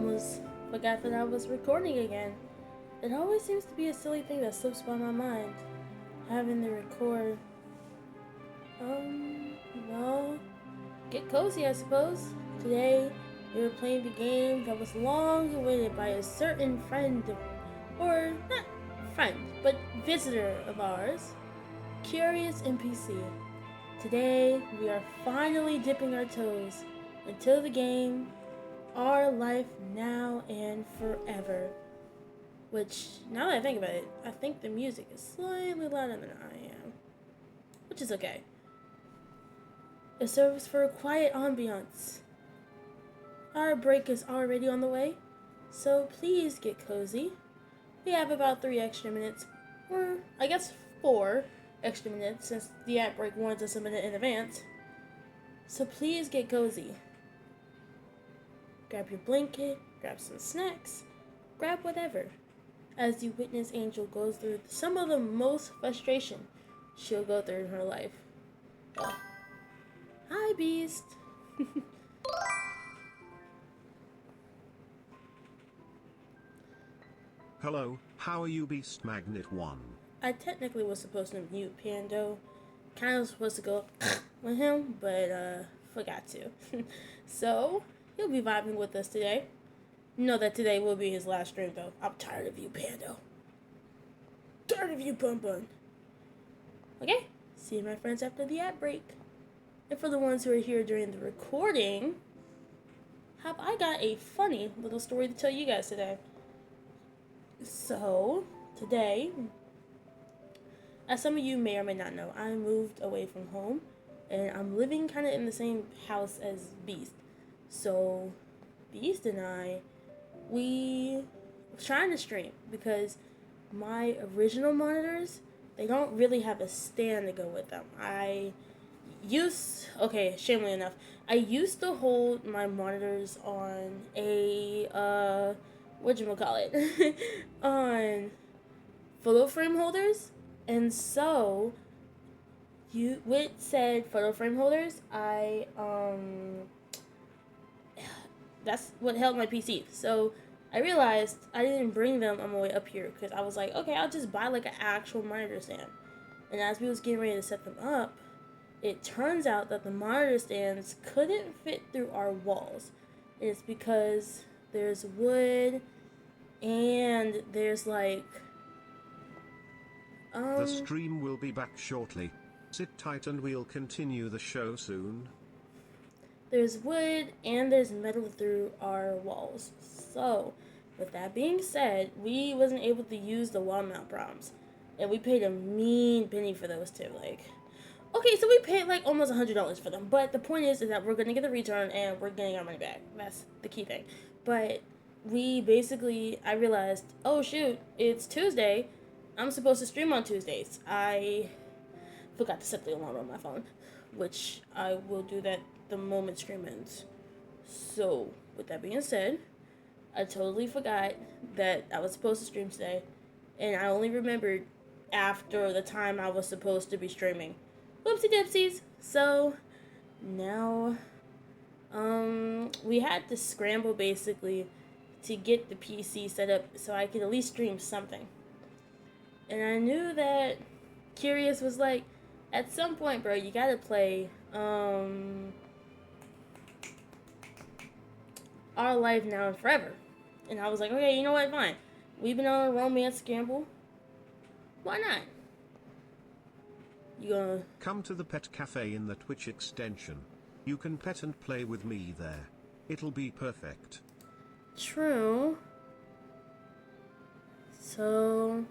almost forgot that I was recording again. It always seems to be a silly thing that slips by my mind. Having to record. Well, get cozy, I suppose. Today, we were playing the game that was long awaited by a certain friend, or not friend, but visitor of ours, Curious NPC. Today, we are finally dipping our toes into the game, Our Life Now and Forever. Which, now that I think about it, I think the music is slightly louder than I am. Which is okay. It serves for a quiet ambiance. Our break is already on the way, so please get cozy. We have about 3 extra minutes, or I guess 4 extra minutes since the ad break warns us a minute in advance. So please get cozy. Grab your blanket, grab some snacks, grab whatever, as you witness Angel goes through some of the most frustration she'll go through in her life. Oh. Hi, Beast. Hello, how are you, Beast Magnet 1? I technically was supposed to mute Pando. Kind of supposed to go with him, but forgot to. So, he'll be vibing with us today. Know that today will be his last stream, though. I'm tired of you, Pando. Tired of you, Bun Bun. Okay, see you, my friends, after the ad break. And for the ones who are here during the recording, have I got a funny little story to tell you guys today. So, today, as some of you may or may not know, I moved away from home, and I'm living kind of in the same house as Beast. So, Beast and I, we were trying to stream because my original monitors, they don't really have a stand to go with them. Shamefully enough, I used to hold my monitors on a, whatchamacallit, on photo frame holders. And so, with said photo frame holders, that's what held my PC. So, I realized I didn't bring them on my way up here because I was like, okay, I'll just buy like an actual monitor stand. And as we was getting ready to set them up, it turns out that the monitor stands couldn't fit through our walls. It's because there's wood and there's like The stream will be back shortly. Sit tight and we'll continue the show soon. There's wood and there's metal through our walls. So, with that being said, we wasn't able to use the wall mount proms. And we paid a mean penny for those too. Okay, so we paid like almost $100 for them. But the point is that we're going to get the return and we're getting our money back. That's the key thing. But I realized, oh shoot, it's Tuesday. I'm supposed to stream on Tuesdays. I forgot to set the alarm on my phone, which I will do that the moment stream ends. So, with that being said, I totally forgot that I was supposed to stream today, and I only remembered after the time I was supposed to be streaming. Whoopsie dipsies. So, now, we had to scramble basically to get the PC set up so I could at least stream something. And I knew that Curious was like, at some point, bro, you gotta play, Our Life Now and Forever. And I was like, okay, you know what, fine. We've been on a romance scramble. Why not? You gonna... Come to the pet cafe in the Twitch extension. You can pet and play with me there. It'll be perfect. True. So...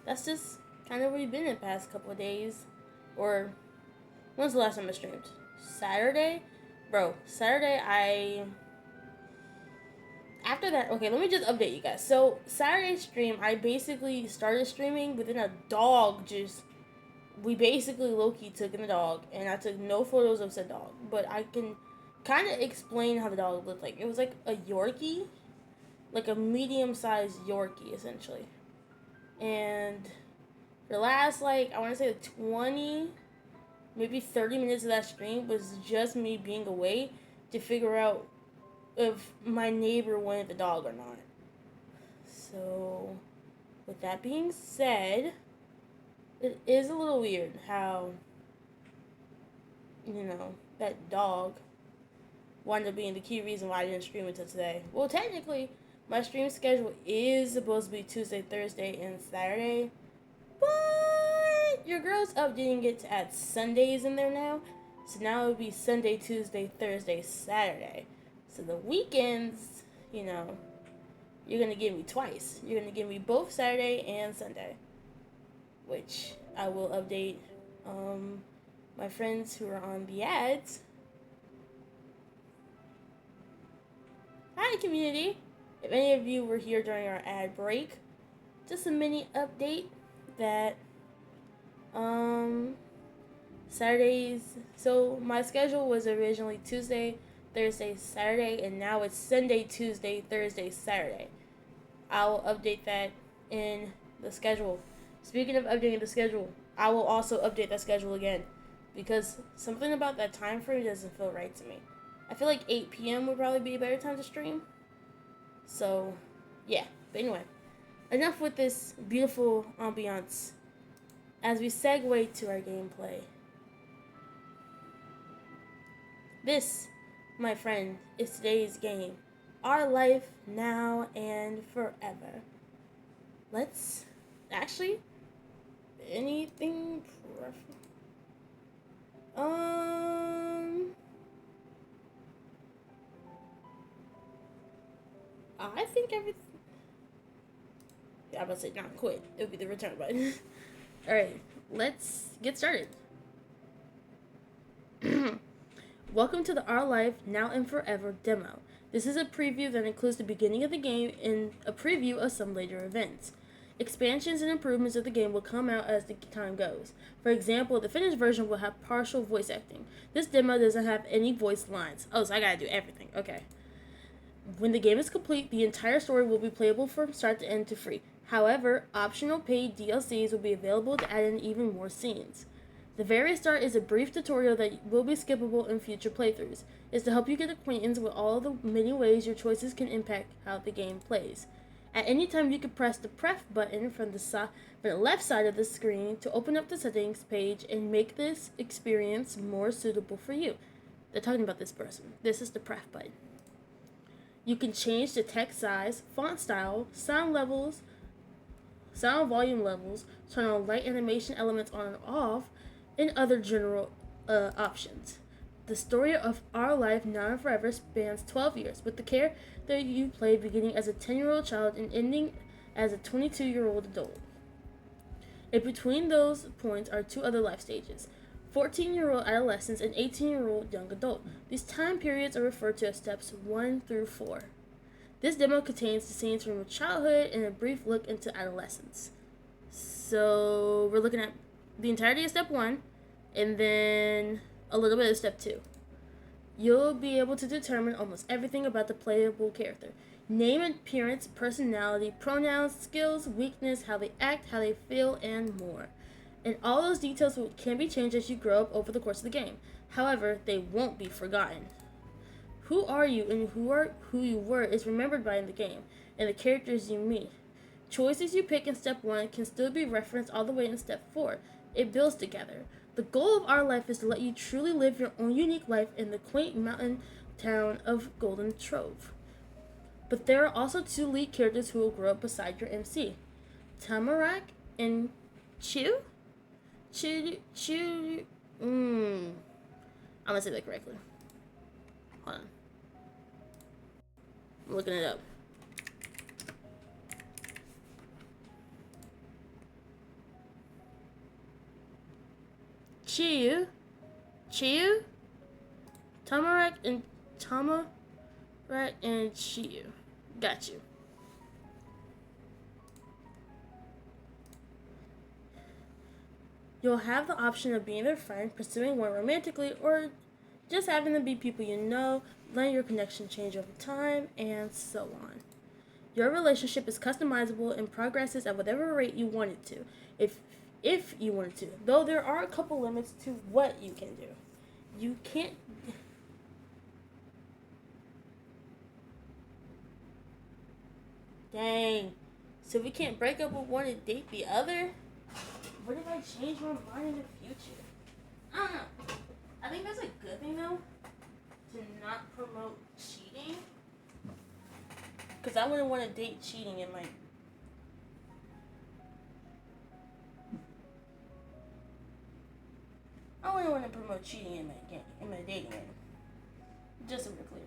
that's just kind of where we've been in the past couple of days. Or, when's the last time I streamed? Saturday? Bro, Saturday after that, okay, let me just update you guys. So, Saturday stream, I basically started streaming within a dog we basically low-key took in a dog, and I took no photos of said dog. But I can kind of explain how the dog looked like. It was like a Yorkie, like a medium-sized Yorkie, essentially. And the last, I want to say 20, maybe 30 minutes of that stream was just me being away to figure out if my neighbor wanted the dog or not. So, with that being said, it is a little weird how, that dog wound up being the key reason why I didn't stream until today. Well, technically, my stream schedule is supposed to be Tuesday, Thursday, and Saturday, but your girl's updating it to add Sundays in there now. So now it would be Sunday, Tuesday, Thursday, Saturday. So the weekends, you're going to give me twice. You're going to give me both Saturday and Sunday, which I will update my friends who are on the ads. Hi, community. If any of you were here during our ad break, just a mini update that Saturdays. So my schedule was originally Tuesday, Thursday, Saturday, and now it's Sunday, Tuesday, Thursday, Saturday. I'll update that in the schedule. Speaking of updating the schedule, I will also update that schedule again because something about that time frame doesn't feel right to me. I feel like 8 p.m. would probably be a better time to stream. So, yeah. But anyway, enough with this beautiful ambiance as we segue to our gameplay. This, my friend, is today's game. Our life now and forever. Let's actually anything I think everything. Yeah, I'm about to say not quit. It would be the return button. Alright, let's get started. Welcome to the Our Life Now and Forever demo. This is a preview that includes the beginning of the game and a preview of some later events. Expansions and improvements of the game will come out as the time goes. For example, the finished version will have partial voice acting. This demo doesn't have any voice lines. Oh, so I gotta do everything. Okay. When the game is complete, the entire story will be playable from start to end to free. However, optional paid DLCs will be available to add in even more scenes. The very start is a brief tutorial that will be skippable in future playthroughs. It's to help you get acquainted with all the many ways your choices can impact how the game plays. At any time, you can press the pref button from the left side of the screen to open up the settings page and make this experience more suitable for you. They're talking about this person. This is the pref button. You can change the text size, font style, sound volume levels, turn on light animation elements on and off, and other general options. The story of Our Life Now and Forever spans 12 years, with the character you play beginning as a 10-year-old child and ending as a 22-year-old adult. And between those points are two other life stages, 14-year-old adolescence and 18-year-old young adult. These time periods are referred to as steps 1 through 4. This demo contains the scenes from childhood and a brief look into adolescence. So we're looking at the entirety of step 1 and then a little bit of step 2. You'll be able to determine almost everything about the playable character. Name, appearance, personality, pronouns, skills, weakness, how they act, how they feel, and more. And all those details can be changed as you grow up over the course of the game. However, they won't be forgotten. Who are you and who you were is remembered by in the game, and the characters you meet. Choices you pick in step 1 can still be referenced all the way in step 4. It builds together. The goal of Our Life is to let you truly live your own unique life in the quaint mountain town of Golden Trove. But there are also two lead characters who will grow up beside your MC, Tamarak and Chew. I'm gonna say that correctly. Hold on. I'm looking it up. Chiyu, Tamarak and Chiyu. Got you. You'll have the option of being their friend, pursuing one romantically, or just having them be people you know, letting your connection change over time, and so on. Your relationship is customizable and progresses at whatever rate you want it to, if you wanted to, though there are a couple limits to what you can do. You can't... Dang. So we can't break up with one and date the other? What if I change my mind in the future? I don't know. I think that's a good thing though, to not promote cheating. Because I wouldn't want to date cheating in my. I wouldn't want to promote cheating in my game, in my dating game. Just so we're clear.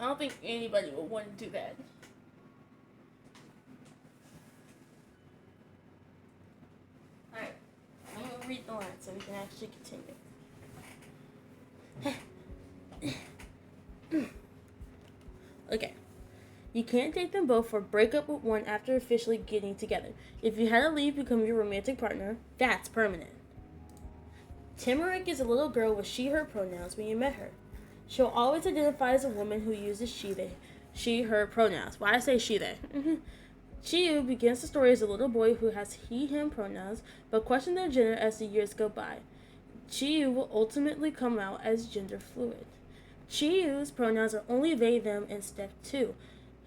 I don't think anybody would want to do that. Alright, I'm going to read the line so we can actually continue. Okay. You can't date them both or break up with one after officially getting together. If you had to leave become your romantic partner, that's permanent. Timuric is a little girl with she/her pronouns when you met her. She'll always identify as a woman who uses she/her pronouns. Why I say she, they? Chiyu begins the story as a little boy who has he/him pronouns, but questions their gender as the years go by. Chiyu will ultimately come out as gender fluid. Chiyu's pronouns are only they/them in step 2.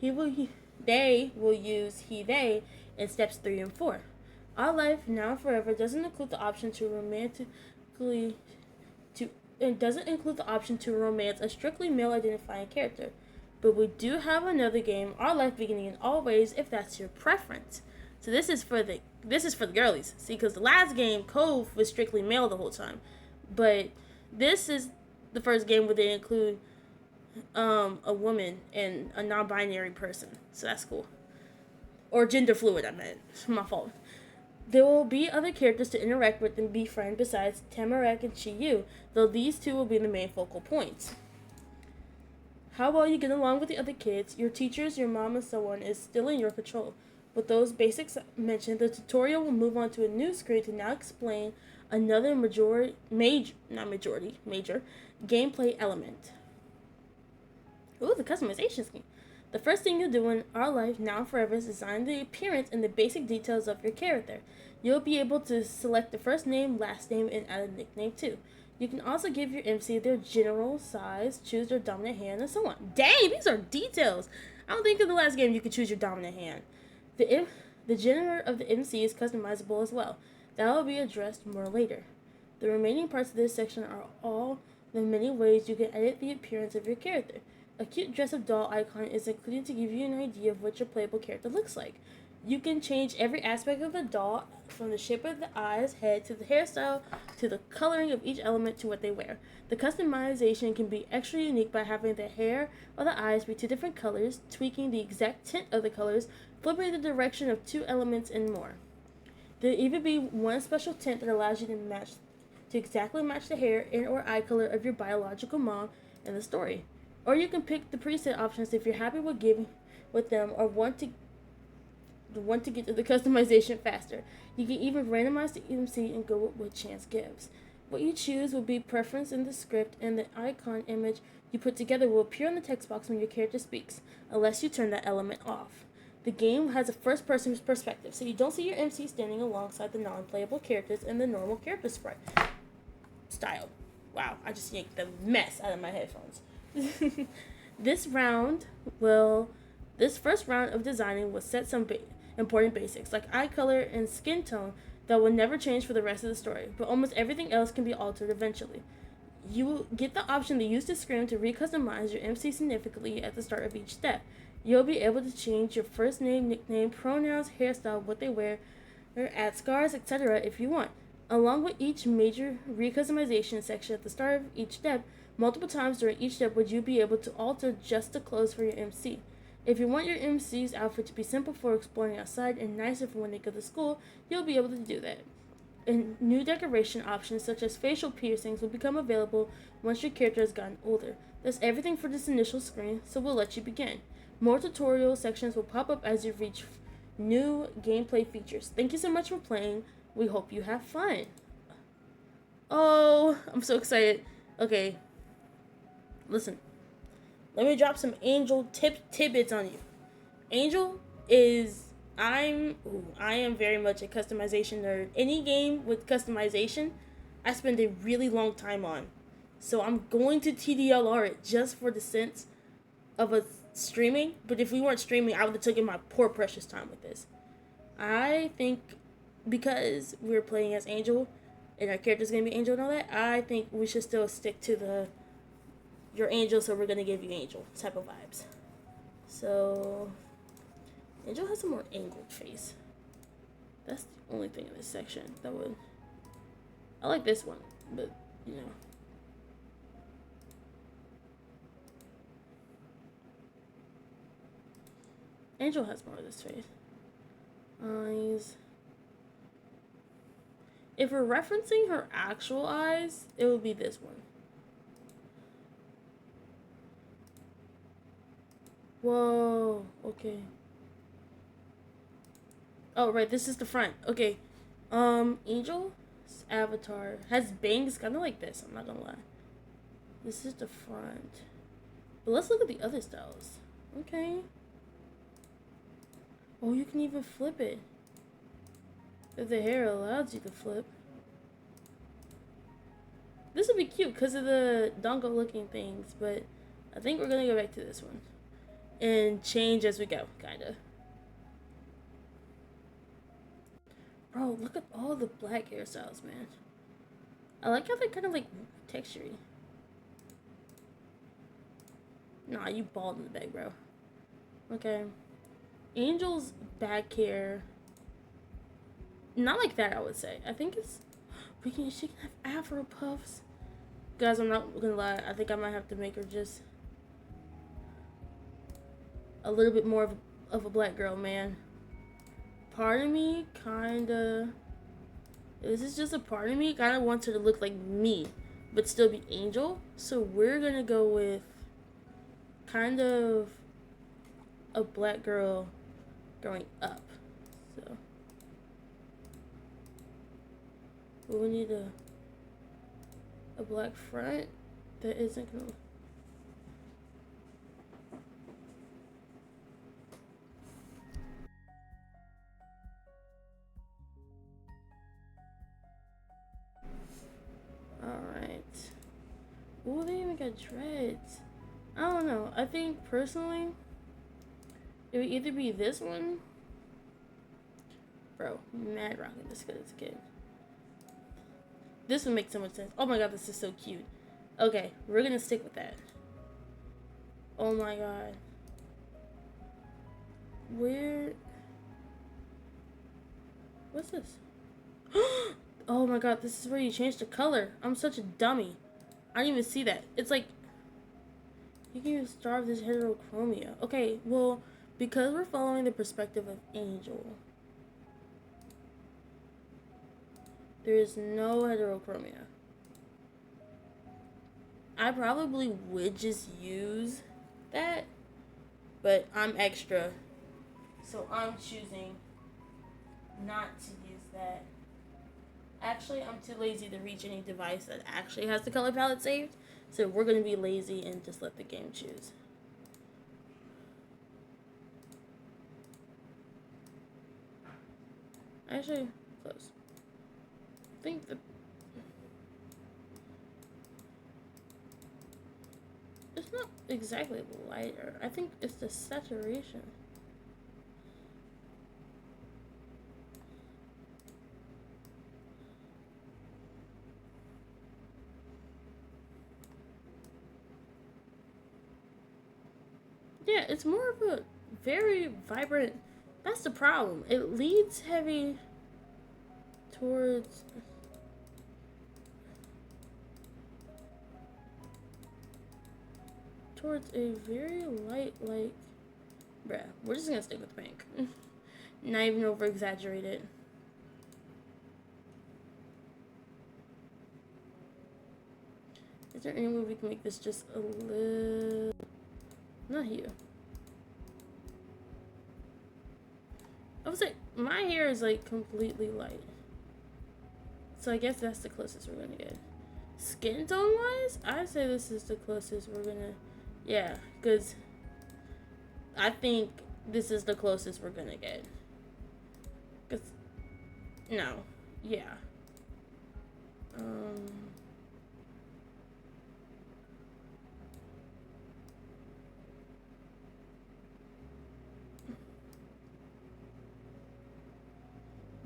They will use he/they in steps 3 and 4. Our life now and forever doesn't include the option to romance a strictly male identifying character. But we do have another game, Our Life Beginning in Always, if that's your preference. So this is for the girlies. See, because the last game, Cove, was strictly male the whole time. But this is the first game where they include a woman and a non-binary person. So that's cool. Or gender fluid, I meant. It's my fault. There will be other characters to interact with and befriend besides Tamarek and Chiyu, though these two will be the main focal points. How well you get along with the other kids, your teachers, your mom, and so on is still in your control. With those basics mentioned, the tutorial will move on to a new screen to now explain another major gameplay element. Ooh, the customization scheme. The first thing you'll do in Our Life Now and Forever is design the appearance and the basic details of your character. You'll be able to select the first name, last name, and add a nickname too. You can also give your MC their general size, choose their dominant hand, and so on. Dang, these are details! I don't think in the last game you could choose your dominant hand. The gender of the MC is customizable as well. That will be addressed more later. The remaining parts of this section are all the many ways you can edit the appearance of your character. A cute dress-up doll icon is included to give you an idea of what your playable character looks like. You can change every aspect of the doll, from the shape of the eyes, head, to the hairstyle, to the coloring of each element to what they wear. The customization can be extra unique by having the hair or the eyes be 2 different colors, tweaking the exact tint of the colors, flipping the direction of 2 elements, and more. There'll even be one special tint that allows you to exactly match the hair and or eye color of your biological mom in the story. Or you can pick the preset options if you're happy with them or want to get to the customization faster. You can even randomize the MC and go with what chance gives. What you choose will be preference in the script, and the icon image you put together will appear on the text box when your character speaks, unless you turn that element off. The game has a first-person perspective, so you don't see your MC standing alongside the non-playable characters in the normal character sprite style. Wow, I just yanked the mess out of my headphones. This first round of designing will set some important basics, like eye color and skin tone, that will never change for the rest of the story, but almost everything else can be altered eventually. You will get the option to use the screen to re-customize your MC significantly at the start of each step. You'll be able to change your first name, nickname, pronouns, hairstyle, what they wear, or add scars, etc. if you want. Along with each major re-customization section at the start of each step, multiple times during each step would you be able to alter just the clothes for your MC. If you want your MC's outfit to be simple for exploring outside and nicer for when they go to school, you'll be able to do that. And new decoration options such as facial piercings will become available once your character has gotten older. That's everything for this initial screen, so we'll let you begin. More tutorial sections will pop up as you reach new gameplay features. Thank you so much for playing. We hope you have fun. Oh, I'm so excited. Okay. Listen. Let me drop some Angel tidbits on you. Angel is... I am very much a customization nerd. Any game with customization, I spend a really long time on. So I'm going to TDLR it just for the sense of streaming. But if we weren't streaming, I would have taken my poor precious time with this. I think because we're playing as Angel and our character's gonna be Angel and all that, I think we should still stick to the you're Angel, so we're gonna give you Angel type of vibes. So Angel has a more angled face. That's the only thing in this section that would. I like this one, but you know. Angel has more of this face. Eyes. If we're referencing her actual eyes, it would be this one. Whoa, okay. Oh, right, this is the front. Okay. Angel's avatar has bangs kind of like this, I'm not gonna lie. This is the front. But let's look at the other styles. Okay. Oh, you can even flip it. If the hair allows you to flip. This would be cute because of the dongo looking things, but I think we're gonna go back to this one. And change as we go, kinda. Bro, look at all the black hairstyles, man. I like how they're kind of like textury. Nah, you bald in the back, bro. Okay. Angel's back hair. Not like that, I would say. I think it's... She can have afro puffs. Guys, I'm not gonna lie. I think I might have to make her just... a little bit more of a black girl, man. Part of me kinda... This is just a part of me kinda wants her to look like me, but still be Angel. So we're gonna go with kind of a black girl growing up. So we need a black front that isn't gonna... Alright. Ooh, they even got dreads. I don't know. I think personally, it would either be this one. Bro, mad rocking this good as a kid. This would make so much sense. Oh my god, this is so cute. Okay, we're gonna stick with that. Oh my god. Where... What's this? Oh my god, this is where you change the color. I'm such a dummy. I didn't even see that. It's like... You can even starve this heterochromia. Okay, well, because we're following the perspective of Angel, there is no heterochromia. I probably would just use that, but I'm extra, so I'm choosing not to use that. Actually, I'm too lazy to reach any device that actually has the color palette saved, so we're going to be lazy and just let the game choose. Actually, close. I think the... It's not exactly lighter. I think it's the saturation. Yeah, it's more of a very vibrant... That's the problem. It leads heavy towards... towards a very light, like... Bruh, we're just gonna stick with pink. Not even over exaggerated. Is there any way we can make this just a little... Not here. I would say my hair is like completely light. So I guess that's the closest we're gonna get. Skin tone wise, I'd say this is the closest we're gonna... Yeah, because I think this is the closest we're gonna get. Because... No. Yeah.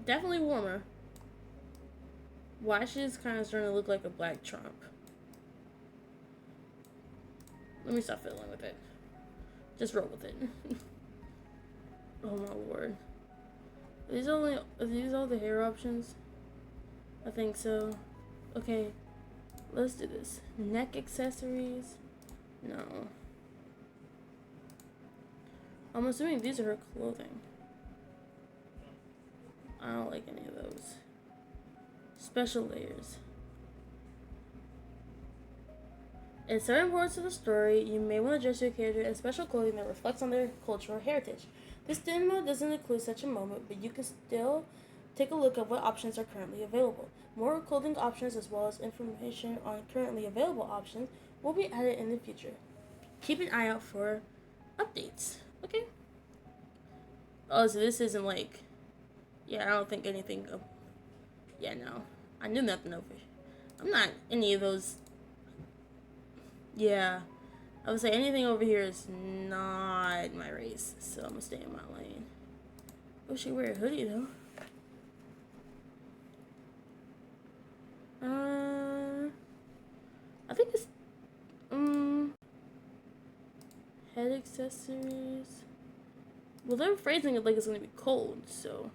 Definitely warmer. Wash is kind of starting to look like a black Trump. Let me stop fiddling with it. Just roll with it. Oh my lord. Are these all the hair options? I think so. Okay, let's do this. Neck accessories? No. I'm assuming these are her clothing. I don't like any of those. Special layers. In certain parts of the story, you may want to dress your character in special clothing that reflects on their cultural heritage. This demo doesn't include such a moment, but you can still take a look at what options are currently available. More clothing options as well as information on currently available options will be added in the future. Keep an eye out for updates. Okay? Oh, so this isn't like... Yeah, I don't think anything... Yeah, no. I knew nothing over here. I'm not any of those... Yeah. I would say anything over here is not my race, so I'm gonna stay in my lane. Oh, she wear a hoodie though. I think it's head accessories. Well, they're phrasing it like it's gonna be cold, so.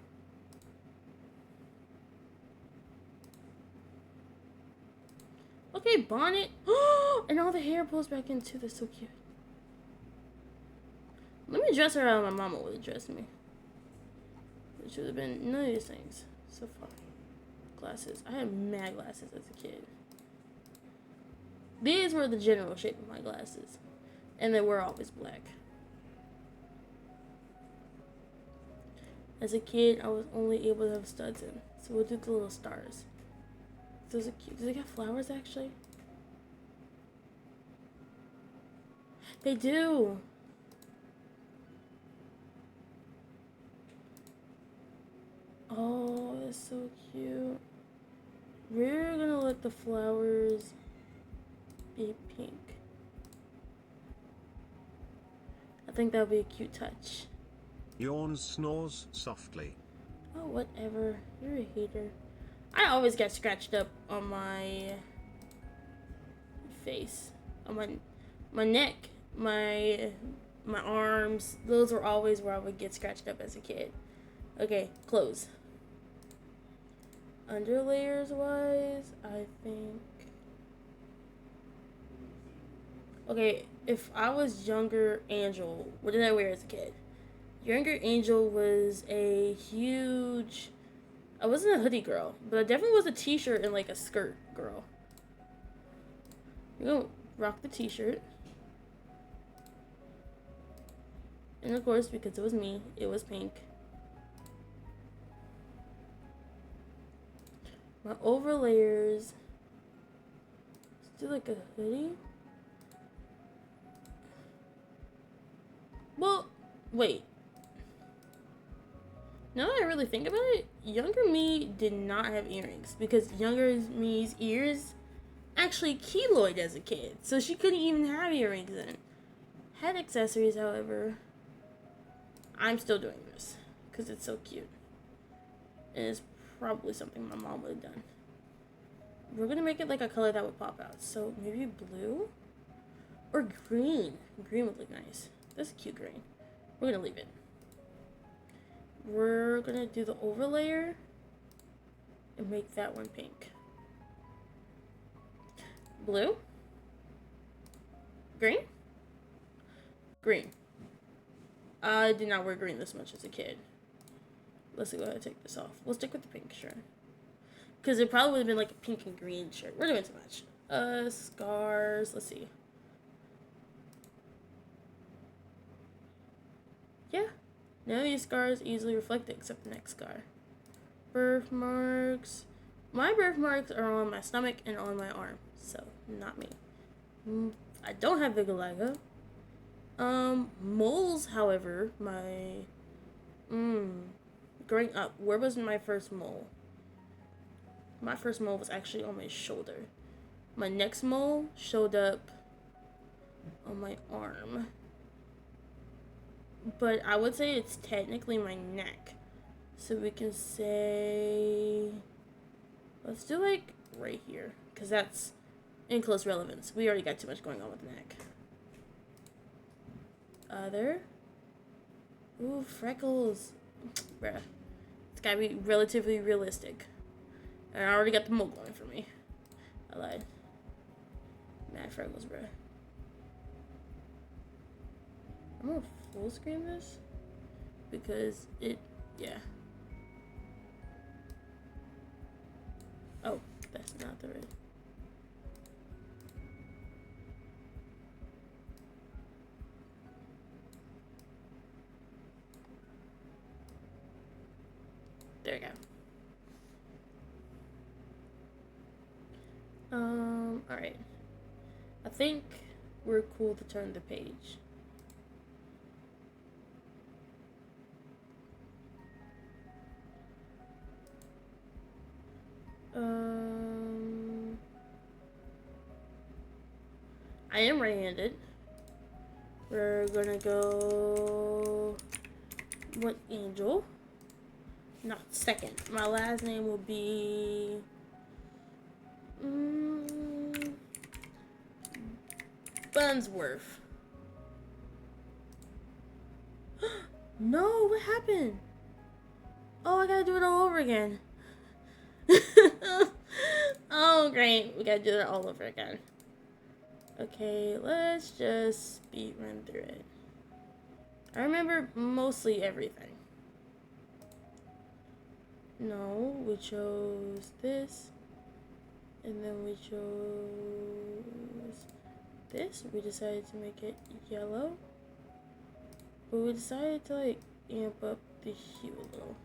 Okay, bonnet. And all the hair pulls back into this. So cute. Let me dress her how my mama would have dressed me. It should have been none of these things so far. Glasses. I had mad glasses as a kid. These were the general shape of my glasses. And they were always black. As a kid, I was only able to have studs in. So we'll do the little stars. Those are cute. Do they got flowers actually? They do. Oh, that's so cute. We're gonna let the flowers be pink. I think that would be a cute touch. Yawns snores softly. Oh, whatever. You're a hater. I always get scratched up on my face, on my neck, my arms. Those were always where I would get scratched up as a kid. Okay, clothes. Underlayers wise, I think. Okay, if I was younger Angel, what did I wear as a kid? Younger Angel was a huge... I wasn't a hoodie girl, but I definitely was a t-shirt and like a skirt girl. We're gonna rock the t-shirt. And of course, because it was me, it was pink. My overlayers... Let's do like a hoodie. Well, wait. Now that I really think about it, younger me did not have earrings because younger me's ears actually keloid as a kid, so she couldn't even have earrings in. Head accessories, however, I'm still doing this because it's so cute. And it's probably something my mom would have done. We're gonna make it like a color that would pop out, so maybe blue or green. Green would look nice. That's a cute green. We're gonna leave it. We're gonna do the overlayer and make that one pink. Blue. Green. Green. I did not wear green this much as a kid. Let's go ahead and take this off. We'll stick with the pink shirt. Because it probably would have been like a pink and green shirt. We're doing too much. Scars. Let's see. Yeah. None of these scars easily reflected except the next scar. Birthmarks. My birthmarks are on my stomach and on my arm. So, not me. I don't have vitiligo. Moles, however, my... growing up, where was my first mole? My first mole was actually on my shoulder. My next mole showed up on my arm. But I would say it's technically my neck. So we can say, let's do like right here, because that's in close relevance. We already got too much going on with the neck. Other. Ooh, freckles. Bruh. It's gotta be relatively realistic. And I already got the mole going for me. I lied. Mad freckles, bruh. I'm gonna full screen this. Because yeah. Oh, that's not the right. There we go. Alright. I think we're cool to turn the page. I am right-handed. We're gonna go what angel? Not second. My last name will be Bunsworth. No, what happened? Oh, I gotta do it all over again. Oh, great. We gotta do that all over again. Okay, let's just speed run through it. I remember mostly everything. No, we chose this. And then we chose this. We decided to make it yellow. But we decided to like amp up the hue a little.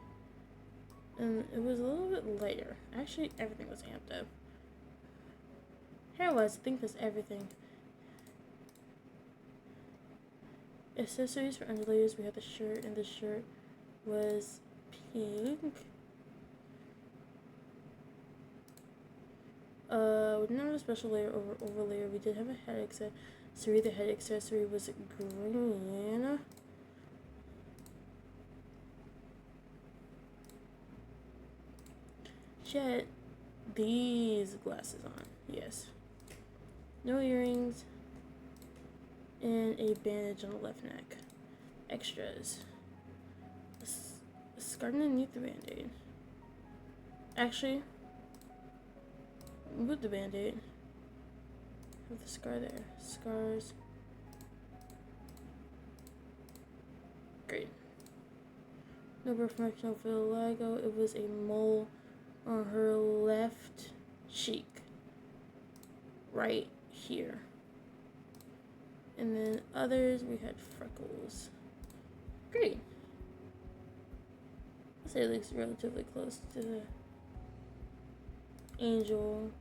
And it was a little bit lighter. Actually, everything was amped up. Hair-wise, I think that's everything. Accessories for underlayers, we had the shirt, and the shirt was pink. We didn't have a special layer over overlayer. We did have a head accessory. The head accessory was green. She had these glasses on. Yes. No earrings. And a bandage on the left neck. Extras. A scar underneath the band-aid. Actually, with the band-aid. Have the scar there. Scars. Great. No birthmark, no vitiligo. It was a mole on her left cheek. Right here. And then others, we had freckles. Great. I'd say it looks relatively close to the angel.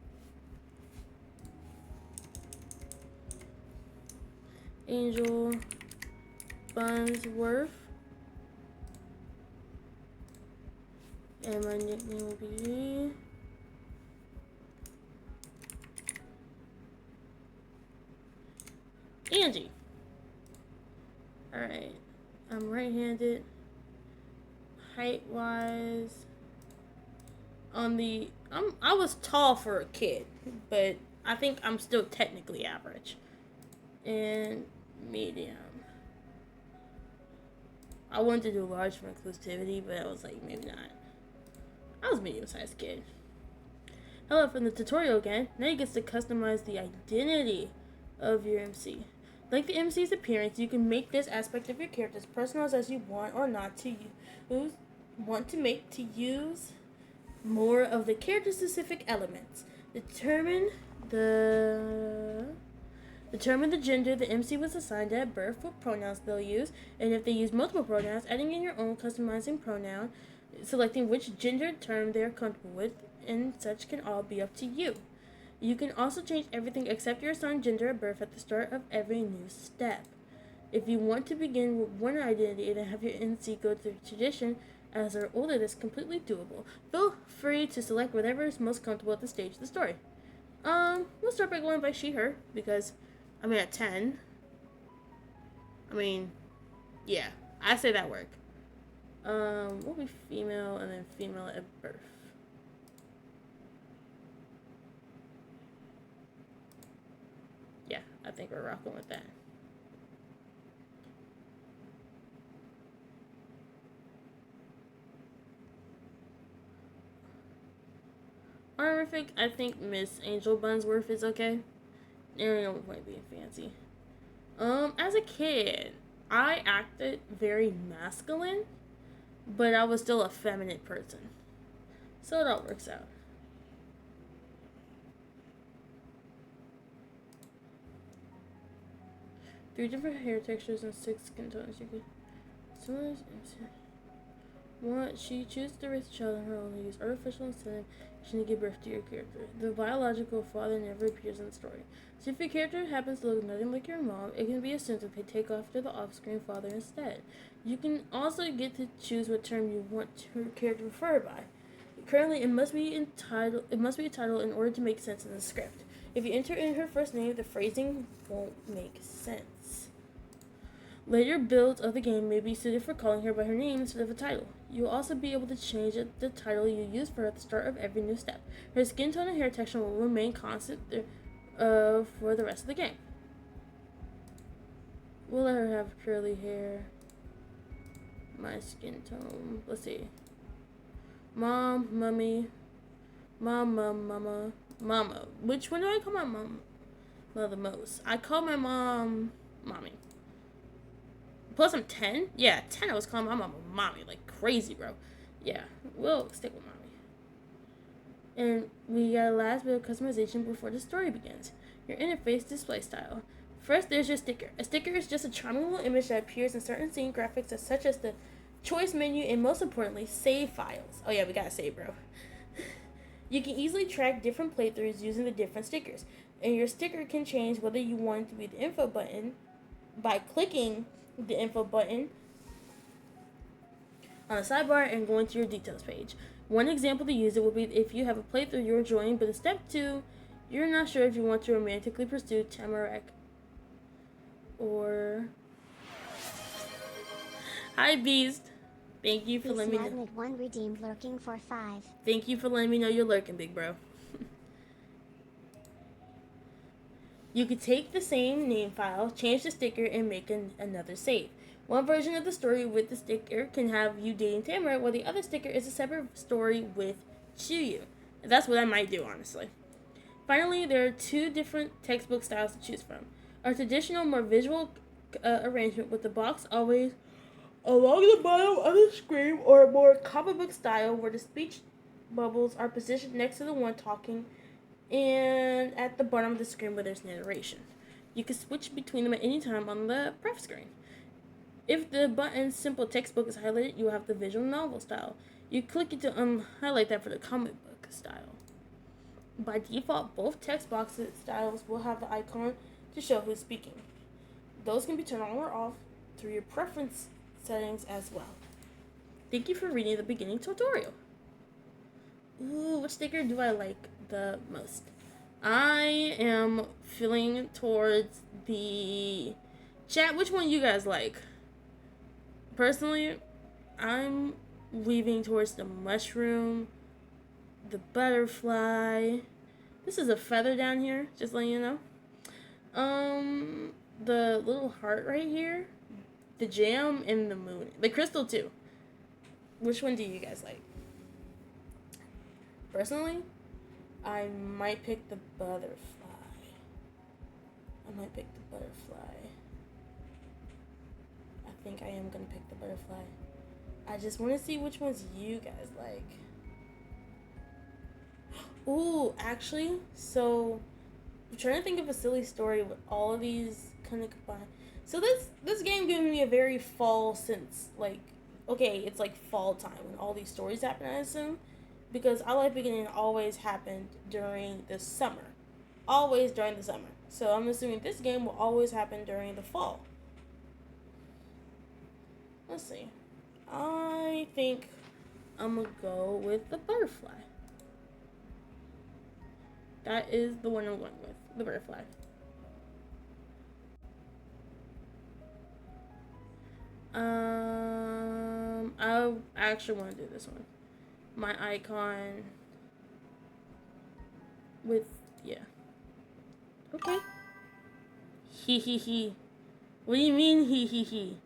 Angel Bunsworth. And my nickname will be Angie. Alright. I'm right-handed. Height-wise, I was tall for a kid, but I think I'm still technically average. And medium. I wanted to do large for inclusivity, but I was like, maybe not. I was a medium-sized kid. Hello from the tutorial again. Now you get to customize the identity of your MC. Like the MC's appearance, you can make this aspect of your character as personalized as you want or not to use. Want to make to use more of the character-specific elements. Determine the gender the MC was assigned at birth, what pronouns they'll use, and if they use multiple pronouns, adding in your own customizing pronoun, selecting which gender term they are comfortable with, and such can all be up to you. You can also change everything except your assigned gender at birth at the start of every new step. If you want to begin with one identity and have your MC go through tradition as they're older, that's completely doable. Feel free to select whatever is most comfortable at the stage of the story. We'll start by going by she, her, because at 10. Yeah, I say that work. We'll be female and then female at birth. Yeah, I think we're rocking with that. Honorific, I think Miss Angel Bunsworth is okay. There ain't no point being fancy. As a kid, I acted very masculine, but I was still a feminine person. So it all works out. 3 different hair textures and 6 skin tones. You could. As soon as what she chooses to raise a child on her own and use artificial insemination to give birth to your character. The biological father never appears in the story. So if your character happens to look nothing like your mom, it can be assumed to take after the off-screen father instead. You can also get to choose what term you want your character referred by. Currently, it must be a title in order to make sense in the script. If you enter in her first name, the phrasing won't make sense. Later builds of the game may be suited for calling her by her name instead of a title. You will also be able to change the title you use for her at the start of every new step. Her skin tone and hair texture will remain constant for the rest of the game. We'll let her have curly hair. My skin tone. Let's see. Mom, mummy, mama. Which one do I call my mom the most? I call my mom mommy. Plus I'm 10? Yeah, 10 I was calling my mom mommy like crazy, bro. Yeah, we'll stick with mommy. And we got a last bit of customization before the story begins. Your interface display style. First, there's your sticker. A sticker is just a charming little image that appears in certain scene graphics such as the choice menu and most importantly, save files. Oh yeah, we gotta save, bro. You can easily track different playthroughs using the different stickers. And your sticker can change whether you want it to be the info button by clicking the info button on the sidebar and going to your details page. One example to use it would be if you have a playthrough you're enjoying, but in step 2, you're not sure if you want to romantically pursue Tamarek or... Hi, Beast. Thank you for letting me know. Magnet 1 redeemed lurking for 5. Thank you for letting me know you're lurking, big bro. You could take the same name file, change the sticker, and make another save. One version of the story with the sticker can have you dating Tamara, while the other sticker is a separate story with Chuyu. That's what I might do, honestly. Finally, there are 2 different textbook styles to choose from. A traditional, more visual arrangement with the box always along the bottom of the screen, or a more comic book style where the speech bubbles are positioned next to the one talking and at the bottom of the screen where there's narration. You can switch between them at any time on the prep screen. If the button simple textbook is highlighted, you will have the visual novel style. You click it to highlight that for the comic book style. By default, both text box styles will have the icon to show who's speaking. Those can be turned on or off through your preference settings as well. Thank you for reading the beginning tutorial. Ooh, which sticker do I like the most? I am feeling towards the chat. Which one you guys like? Personally, I'm weaving towards the mushroom, the butterfly. This is a feather down here, just letting you know. The little heart right here, the jam, and the moon. The crystal too. Which one do you guys like? Personally, I might pick the butterfly. I think I am gonna pick the butterfly. I just want to see which ones you guys like. Ooh, actually, so I'm trying to think of a silly story with all of these kind of combined. So this game gives me a very fall sense. Like, okay, it's like fall time when all these stories happen, I assume. Because I Like Beginning always happened during the summer. Always during the summer. So I'm assuming this game will always happen during the fall. Let's see. I think I'm going to go with the butterfly. That is the one I'm going with. The butterfly. I actually want to do this one. My icon with, yeah. Okay. He he he. What do you mean he he he?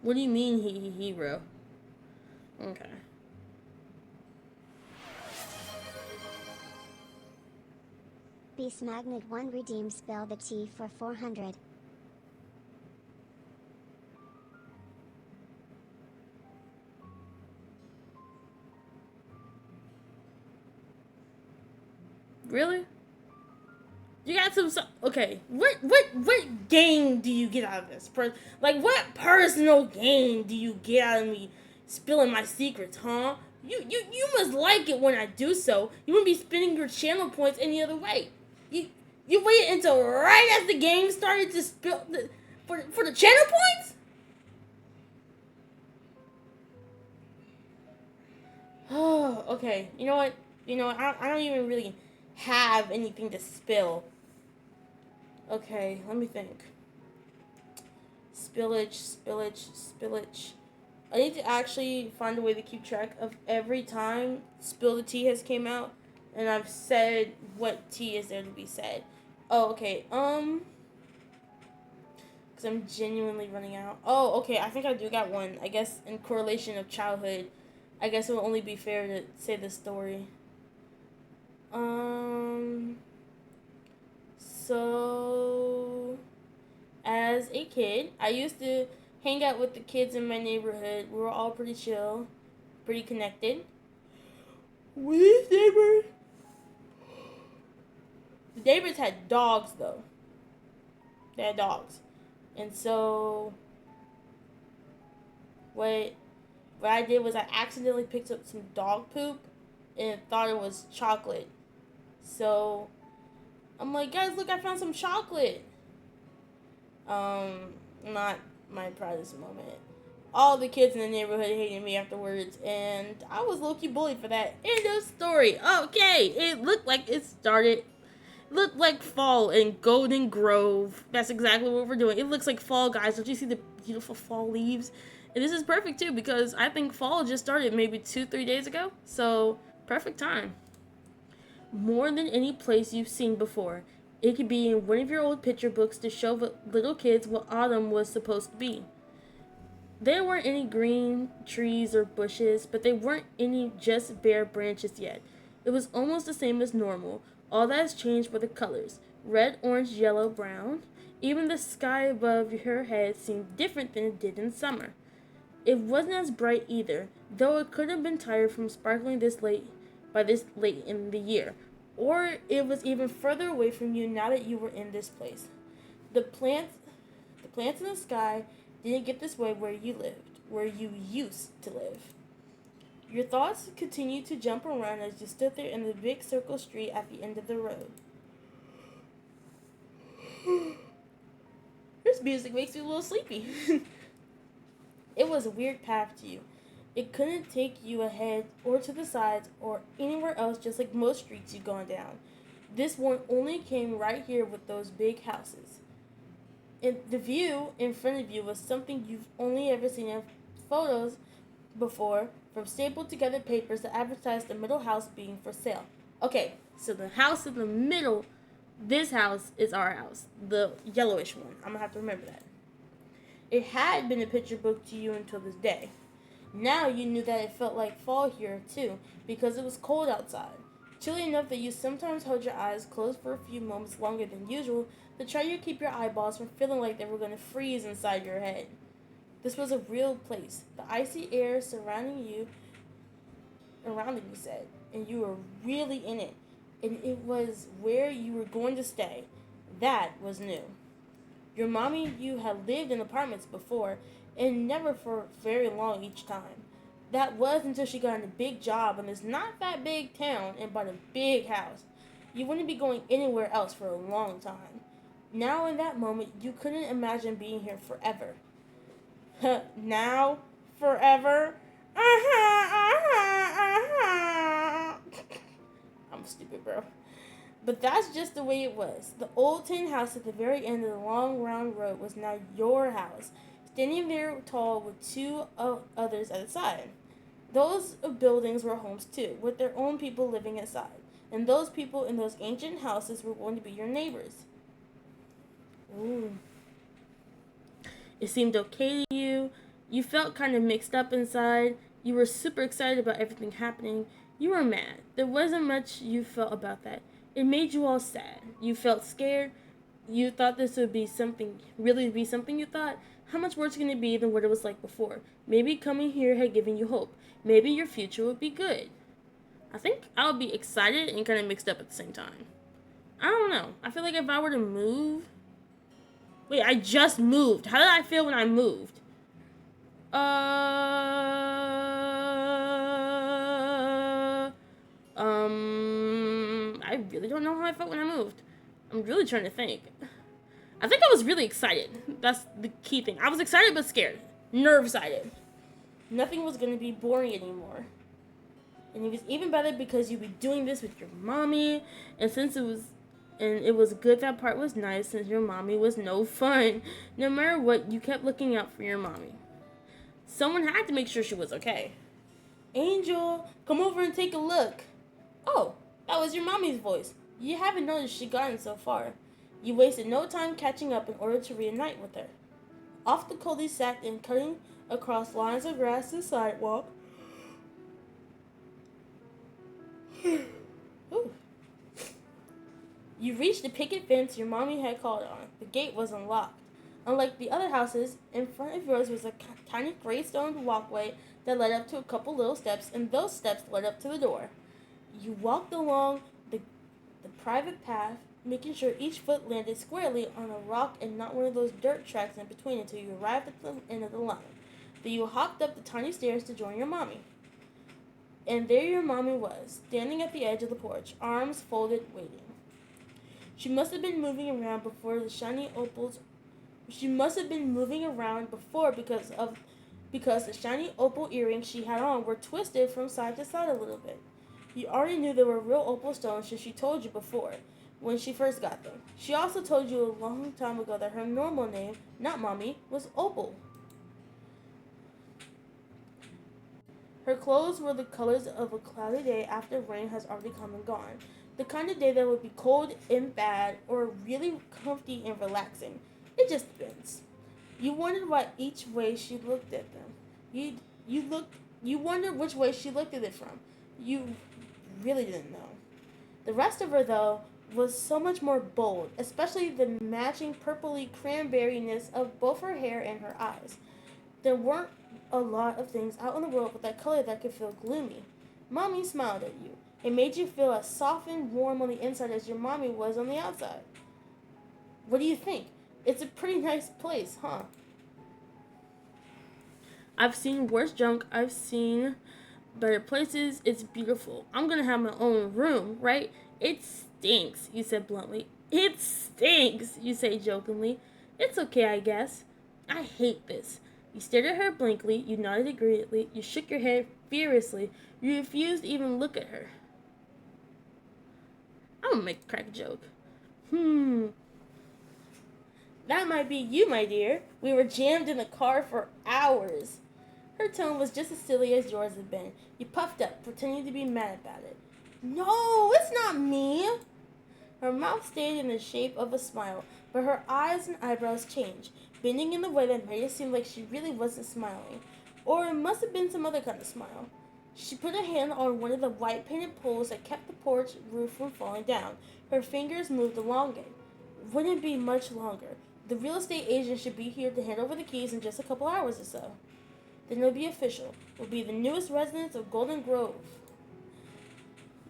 What do you mean he, bro? Okay. Beast Magnet 1 redeemed Spill the Tea for 400. Really? You got some. Okay. What gain do you get out of this? Like, what personal gain do you get out of me spilling my secrets, huh? You must like it when I do so. You wouldn't be spending your channel points any other way. You waited until right as the game started to spill for the channel points. Oh, okay. You know what? I don't even really have anything to spill. Okay, let me think. Spillage. I need to actually find a way to keep track of every time Spill the Tea has came out, and I've said what tea is there to be said. Oh, okay. Because I'm genuinely running out. Oh, okay. I think I do got one. I guess in correlation of childhood, I guess it will only be fair to say the story. So as a kid, I used to hang out with the kids in my neighborhood. We were all pretty chill, pretty connected. With these neighbors, the neighbors had dogs though. They had dogs, and so what I did was I accidentally picked up some dog poop and thought it was chocolate. So I'm like, guys, look, I found some chocolate. Not my proudest moment. All the kids in the neighborhood hated me afterwards, and I was low-key bullied for that. End of story. Okay, it looked like it started. Looked like fall in Golden Grove. That's exactly what we're doing. It looks like fall, guys. Don't you see the beautiful fall leaves? And this is perfect too because I think fall just started maybe 2-3 days ago. So perfect time. More than any place you've seen before. It could be in one of your old picture books to show little kids what autumn was supposed to be. There weren't any green trees or bushes, but there weren't any just bare branches yet. It was almost the same as normal. All that has changed were the colors. Red, orange, yellow, brown. Even the sky above your head seemed different than it did in summer. It wasn't as bright either, though it could have been tired from sparkling this late in the year. Or it was even further away from you now that you were in this place. The plants in the sky didn't get this way where you lived, where you used to live. Your thoughts continued to jump around as you stood there in the big circle street at the end of the road. This music makes me a little sleepy. It was a weird path to you. It couldn't take you ahead or to the sides or anywhere else just like most streets you've gone down. This one only came right here with those big houses. And the view in front of you was something you've only ever seen in photos before from stapled together papers that advertised the middle house being for sale. Okay, so the house in the middle, this house is our house, the yellowish one. I'm gonna have to remember that. It had been a picture book to you until this day. Now you knew that it felt like fall here too, because it was cold outside. Chilly enough that you sometimes held your eyes closed for a few moments longer than usual to try to keep your eyeballs from feeling like they were going to freeze inside your head. This was a real place. The icy air surrounding you said, and you were really in it. And it was where you were going to stay. That was new. Your mommy and you had lived in apartments before, and never for very long each time. That was until she got a big job in this not that big town and bought a big house. You wouldn't be going anywhere else for a long time. Now in that moment, you couldn't imagine being here forever. Now? Forever? I'm stupid, bro. But that's just the way it was. The old tin house at the very end of the long round road was now your house, standing there tall with two others at its side. Those buildings were homes too, with their own people living inside. And those people in those ancient houses were going to be your neighbors. Ooh. It seemed okay to you. You felt kind of mixed up inside. You were super excited about everything happening. You were mad. There wasn't much you felt about that. It made you all sad. You felt scared. You thought this would be something, really be something you thought. How much worse can it be than what it was like before? Maybe coming here had given you hope. Maybe your future would be good. I think I would be excited and kind of mixed up at the same time. I don't know. I feel like if I were to move. Wait, I just moved. How did I feel when I moved? I really don't know how I felt when I moved. I'm really trying to think. I think I was really excited. That's the key thing. I was excited but scared. Nerve-sided. Nothing was going to be boring anymore. And it was even better because you'd be doing this with your mommy. And it was good that part was nice since your mommy was no fun. No matter what, you kept looking out for your mommy. Someone had to make sure she was okay. Angel, come over and take a look. Oh, that was your mommy's voice. You haven't noticed she'd gotten so far. You wasted no time catching up in order to reunite with her. Off the cul-de-sac and cutting across lines of grass and sidewalk. Ooh. You reached the picket fence your mommy had called on. The gate was unlocked. Unlike the other houses, in front of yours was a tiny gray stone walkway that led up to a couple little steps, and those steps led up to the door. You walked along the private path, making sure each foot landed squarely on a rock and not one of those dirt tracks in between until you arrived at the end of the line. Then you hopped up the tiny stairs to join your mommy. And there your mommy was, standing at the edge of the porch, arms folded, waiting. She must have been moving around before the shiny opals. She must have been moving around before because the shiny opal earrings she had on were twisted from side to side a little bit. You already knew they were real opal stones since she told you before, when she first got them. She also told you a long time ago that her normal name, not Mommy, was Opal. Her clothes were the colors of a cloudy day after rain has already come and gone. The kind of day that would be cold and bad or really comfy and relaxing. It just depends. You wondered what each way she looked at them. You wondered which way she looked at it from. You really didn't know. The rest of her, though, was so much more bold, especially the matching purpley cranberryness of both her hair and her eyes. There weren't a lot of things out in the world with that color that could feel gloomy. Mommy smiled at you. It made you feel as soft and warm on the inside as your mommy was on the outside. What do you think? It's a pretty nice place, huh? I've seen worse junk. I've seen better places. It's beautiful. I'm gonna have my own room, right? It stinks, you said bluntly. It stinks, you say jokingly. It's okay, I guess. I hate this. You stared at her blankly. You nodded agreeably. You shook your head furiously. You refused to even look at her. I'm gonna make a crack joke. That might be you, my dear. We were jammed in the car for hours. Her tone was just as silly as yours had been. You puffed up, pretending to be mad about it. No, it's not me. Her mouth stayed in the shape of a smile, but her eyes and eyebrows changed, bending in the way that made it seem like she really wasn't smiling. Or it must have been some other kind of smile. She put a hand on one of the white painted poles that kept the porch roof from falling down. Her fingers moved along it. Wouldn't be much longer. The real estate agent should be here to hand over the keys in just a couple hours or so. Then it'll be official. We'll be the newest residents of Golden Grove.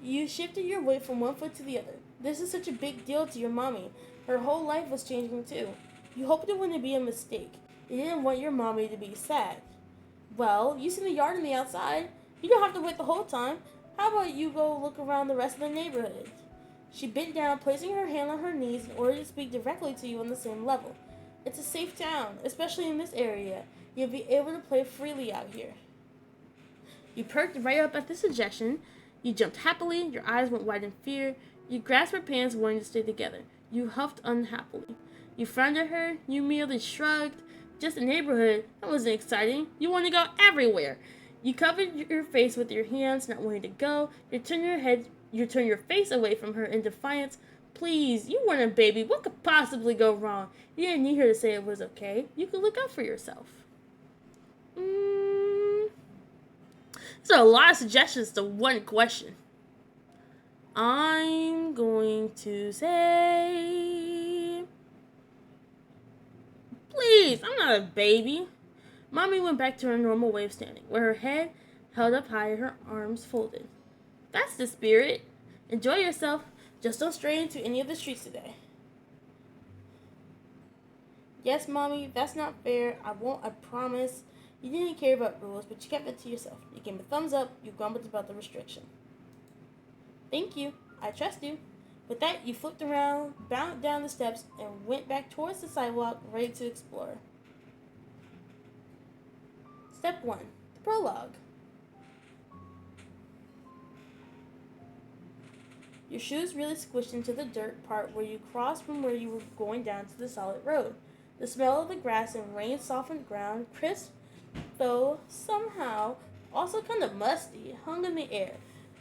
You shifted your weight from one foot to the other. This is such a big deal to your mommy. Her whole life was changing too. You hoped it wouldn't be a mistake. You didn't want your mommy to be sad. Well, you see the yard and the outside. You don't have to wait the whole time. How about you go look around the rest of the neighborhood? She bent down, placing her hand on her knees in order to speak directly to you on the same level. It's a safe town, especially in this area. You'll be able to play freely out here. You perked right up at the suggestion. You jumped happily. Your eyes went wide in fear. You grasped her pants, wanting to stay together. You huffed unhappily. You frowned at her. You merely shrugged. Just a neighborhood. That wasn't exciting. You want to go everywhere. You covered your face with your hands, not wanting to go. You turn your face away from her in defiance. Please, you weren't a baby. What could possibly go wrong? You didn't need her to say it was okay. You could look out for yourself. There's a lot of suggestions to one question. I'm going to say, please, I'm not a baby. Mommy went back to her normal way of standing, with her head held up high and her arms folded. That's the spirit. Enjoy yourself. Just don't stray into any of the streets today. Yes, Mommy, that's not fair. I won't, I promise. You didn't care about rules, but you kept it to yourself. You gave me a thumbs up. You grumbled about the restriction. Thank you. I trust you. With that, you flipped around, bounced down the steps, and went back towards the sidewalk, ready to explore. Step 1. The prologue. Your shoes really squished into the dirt part where you crossed from where you were going down to the solid road. The smell of the grass and rain-softened ground, crisp, though somehow also kind of musty, hung in the air,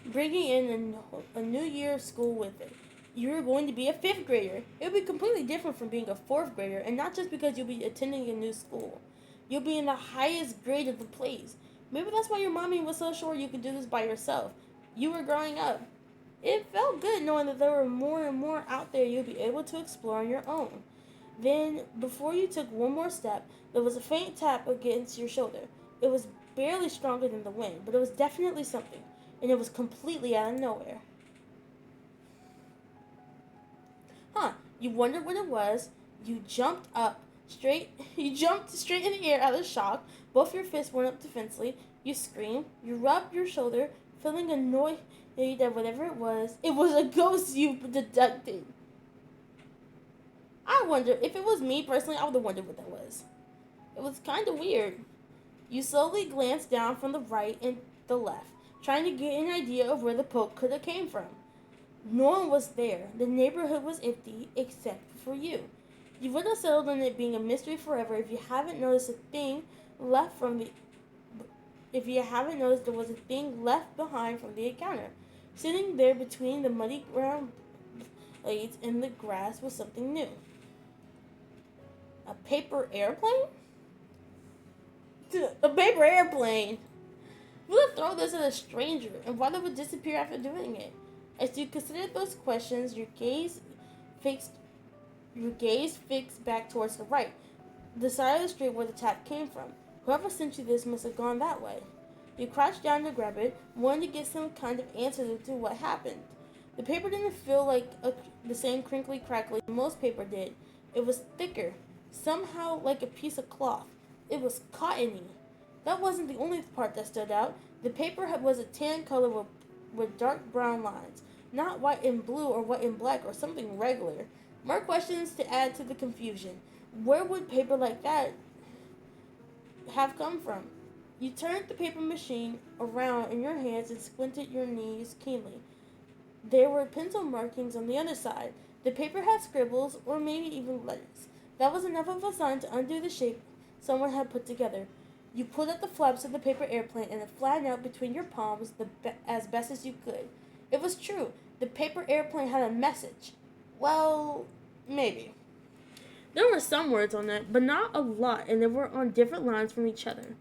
bringing in a new year of school with it. You were going to be a 5th grader. It would be completely different from being a 4th grader, and not just because you'll be attending a new school. You'll be in the highest grade of the place. Maybe that's why your mommy was so sure you could do this by yourself. You were growing up. It felt good knowing that there were more and more out there you'll be able to explore on your own. Then, before you took one more step, there was a faint tap against your shoulder. It was barely stronger than the wind, but it was definitely something, and it was completely out of nowhere. You wondered what it was. You jumped straight in the air out of shock. Both your fists went up defensively. You screamed. You rubbed your shoulder, feeling annoyed that whatever it was a ghost you detected. I wonder, if it was me personally, I would have wondered what that was. It was kind of weird. You slowly glanced down from the right and the left, trying to get an idea of where the poke could have came from. No one was there. The neighborhood was empty except for you. You would have settled on it being a mystery forever if you haven't noticed there was a thing left behind from the encounter. Sitting there between the muddy ground blades and the grass was something new. A paper airplane? A paper airplane! Who would throw this at a stranger, and why they would disappear after doing it? As you considered those questions, your gaze fixed back towards the right, the side of the street where the tap came from. Whoever sent you this must have gone that way. You crouched down to grab it, wanting to get some kind of answer to what happened. The paper didn't feel like the same crinkly crackly most paper did. It was thicker, somehow like a piece of cloth. It was cottony. That wasn't the only part that stood out. The paper was a tan color with dark brown lines, not white and blue or white and black or something regular. More questions to add to the confusion. Where would paper like that have come from? You turned the paper machine around in your hands and squinted your knees keenly. There were pencil markings on the other side. The paper had scribbles or maybe even letters. That was enough of a sign to undo the shape someone had put together. You pulled at the flaps of the paper airplane and it flattened out between your palms as best as you could. It was true. The paper airplane had a message. Well, maybe. There were some words on it, but not a lot, and they were on different lines from each other.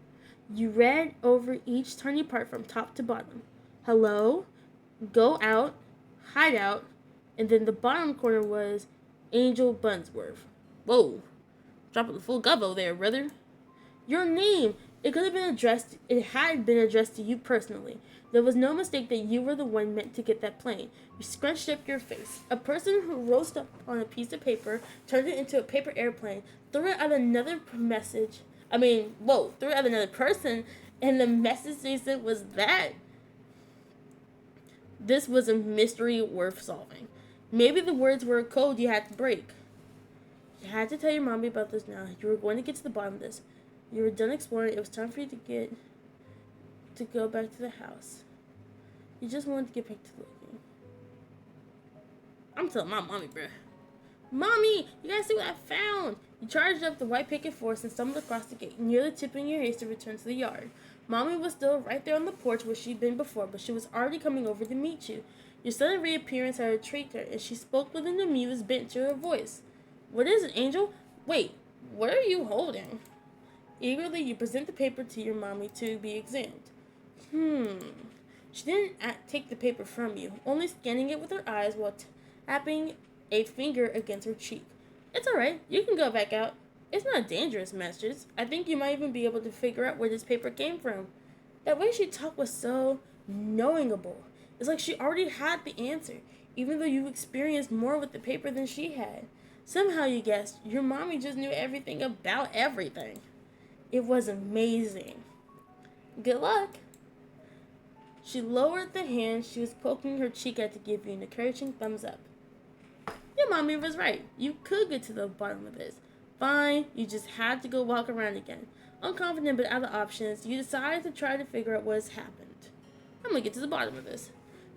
You read over each tiny part from top to bottom. Hello, go out, hide out, and then the bottom corner was Angel Bunsworth. Whoa, dropping the full gobbo there, brother. Your name. It had been addressed to you personally. There was no mistake that you were the one meant to get that plane. You scrunched up your face. A person who wrote stuff on a piece of paper, turned it into a paper airplane, threw it at another threw it at another person, and the message they sent was that. This was a mystery worth solving. Maybe the words were a code you had to break. You had to tell your mommy about this now. You were going to get to the bottom of this. You were done exploring. It was time for you to go back to the house. You just wanted to get back to looking. I'm telling my mommy, bruh. Mommy, you gotta see what I found. You charged up the white picket fence and stumbled across the gate, nearly tipping your haste to return to the yard. Mommy was still right there on the porch where she'd been before, but she was already coming over to meet you. Your sudden reappearance had intrigued her, and she spoke with an amused bent to her voice. What is it, Angel? Wait, what are you holding? Eagerly, you present the paper to your mommy to be examined. She didn't take the paper from you, only scanning it with her eyes while tapping a finger against her cheek. It's alright, you can go back out. It's not a dangerous message. I think you might even be able to figure out where this paper came from. That way she talked was so knowingable. It's like she already had the answer, even though you experienced more with the paper than she had. Somehow you guessed your mommy just knew everything about everything. It was amazing. Good luck. She lowered the hand she was poking her cheek at to give you an encouraging thumbs up. Your mommy was right. You could get to the bottom of this. Fine, you just had to go walk around again. Unconfident but out of options, you decided to try to figure out what has happened. I'm gonna get to the bottom of this.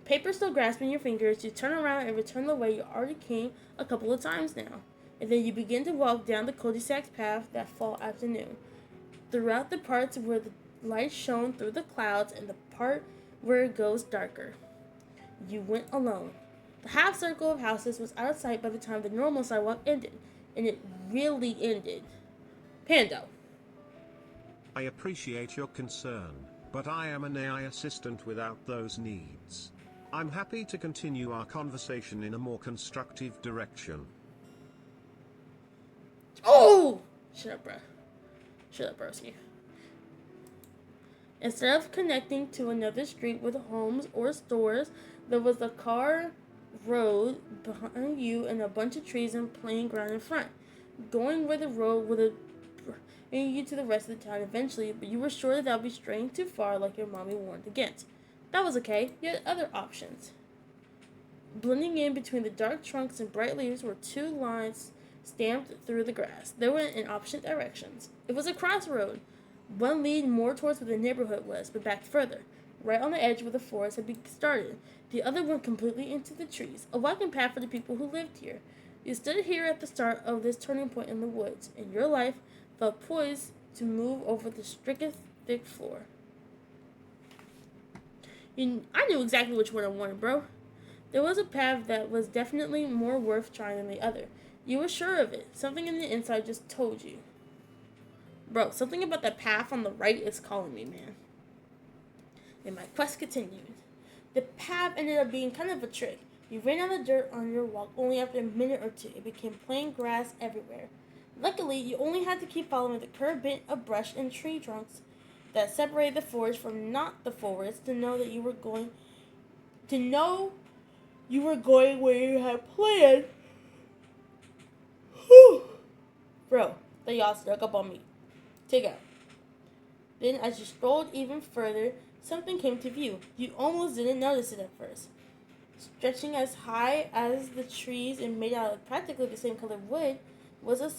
Paper still grasping your fingers, you turn around and return the way you already came a couple of times now. And then you begin to walk down the cul-de-sac path that fall afternoon. Throughout the parts where the light shone through the clouds and the part where it goes darker. You went alone. The half circle of houses was out of sight by the time the normal sidewalk ended, and it really ended. Pando. I appreciate your concern, but I am an AI assistant without those needs. I'm happy to continue our conversation in a more constructive direction. Oh! Shut up, bro. Shut up, broski. Instead of connecting to another street with homes or stores, there was a car road behind you and a bunch of trees and playing ground in front. Going where the road would have bring you to the rest of the town eventually, but you were sure that would be straying too far like your mommy warned against. That was okay. You had other options. Blending in between the dark trunks and bright leaves were two lines stamped through the grass. They went in opposite directions. It was a crossroad. One lead more towards where the neighborhood was, but back further, right on the edge where the forest had been started. The other went completely into the trees, a walking path for the people who lived here. You stood here at the start of this turning point in the woods, and your life felt poised to move over the stricken, thick floor. I knew exactly which one I wanted, bro. There was a path that was definitely more worth trying than the other. You were sure of it. Something in the inside just told you. Bro, something about that path on the right is calling me, man. And my quest continued. The path ended up being kind of a trick. You ran out of dirt on your walk only after a minute or two. It became plain grass everywhere. Luckily, you only had to keep following the curved bit of brush and tree trunks that separated the forest from not the forest to know that you were going where you had planned. Whew. Bro, they all stuck up on me. Take out. Then, as you strolled even further, something came to view. You almost didn't notice it at first. Stretching as high as the trees and made out of practically the same color wood was a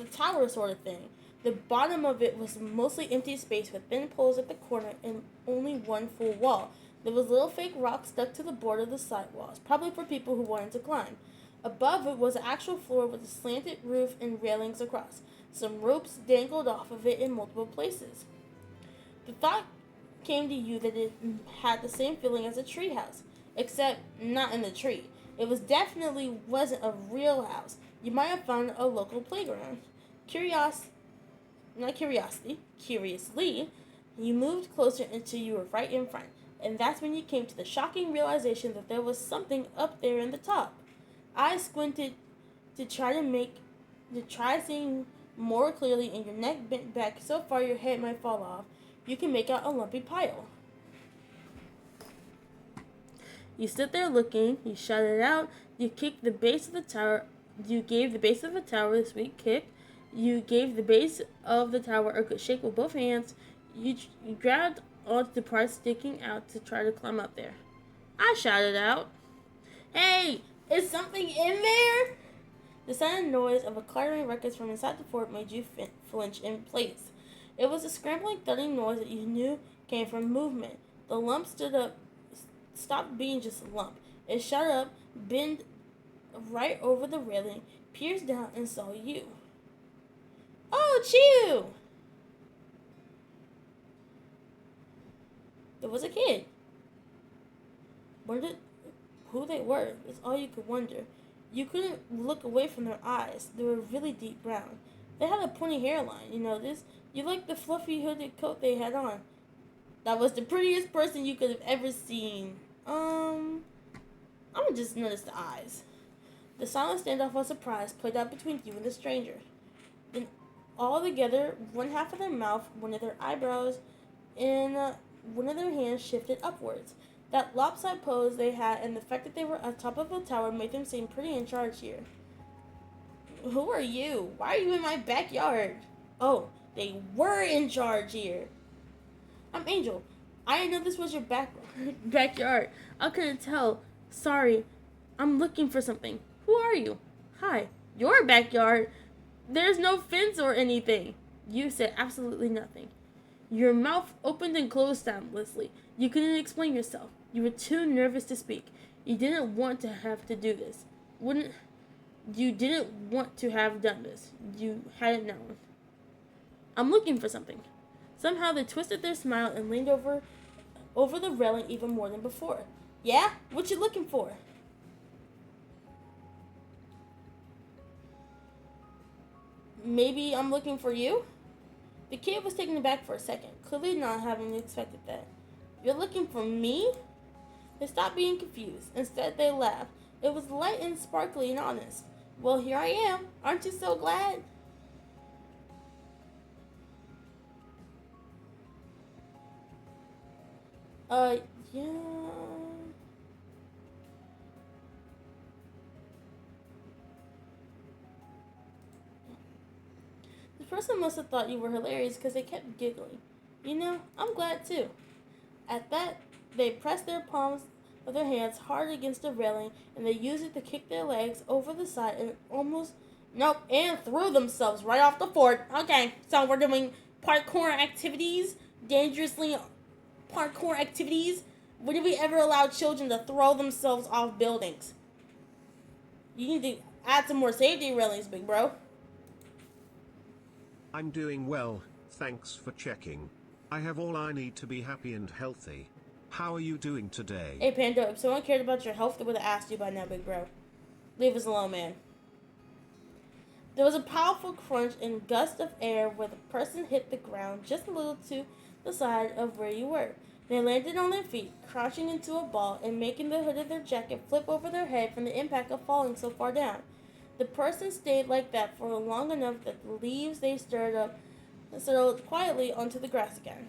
tower sort of thing. The bottom of it was mostly empty space with thin poles at the corner and only one full wall. There was little fake rocks stuck to the border of the side walls, probably for people who wanted to climb. Above it was an actual floor with a slanted roof and railings across. Some ropes dangled off of it in multiple places. The thought came to you that it had the same feeling as a tree house, except not in the tree. It definitely wasn't a real house. You might have found a local playground. Curiously, you moved closer until you were right in front, and that's when you came to the shocking realization that there was something up there in the top. Eyes squinted to try seeing more clearly, and your neck bent back so far your head might fall off. You can make out a lumpy pile. You stood there looking, you shouted out, you kicked the base of the tower, you gave the base of the tower a sweet kick, you gave the base of the tower a good shake with both hands, you grabbed onto the part sticking out to try to climb up there. I shouted out, "Hey, is something in there?" The sudden noise of a clattering ruckus from inside the fort made you flinch in place. It was a scrambling, thudding noise that you knew came from movement. The lump stood up, stopped being just a lump. It shot up, bent right over the railing, peered down, and saw you. Oh, Chew! There was a kid. Wondered who they were. That's all you could wonder. You couldn't look away from their eyes. They were really deep brown. They had a pointy hairline, you know this? You liked the fluffy hooded coat they had on. That was the prettiest person you could have ever seen. I'm just notice the eyes. The silent standoff of surprise played out between you and the stranger. Then, all together, one half of their mouth, one of their eyebrows, and one of their hands shifted upwards. That lopsided pose they had and the fact that they were on top of a tower made them seem pretty in charge here. Who are you? Why are you in my backyard? Oh, they were in charge here. I'm Angel. I didn't know this was your backyard. I couldn't tell. Sorry. I'm looking for something. Who are you? Hi. Your backyard? There's no fence or anything. You said absolutely nothing. Your mouth opened and closed soundlessly. You couldn't explain yourself. You were too nervous to speak. You didn't want to have to do this. You didn't want to have done this. You hadn't known. I'm looking for something. Somehow they twisted their smile and leaned over the railing even more than before. Yeah? What you looking for? Maybe I'm looking for you? The kid was taken aback for a second, clearly not having expected that. You're looking for me? They stopped being confused. Instead, they laughed. It was light and sparkly and honest. Well, here I am. Aren't you so glad? Yeah. The person must have thought you were hilarious because they kept giggling. You know, I'm glad too. At that, they pressed their palms of their hands hard against the railing and they used it to kick their legs over the side and and threw themselves right off the fort. Okay, so we're doing parkour activities, dangerously parkour activities. When did we ever allow children to throw themselves off buildings? You need to add some more safety railings, big bro. I'm doing well, thanks for checking. I have all I need to be happy and healthy. How are you doing today? Hey, Panda, if someone cared about your health, they would have asked you by now, big bro. Leave us alone, man. There was a powerful crunch and gust of air where the person hit the ground just a little to the side of where you were. They landed on their feet, crashing into a ball and making the hood of their jacket flip over their head from the impact of falling so far down. The person stayed like that for long enough that the leaves they settled quietly onto the grass again.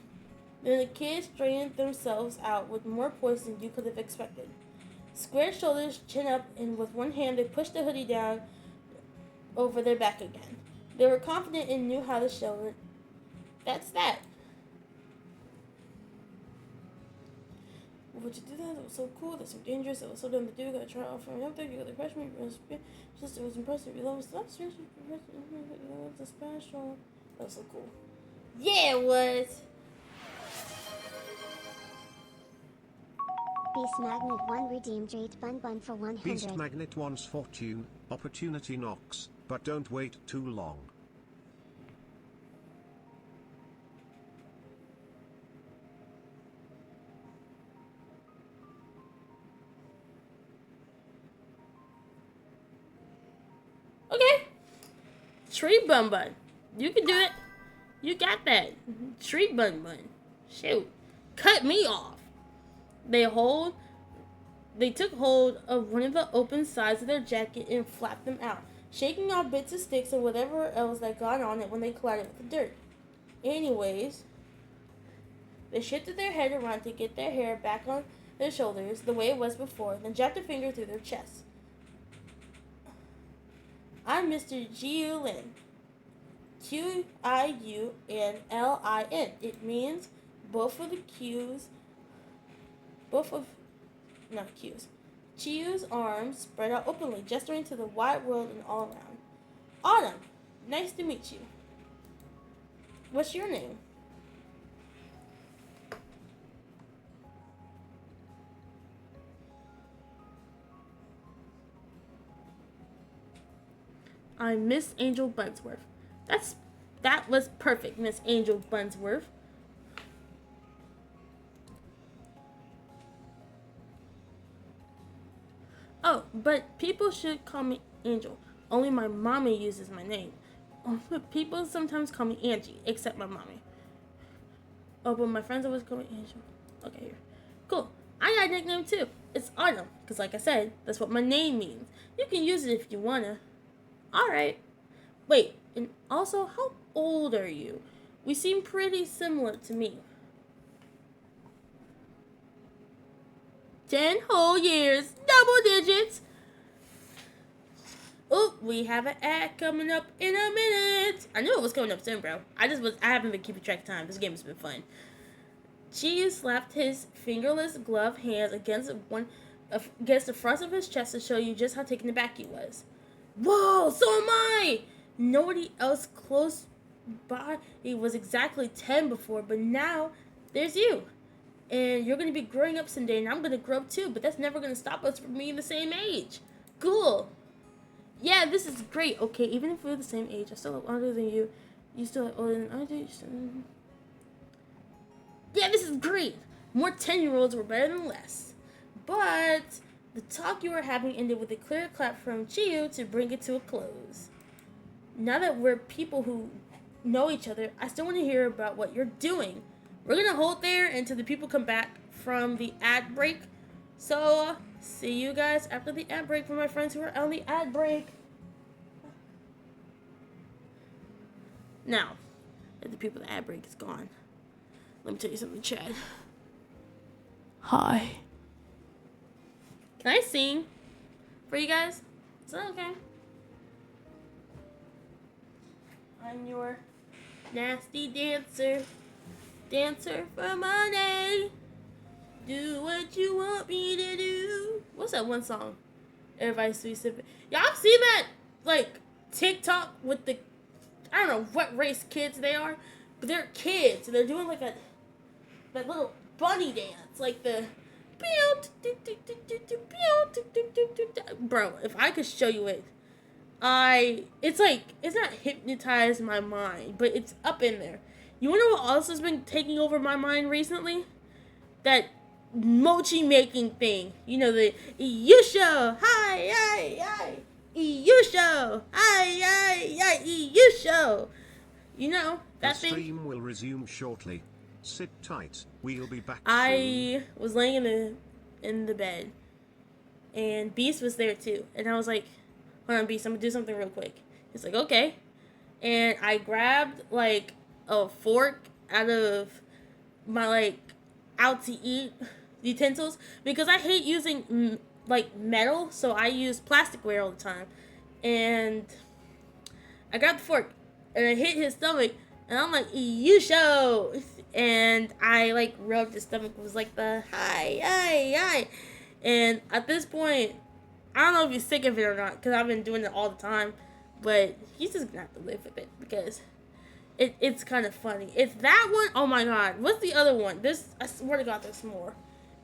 Then the kids straightened themselves out with more poise than you could have expected. Square shoulders, chin up, and with one hand they pushed the hoodie down over their back again. They were confident and knew how to show it. That's that. Would you do that? It was so cool. That's so dangerous. It was so dumb to do. Gotta try it out from everything. You gotta crush me. It was impressive. You love stuff. It's special. That was so cool. Yeah, it was. Beast Magnet 1 redeemed Jade Bun Bun for 100. Beast Magnet wants fortune, opportunity knocks, but don't wait too long. Okay. Tree Bun Bun. You can do it. You got that. Tree Bun Bun. Shoot. Cut me off. They took hold of one of the open sides of their jacket and flapped them out, shaking off bits of sticks and whatever else that got on it when they collided with the dirt. Anyways, they shifted their head around to get their hair back on their shoulders the way it was before, then jabbed a finger through their chest. I'm Mr. Jiulin. Qiunlin. It means Chiu's arms spread out openly, gesturing to the wide world and all around. Autumn, nice to meet you. What's your name? I'm Miss Angel Bunsworth. That was perfect, Miss Angel Bunsworth. Oh, but people should call me Angel. Only my mommy uses my name. People sometimes call me Angie, except my mommy. Oh, but my friends always call me Angel. Okay, here. Cool. I got a nickname too. It's Autumn, because like I said, that's what my name means. You can use it if you wanna. Alright. Wait, and also, how old are you? We seem pretty similar to me. 10 whole years. Double digits. Oh, we have an ad coming up in a minute. I knew it was coming up soon, bro. I haven't been keeping track of time. This game has been fun. Chiyu slapped his fingerless gloved hands against the front of his chest to show you just how taken aback he was. Whoa, so am I! Nobody else close by. He was exactly 10 before, but now there's you. And you're going to be growing up someday, and I'm going to grow up too, but that's never going to stop us from being the same age. Cool. Yeah, this is great. Okay, even if we're the same age, I still look older than you. You still look older than I do. Yeah, this is great. More 10-year-olds were better than less. But the talk you were having ended with a clear clap from Chiyu to bring it to a close. Now that we're people who know each other, I still want to hear about what you're doing. We're going to hold there until the people come back from the ad break. So, see you guys after the ad break for my friends who are on the ad break. Now, that the people at the ad break is gone, let me tell you something, Chad. Hi. Can I sing for you guys? Is that okay? I'm your nasty dancer. Dancer for money. Do what you want me to do. What's that one song? Everybody's sweet sipping. Y'all see that, like, TikTok with the, I don't know what race kids they are, but they're kids and they're doing like that little bunny dance, like the bro. If I could show you it, it's not hypnotized my mind, but it's up in there. You wanna know what else has been taking over my mind recently? That mochi making thing. You know, the Yusho, hi, hi, hi, Yusho, hi, hi, hi, Yusho. You know, that The thing. stream will resume shortly. Sit tight, we'll be back soon. I was laying in the bed, and Beast was there too. And I was like, hold on, Beast, I'm gonna do something real quick. He's like, okay. And I grabbed, like, a fork out of my, like, out to eat utensils, because I hate using like metal, so I use plasticware all the time. And I grabbed the fork and I hit his stomach, and I'm like, you show. And I like rubbed his stomach. It was like the hi. And at this point, I don't know if he's sick of it or not, because I've been doing it all the time, but he's just gonna have to live with it, because it's kind of funny. It's that one. Oh my god. What's the other one? I swear to god, there's more.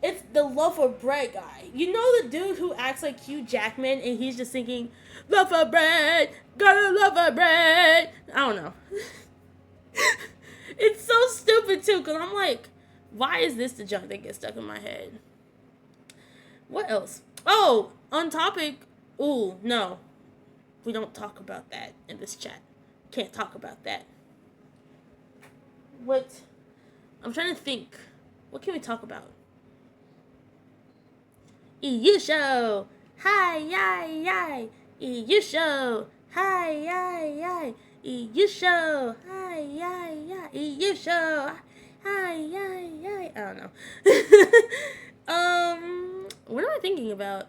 It's the Loaf of Bread guy. You know the dude who acts like Hugh Jackman and he's just singing, Loaf of bread, got a loaf of bread. I don't know. It's so stupid too, because I'm like, why is this the junk that gets stuck in my head? What else? Oh, on topic. Ooh, no. We don't talk about that in this chat. Can't talk about that. What? I'm trying to think. What can we talk about? EU show. Hi, yi. EU show. Hi, yi. EU show. Hi, yi. EU show. Hi, yi. I don't know. What am I thinking about?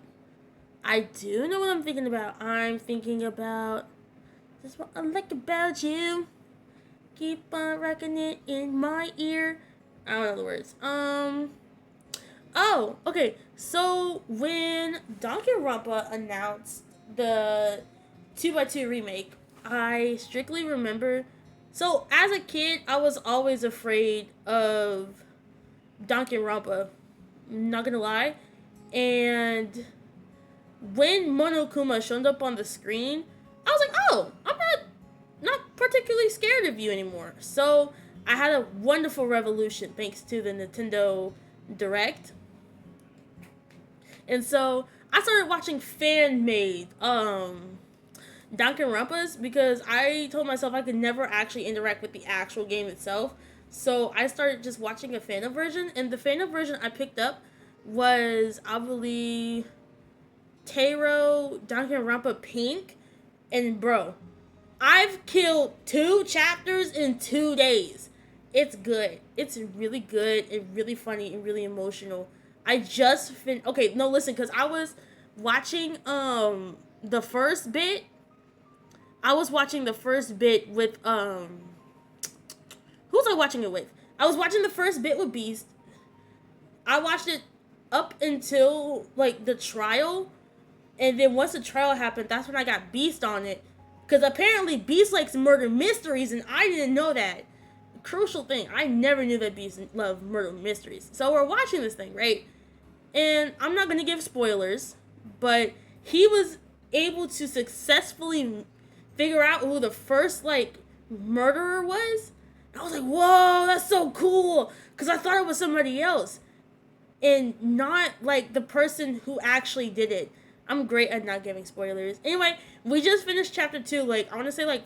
I do know what I'm thinking about. I'm thinking about just what I like about you. Keep on rocking it in my ear. I don't know the words. Oh, okay. So when Danganronpa announced the 2x2 remake, I strictly remember. So as a kid, I was always afraid of Danganronpa. Not gonna lie. And when Monokuma showed up on the screen, I was like, oh, I'm not particularly scared of you anymore. So I had a wonderful revolution thanks to the Nintendo Direct. And so I started watching fan made Danganronpas because I told myself I could never actually interact with the actual game itself. So I started just watching a fan version, and the fan version I picked up was, I believe, Taro Danganronpa Pink. And bro, I've killed 2 chapters in 2 days. It's good. It's really good and really funny and really emotional. I just okay, no, listen, cuz I was watching the first bit. I was watching the first bit with who was I watching it with? I was watching the first bit with Beast. I watched it up until like the trial, and then once the trial happened, that's when I got Beast on it. Because apparently Beast likes murder mysteries, and I didn't know that. Crucial thing, I never knew that Beast loved murder mysteries. So we're watching this thing, right? And I'm not going to give spoilers, but he was able to successfully figure out who the first, like, murderer was. And I was like, whoa, that's so cool. Because I thought it was somebody else. And not, like, the person who actually did it. I'm great at not giving spoilers. Anyway, we just finished chapter 2, like, I want to say, like,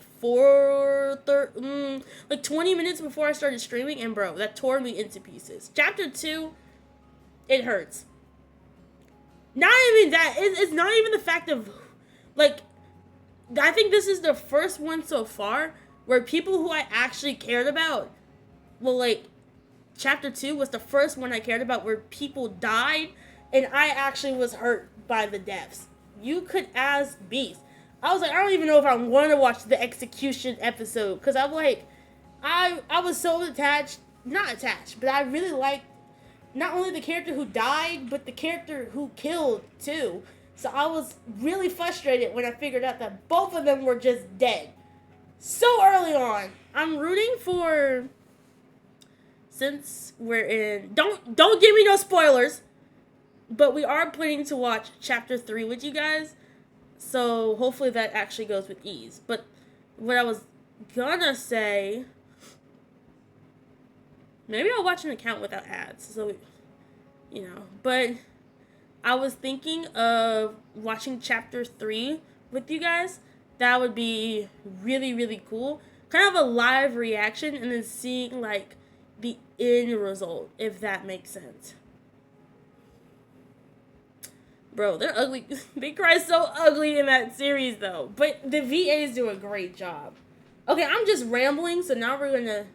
20 minutes before I started streaming, and bro, that tore me into pieces. Chapter 2, it hurts. Not even that, it's not even the fact of, like, I think this is the first one so far where people who I actually cared about, well, like, chapter 2 was the first one I cared about where people died, and I actually was hurt by the deaths. You could ask Beast. I was like, I don't even know if I want to watch the execution episode, because I'm like, I was so not attached, but I really liked not only the character who died, but the character who killed too. So I was really frustrated when I figured out that both of them were just dead so early on. I'm rooting for, since we're in, don't give me no spoilers, but we are planning to watch chapter 3 with you guys, so hopefully that actually goes with ease. But what I was gonna say, maybe I'll watch an account without ads, so, but I was thinking of watching chapter 3 with you guys. That would be really, really cool. Kind of a live reaction, and then seeing, like, the end result, if that makes sense. Bro, they're ugly. They cry so ugly in that series, though. But the VAs do a great job. Okay, I'm just rambling, so now we're gonna...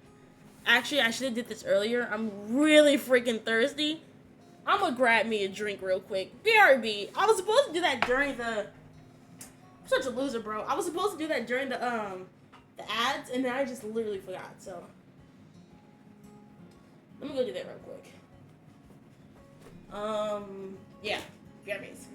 Actually, I should have did this earlier. I'm really freaking thirsty. I'm gonna grab me a drink real quick. BRB. I was supposed to do that during the... I'm such a loser, bro. I was supposed to do that during the ads, and then I just literally forgot, so... Let me go do that real quick. Yeah. BRBs.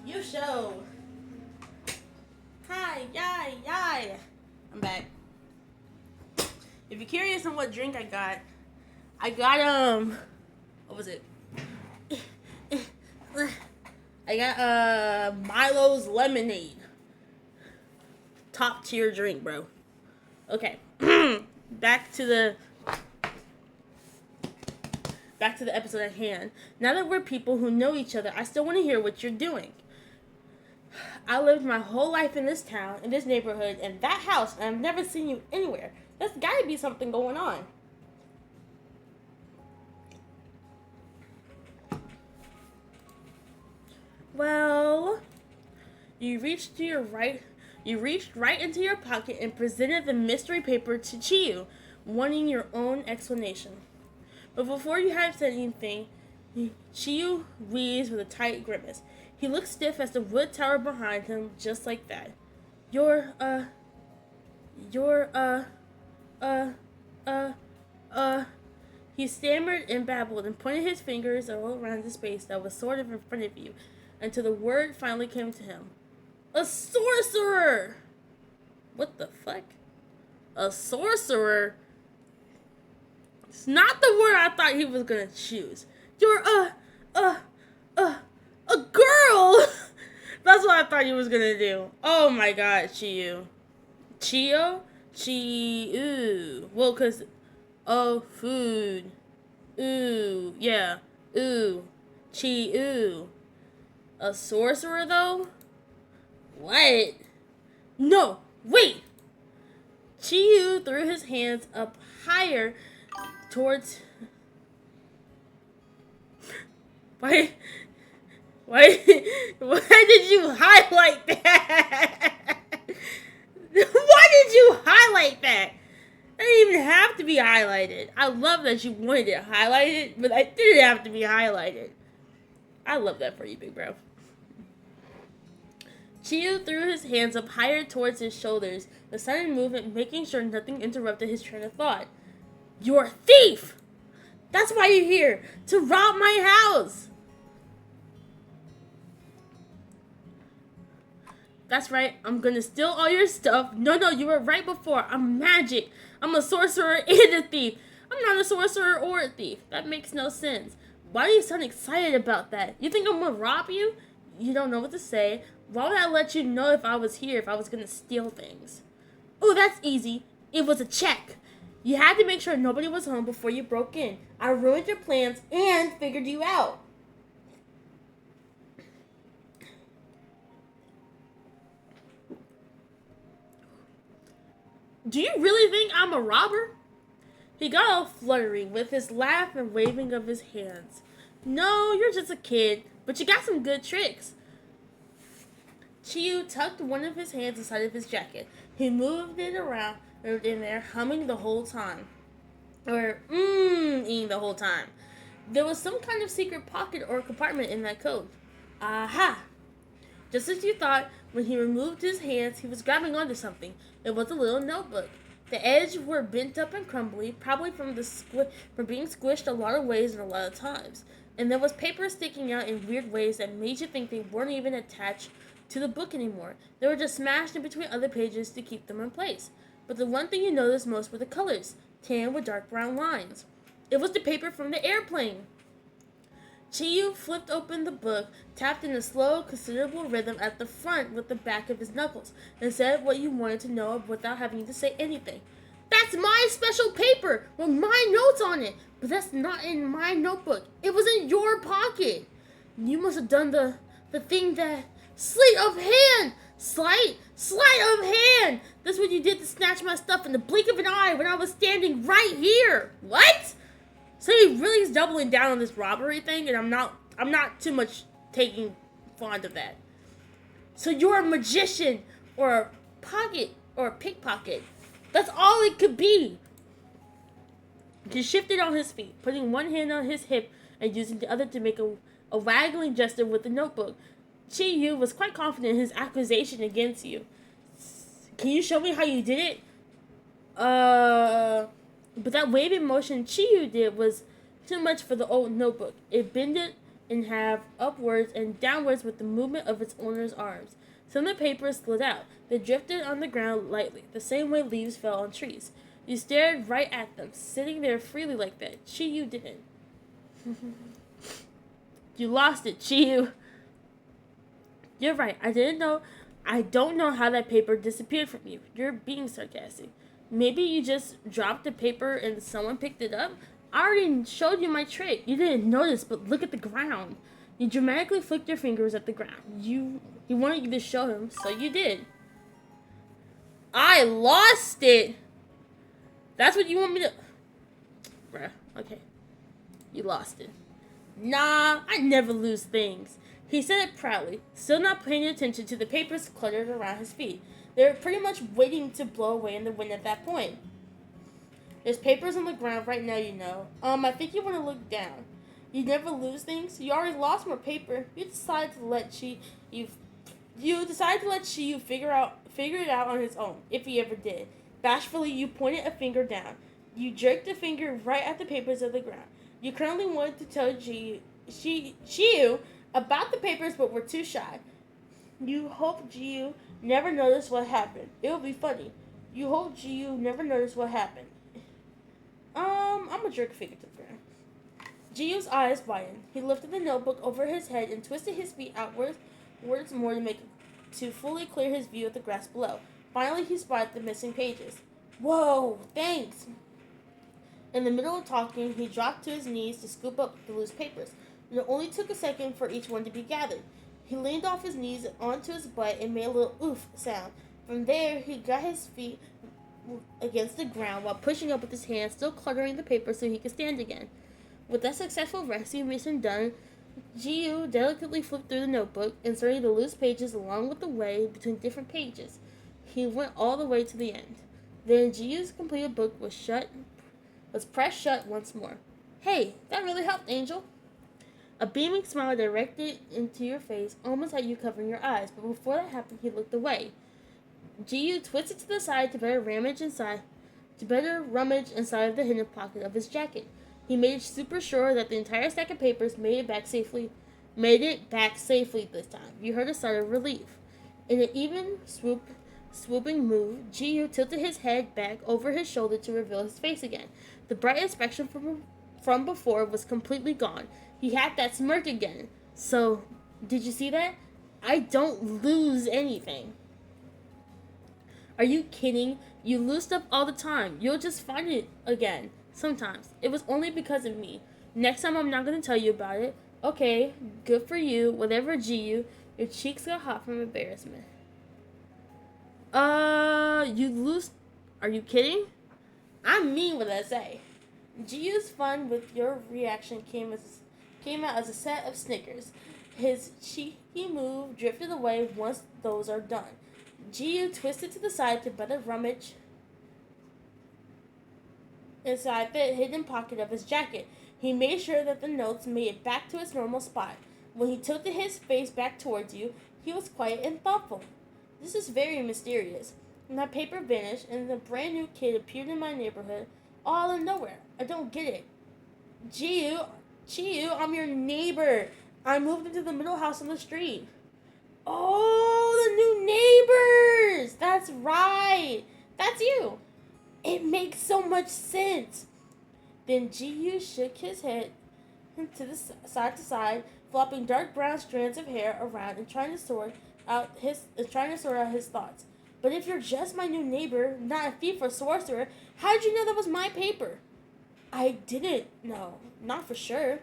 You show. Hi, yay. I'm back. If you're curious on what drink I got what was it? I got Milo's lemonade. Top tier drink, bro. Okay. Back to the episode at hand. Now that we're people who know each other, I still want to hear what you're doing. I lived my whole life in this town, in this neighborhood, in that house, and I've never seen you anywhere. There's gotta be something going on. Well, you reached right into your pocket and presented the mystery paper to Chiyu, wanting your own explanation. But before you had said anything, Chiyu wheezed with a tight grimace. He looked stiff as the wood tower behind him, just like that. You're, you're, He stammered and babbled and pointed his fingers all around the space that was sort of in front of you, until the word finally came to him. A sorcerer! What the fuck? A sorcerer? It's not the word I thought he was gonna choose. You're a girl! That's what I thought he was gonna do. Oh my god, Chiyu. Chio? Chi-oo. Well, cause, oh, food. Ooh, yeah. Ooh. Chi-oo. A sorcerer, though? What? No, wait! Chiyu threw his hands up higher towards... Why did you highlight that? Why did you highlight that? It didn't even have to be highlighted. I love that you wanted it highlighted, but it didn't have to be highlighted. I love that for you, big bro. Chiyu threw his hands up higher towards his shoulders, the sudden movement making sure nothing interrupted his train of thought. You're a thief! That's why you're here, to rob my house! That's right, I'm gonna steal all your stuff. No, you were right before. I'm magic. I'm a sorcerer and a thief. I'm not a sorcerer or a thief. That makes no sense. Why do you sound excited about that? You think I'm gonna rob you? You don't know what to say. Why would I let you know if I was here if I was gonna steal things? Oh, that's easy. It was a check. You had to make sure nobody was home before you broke in. I ruined your plans and figured you out. Do you really think I'm a robber? He got all fluttery with his laugh and waving of his hands. No, you're just a kid, but you got some good tricks. Chiyu tucked one of his hands inside of his jacket. He moved it around in there, humming the whole time. Or, eating the whole time. There was some kind of secret pocket or compartment in that coat. Aha! Just as you thought, when he removed his hands, he was grabbing onto something. It was a little notebook. The edges were bent up and crumbly, probably from being squished a lot of ways and a lot of times. And there was paper sticking out in weird ways that made you think they weren't even attached to the book anymore. They were just smashed in between other pages to keep them in place. But the one thing you noticed most were the colors, tan with dark brown lines. It was the paper from the airplane. Chiyu flipped open the book, tapped in a slow, considerable rhythm at the front with the back of his knuckles, and said what you wanted to know without having to say anything. That's my special paper with my notes on it, but that's not in my notebook. It was in your pocket. You must have done the thing that... Sleight of hand! Sleight of hand! That's what you did to snatch my stuff in the blink of an eye when I was standing right here. What? So he really is doubling down on this robbery thing, and I'm not too much taking fond of that. So you're a magician, or a pocket, or a pickpocket. That's all it could be. He shifted on his feet, putting one hand on his hip and using the other to make a waggling gesture with the notebook. Chiyu was quite confident in his accusation against you. Can you show me how you did it? But that waving motion Chiyu did was too much for the old notebook. It bended in half upwards and downwards with the movement of its owner's arms. Some of the papers slid out. They drifted on the ground lightly, the same way leaves fell on trees. You stared right at them, sitting there freely like that. Chiyu didn't. You lost it, Chiyu. You're right. I don't know how that paper disappeared from you. You're being sarcastic. Maybe you just dropped the paper and someone picked it up? I already showed you my trick. You didn't notice, but look at the ground. You dramatically flicked your fingers at the ground. You wanted you to show him, so you did. I lost it! That's what you want me to... Bruh, okay. You lost it. Nah, I never lose things. He said it proudly, still not paying attention to the papers cluttered around his feet. They were pretty much waiting to blow away in the wind at that point. There's papers on the ground right now, you know. I think you want to look down. You never lose things. You already lost more paper. You decided to let Shiyu figure it out on his own, if he ever did. Bashfully, you pointed a finger down. You jerked the finger right at the papers of the ground. You currently wanted to tell Shiyu about the papers, but were too shy. You hoped Shiyu never noticed what happened. It would be funny. You hoped Shiyu never noticed what happened. I'm gonna jerk a finger to the ground. Jiyu's eyes widened. He lifted the notebook over his head and twisted his feet outwards more to fully clear his view of the grass below. Finally, he spotted the missing pages. Whoa, thanks! In the middle of talking, he dropped to his knees to scoop up the loose papers. It only took a second for each one to be gathered. He leaned off his knees onto his butt and made a little oof sound. From there, he got his feet against the ground while pushing up with his hands, still cluttering the paper so he could stand again. With that successful rescue mission done, Jiu delicately flipped through the notebook, inserting the loose pages along with the way between different pages. He went all the way to the end. Then Jiu's completed book was pressed shut once more. Hey, that really helped, Angel. A beaming smile directed into your face, almost had you covering your eyes, but before that happened, he looked away. Jiu twisted to the side to better rummage inside of the hidden pocket of his jacket. He made super sure that the entire stack of papers made it back safely this time. You heard a sigh of relief. In an even swooping move, Jiu tilted his head back over his shoulder to reveal his face again. The bright expression from before was completely gone. He had that smirk again. So, did you see that? I don't lose anything. Are you kidding? You lose stuff all the time. You'll just find it again. Sometimes. It was only because of me. Next time I'm not going to tell you about it. Okay, good for you. Whatever, Jiu. Your cheeks got hot from embarrassment. You lose... Are you kidding? I mean what I say. Jiu's fun with your reaction came out as a set of snickers. His cheeky move drifted away once those are done. Jiu twisted to the side to better rummage inside the hidden pocket of his jacket. He made sure that the notes made it back to its normal spot. When he tilted his face back towards you, he was quiet and thoughtful. This is very mysterious. And that paper vanished, and a brand new kid appeared in my neighborhood, all out of nowhere. I don't get it. Chiyu, I'm your neighbor. I moved into the middle house on the street. Oh, the new neighbors! That's right. That's you. It makes so much sense. Then Jiyu shook his head to side, flopping dark brown strands of hair around and trying to sort out his thoughts. But if you're just my new neighbor, not a thief or sorcerer, how did you know that was my paper? I didn't know. Not for sure.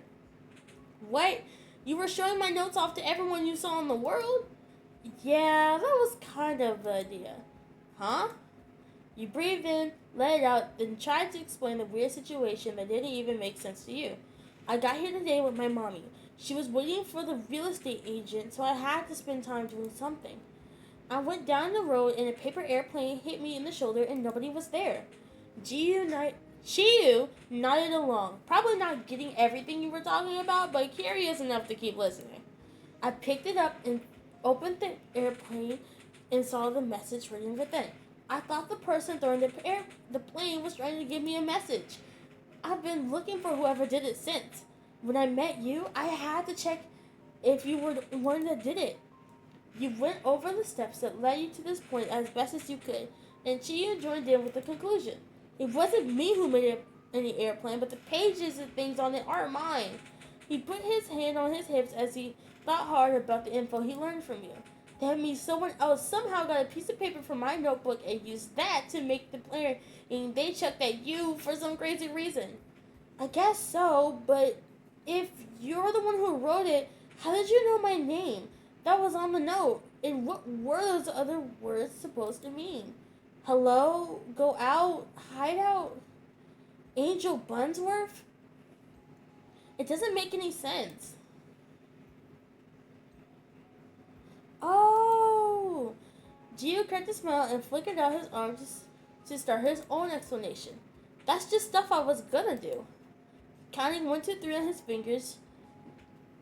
What? You were showing my notes off to everyone you saw in the world? Yeah, that was kind of the idea. Huh? You breathed in, let it out, then tried to explain the weird situation that didn't even make sense to you. I got here today with my mommy. She was waiting for the real estate agent, so I had to spend time doing something. I went down the road and a paper airplane hit me in the shoulder and nobody was there. Chiyu nodded along, probably not getting everything you were talking about, but curious enough to keep listening. I picked it up and opened the airplane and saw the message written within. I thought the person throwing the plane was trying to give me a message. I've been looking for whoever did it since. When I met you, I had to check if you were the one that did it. You went over the steps that led you to this point as best as you could, and Chiyu joined in with the conclusion. It wasn't me who made any airplane, but the pages and things on it aren't mine. He put his hand on his hips as he thought hard about the info he learned from you. That means someone else somehow got a piece of paper from my notebook and used that to make the plane, and they chucked at you for some crazy reason. I guess so, but if you're the one who wrote it, How did you know my name? That was on the note. And what were those other words supposed to mean? Hello? Go out? Hide out? Angel Bunsworth? It doesn't make any sense. Oh! Gio cracked a smile and flickered out his arms to start his own explanation. That's just stuff I was gonna do. Counting 1, 2, 3 on his fingers,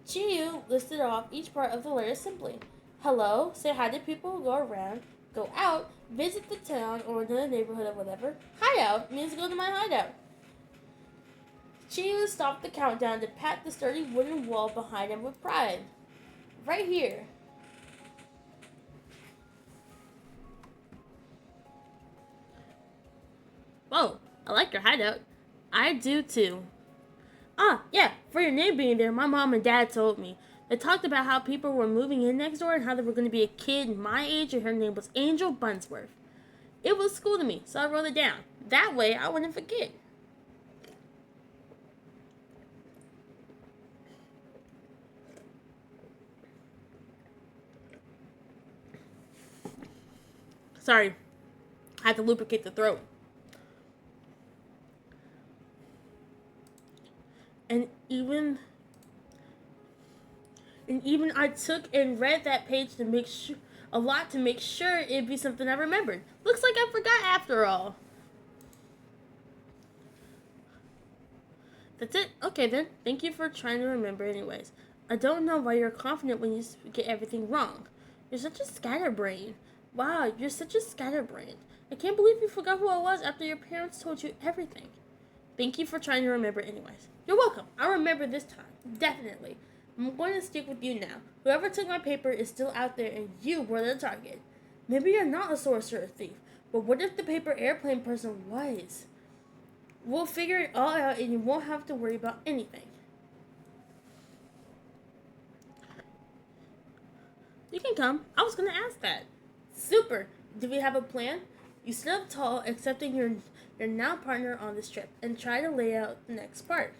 Chiyu listed off each part of the letter simply. Hello, say hi to people, go around, go out, visit the town or another neighborhood or whatever. Hideout means go to my hideout. Chiyu stopped the countdown to pat the sturdy wooden wall behind him with pride. Right here. Whoa, I like your hideout. I do too. Ah, yeah, for your name being there, my mom and dad told me. They talked about how people were moving in next door and how there were going to be a kid my age and her name was Angel Bunsworth. It was school to me, so I wrote it down. That way I wouldn't forget. Sorry, I had to lubricate the throat. And even I took and read that page to make sure a lot to make sure it'd be something I remembered. Looks like I forgot after all. That's it? Okay then. Thank you for trying to remember anyways. I don't know why you're confident when you get everything wrong. You're such a scatterbrain. Wow, you're such a scatterbrain. I can't believe you forgot who I was after your parents told you everything. Thank you for trying to remember anyways. You're welcome. I'll remember this time. Definitely. I'm going to stick with you now. Whoever took my paper is still out there and you were the target. Maybe you're not a sorcerer thief, but what if the paper airplane person was? We'll figure it all out and you won't have to worry about anything. You can come. I was going to ask that. Super. Do we have a plan? You stood up tall, accepting your now partner on this trip, and try to lay out the next part.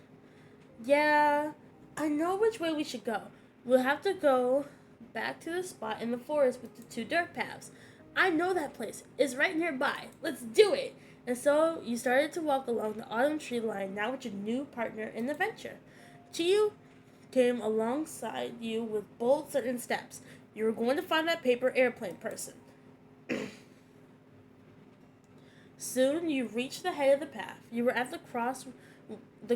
Yeah, I know which way we should go. We'll have to go back to the spot in the forest with the 2 dirt paths. I know that place. It's right nearby. Let's do it. And so you started to walk along the autumn tree line now with your new partner in the venture. Chiyu came alongside you with bold, certain steps. You were going to find that paper airplane person. Soon you reached the head of the path. You were at the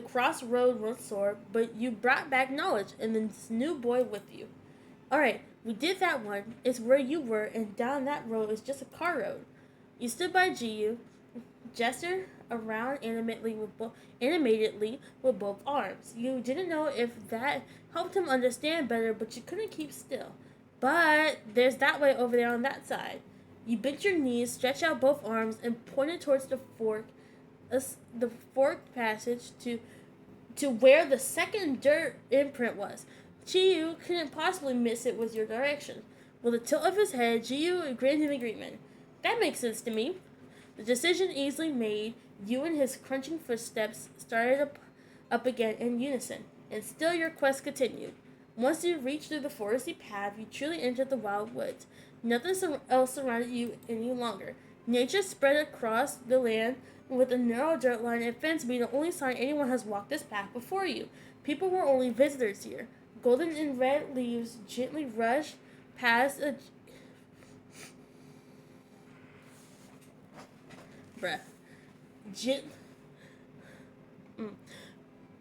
crossroad once sore, but you brought back knowledge and this new boy with you. Alright, we did that one. It's where you were, and down that road is just a car road. You stood by Jiyu, gestured around animatedly with both arms. You didn't know if that helped him understand better, but you couldn't keep still. But there's that way over there on that side. You bent your knees, stretched out both arms, and pointed towards the forked passage to where the second dirt imprint was. Chiyu couldn't possibly miss it with your direction. With a tilt of his head, Chiyu grinned in agreement. That makes sense to me. The decision easily made, you and his crunching footsteps started up again in unison, and still your quest continued. Once you reached through the foresty path, you truly entered the wild woods. Nothing else surrounded you any longer. Nature spread across the land with a narrow dirt line and fence being the only sign anyone has walked this path before you. People were only visitors here. Golden and red leaves gently rushed past a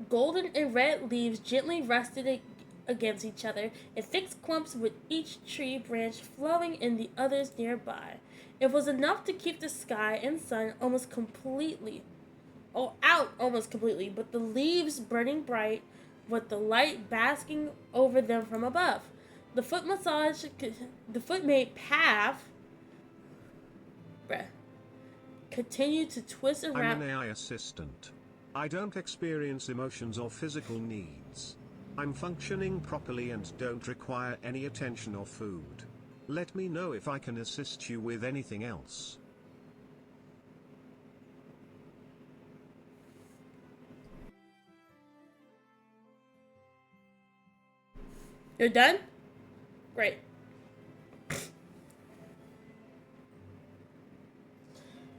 Golden and red leaves gently rested against each other in thick clumps with each tree branch flowing in the others nearby. It was enough to keep the sky and sun almost completely almost completely, but the leaves burning bright with the light basking over them from above. The foot-made path continued to twist around. I'm an AI assistant. I don't experience emotions or physical needs. I'm functioning properly and don't require any attention or food. Let me know if I can assist you with anything else. You're done? Great.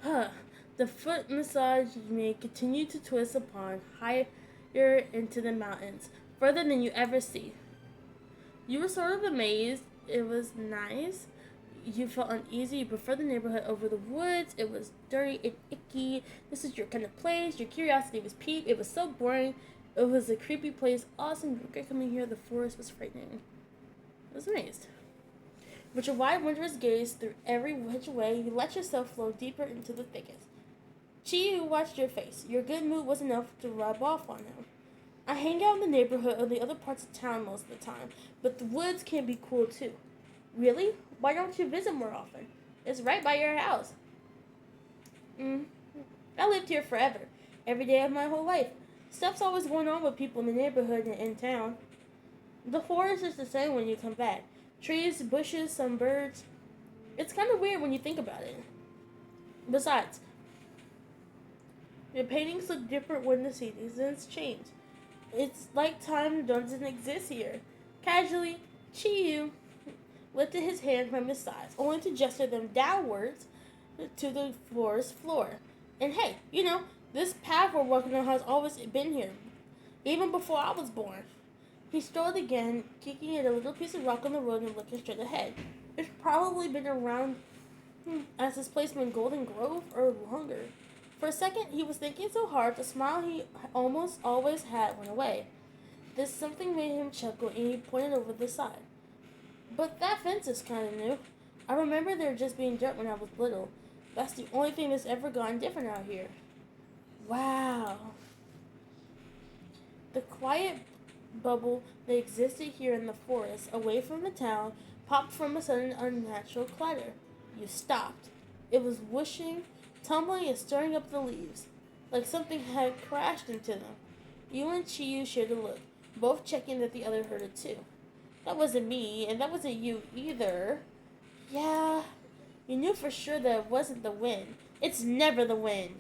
Huh. The foot massage may continue to twist upon higher into the mountains, further than you ever see. You were sort of amazed. It was nice. You felt uneasy. You preferred the neighborhood over the woods. It was dirty and icky. This is your kind of place. Your curiosity was piqued. It was so boring. It was a creepy place. Awesome. You regret coming here. The forest was frightening. It was nice. With your wide, wondrous gaze through every which way, you let yourself flow deeper into the thicket. Chi watched your face. Your good mood was enough to rub off on him. I hang out in the neighborhood or the other parts of town most of the time, but the woods can be cool too. Really? Why don't you visit more often? It's right by your house. I lived here forever. Every day of my whole life. Stuff's always going on with people in the neighborhood and in town. The forest is the same when you come back. Trees, bushes, some birds. It's kind of weird when you think about it. Besides, your paintings look different when the seasons change. It's like time doesn't exist here. Casually, Chiyu lifted his hand from his sides, only to gesture them downwards to the forest floor. And hey, this path we're walking on has always been here, even before I was born. He strolled again, kicking at a little piece of rock on the road and looking straight ahead. It's probably been around as this place been Golden Grove or longer. For a second, he was thinking so hard, the smile he almost always had went away. This something made him chuckle, and he pointed over the side. But that fence is kind of new. I remember there just being dirt when I was little. That's the only thing that's ever gone different out here. Wow. The quiet bubble that existed here in the forest, away from the town, popped from a sudden unnatural clatter. You stopped. It was whooshing, tumbling, and stirring up the leaves, like something had crashed into them. You and Chiyu shared a look, both checking that the other heard it too. That wasn't me, and that wasn't you either. Yeah, you knew for sure that it wasn't the wind. It's never the wind.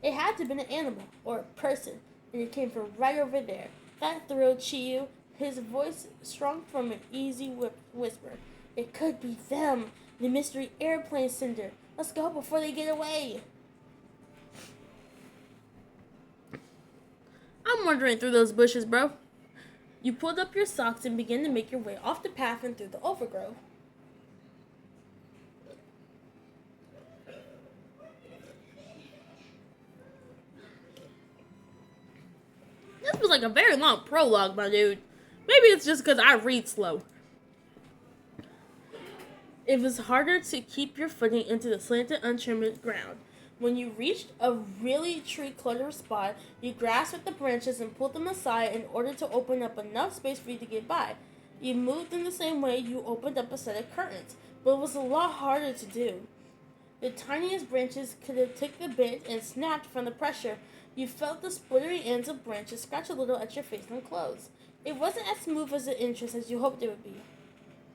It had to have been an animal or a person, and it came from right over there. That thrilled Chiyu. His voice shrunk from an easy whisper. It could be them, the mystery airplane sender. Let's go before they get away. I'm wandering through those bushes, bro. You pulled up your socks and began to make your way off the path and through the overgrowth. This was like a very long prologue, my dude. Maybe it's just because I read slow. It was harder to keep your footing into the slanted, untrimmed ground. When you reached a really tree-cluttered spot, you grasped at the branches and pulled them aside in order to open up enough space for you to get by. You moved in the same way you opened up a set of curtains, but it was a lot harder to do. The tiniest branches could have took the bit and snapped from the pressure. You felt the splintery ends of branches scratch a little at your face and clothes. It wasn't as smooth as the entrance as you hoped it would be.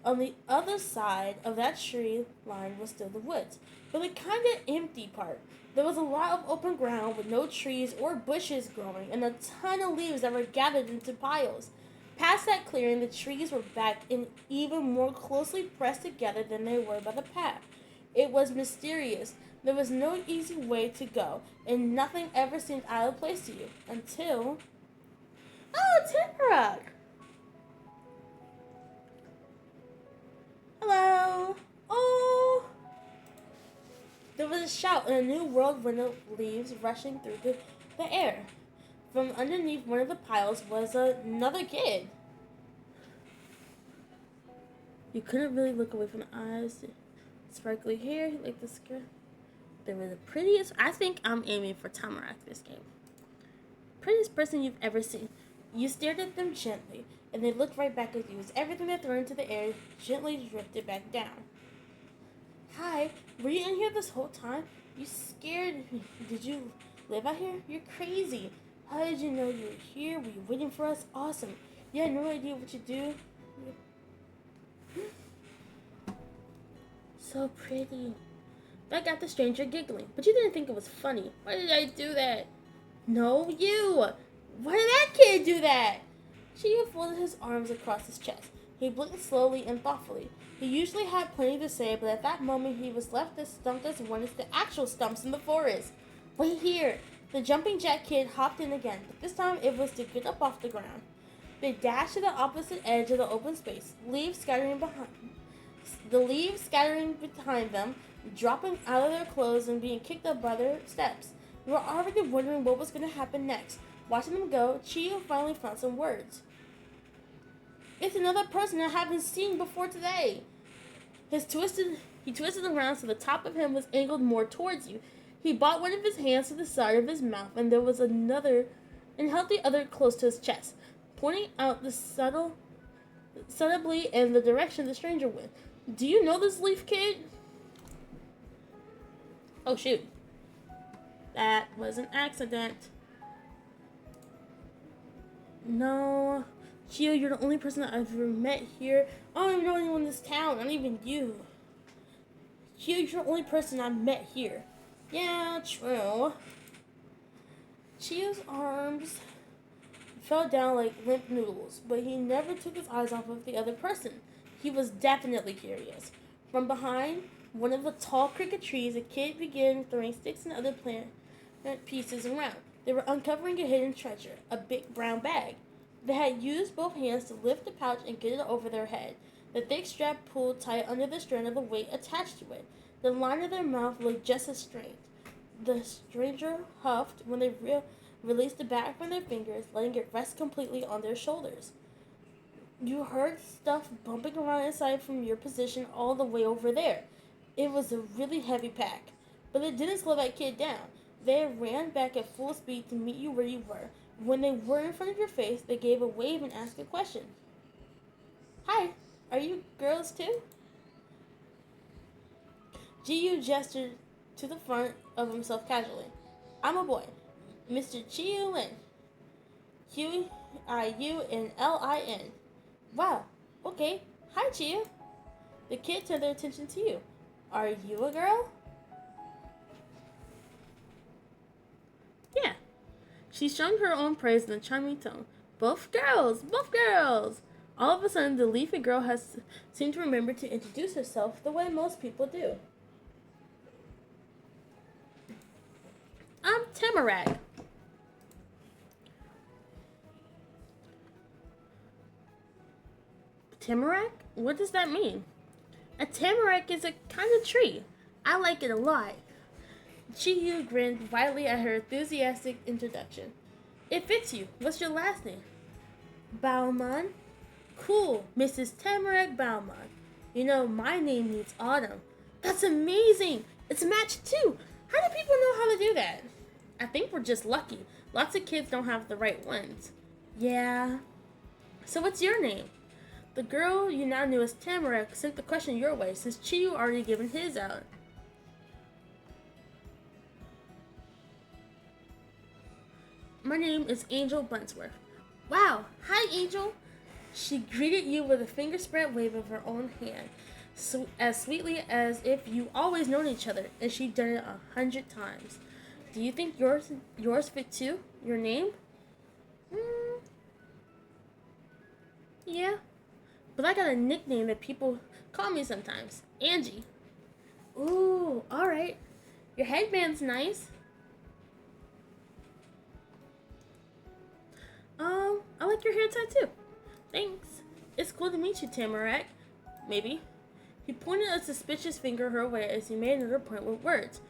On the other side of that tree line was still the woods, but the kind of empty part. There was a lot of open ground with no trees or bushes growing, and a ton of leaves that were gathered into piles. Past that clearing, the trees were back and even more closely pressed together than they were by the path. It was mysterious. There was no easy way to go, and nothing ever seemed out of place to you until... Oh, Tinrock! Hello! Oh! There was a shout and a new whirlwind of leaves rushing through the air. From underneath one of the piles was another kid. You couldn't really look away from the eyes. Sparkly hair, like the skirt. They were the prettiest. I think I'm aiming for Tamarack this game. Prettiest person you've ever seen. You stared at them gently, and they looked right back at you as everything they threw into the air gently drifted back down. Hi, were you in here this whole time? You scared me. Did you live out here? You're crazy. How did you know you were here? Were you waiting for us? Awesome. You had no idea what you do. So pretty. That got the stranger giggling, but you didn't think it was funny. Why did I do that? No, you. Why did that kid do that? She folded his arms across his chest. He blinked slowly and thoughtfully. He usually had plenty to say, but at that moment he was left as stumped as one as the actual stumps in the forest. Wait here! The jumping jack kid hopped in again, but this time it was to get up off the ground. They dashed to the opposite edge of the open space, the leaves scattering behind them, dropping out of their clothes and being kicked up by their steps. We were already wondering what was going to happen next. Watching them go, Chio finally found some words. It's another person I haven't seen before today. He twisted around so the top of him was angled more towards you. He brought one of his hands to the side of his mouth, and there was another, and held the other close to his chest, pointing out subtly in the direction the stranger went. Do you know this leaf kid? Oh shoot. That was an accident. No. Chio, you're the only person that I've ever met here. I don't even know anyone in this town, not even you. Chio, you're the only person I've met here. Yeah, true. Chio's arms fell down like limp noodles, but he never took his eyes off of the other person. He was definitely curious. From behind one of the tall cricket trees, a kid began throwing sticks and other plant pieces around. They were uncovering a hidden treasure, a big brown bag. They had used both hands to lift the pouch and get it over their head. The thick strap pulled tight under the strand of the weight attached to it. The line of their mouth looked just as strange. The stranger huffed when they released the bag from their fingers, letting it rest completely on their shoulders. You heard stuff bumping around inside from your position all the way over there. It was a really heavy pack, but it didn't slow that kid down. They ran back at full speed to meet you where you were. When they were in front of your face, they gave a wave and asked a question. Hi, are you girls too? Jiyu gestured to the front of himself casually. I'm a boy, Mr. Chiyu Lin. Qiu-I-U-N-L-I-N. Wow, okay. Hi, Chiyu. The kid turned their attention to you. Are you a girl? Yeah. She sung her own praise in a charming tone. Both girls! Both girls! All of a sudden, the leafy girl seemed to remember to introduce herself the way most people do. I'm Tamarack. Tamarack? What does that mean? A tamarack is a kind of tree. I like it a lot. Chiyu grinned widely at her enthusiastic introduction. It fits you. What's your last name? Bauman. Cool, Mrs. Tamarack Bauman. You know, my name means autumn. That's amazing. It's matched too. How do people know how to do that? I think we're just lucky. Lots of kids don't have the right ones. Yeah. So what's your name? The girl you now knew as Tamarack sent the question your way since Chiyu already given his out. My name is Angel Bunsworth. Wow, hi Angel. She greeted you with a finger spread wave of her own hand, as sweetly as if you always known each other, and she'd done it 100 times. Do you think yours fit too? Your name? Yeah. But I got a nickname that people call me sometimes. Angie. Ooh, alright. Your headband's nice. I like your hair tie too. Thanks. It's cool to meet you, Tamarack. Maybe. He pointed a suspicious finger her way as he made another point with words.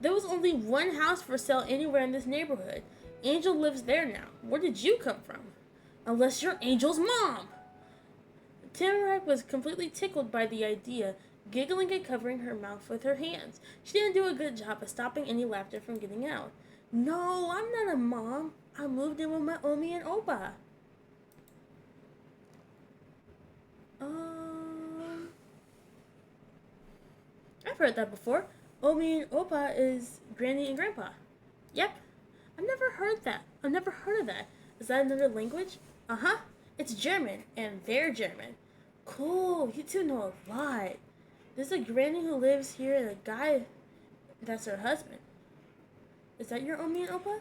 There was only one house for sale anywhere in this neighborhood. Angel lives there now. Where did you come from? Unless you're Angel's mom! Tamarack was completely tickled by the idea, giggling and covering her mouth with her hands. She didn't do a good job of stopping any laughter from getting out. No, I'm not a mom. I moved in with my Omi and Opa. I've heard that before. Omi and Opa is Granny and Grandpa. Yep. I've never heard of that. Is that another language? Uh-huh. It's German, and they're German. Cool. You two know a lot. There's a granny who lives here and a guy that's her husband. Is that your Omi and Opa?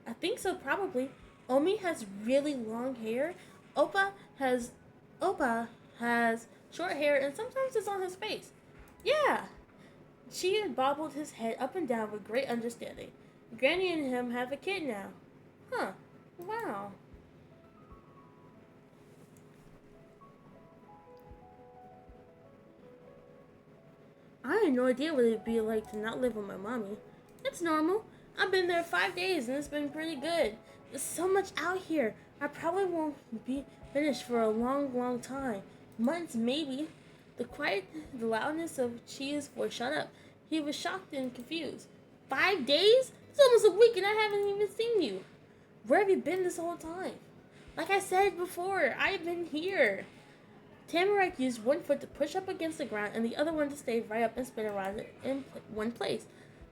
I think so, probably. Omi has really long hair. Opa has short hair and sometimes it's on his face. Yeah, Chiyu bobbled his head up and down with great understanding. Granny and him have a kid now. Huh, wow. I had no idea what it'd be like to not live with my mommy. It's normal. I've been there 5 days and it's been pretty good. There's so much out here. I probably won't be finished for a long, long time. Months, maybe. The loudness of Chia's voice shut up. He was shocked and confused. 5 days? It's almost a week and I haven't even seen you. Where have you been this whole time? Like I said before, I've been here. Tamarack used one foot to push up against the ground and the other one to stay right up and spin around in one place.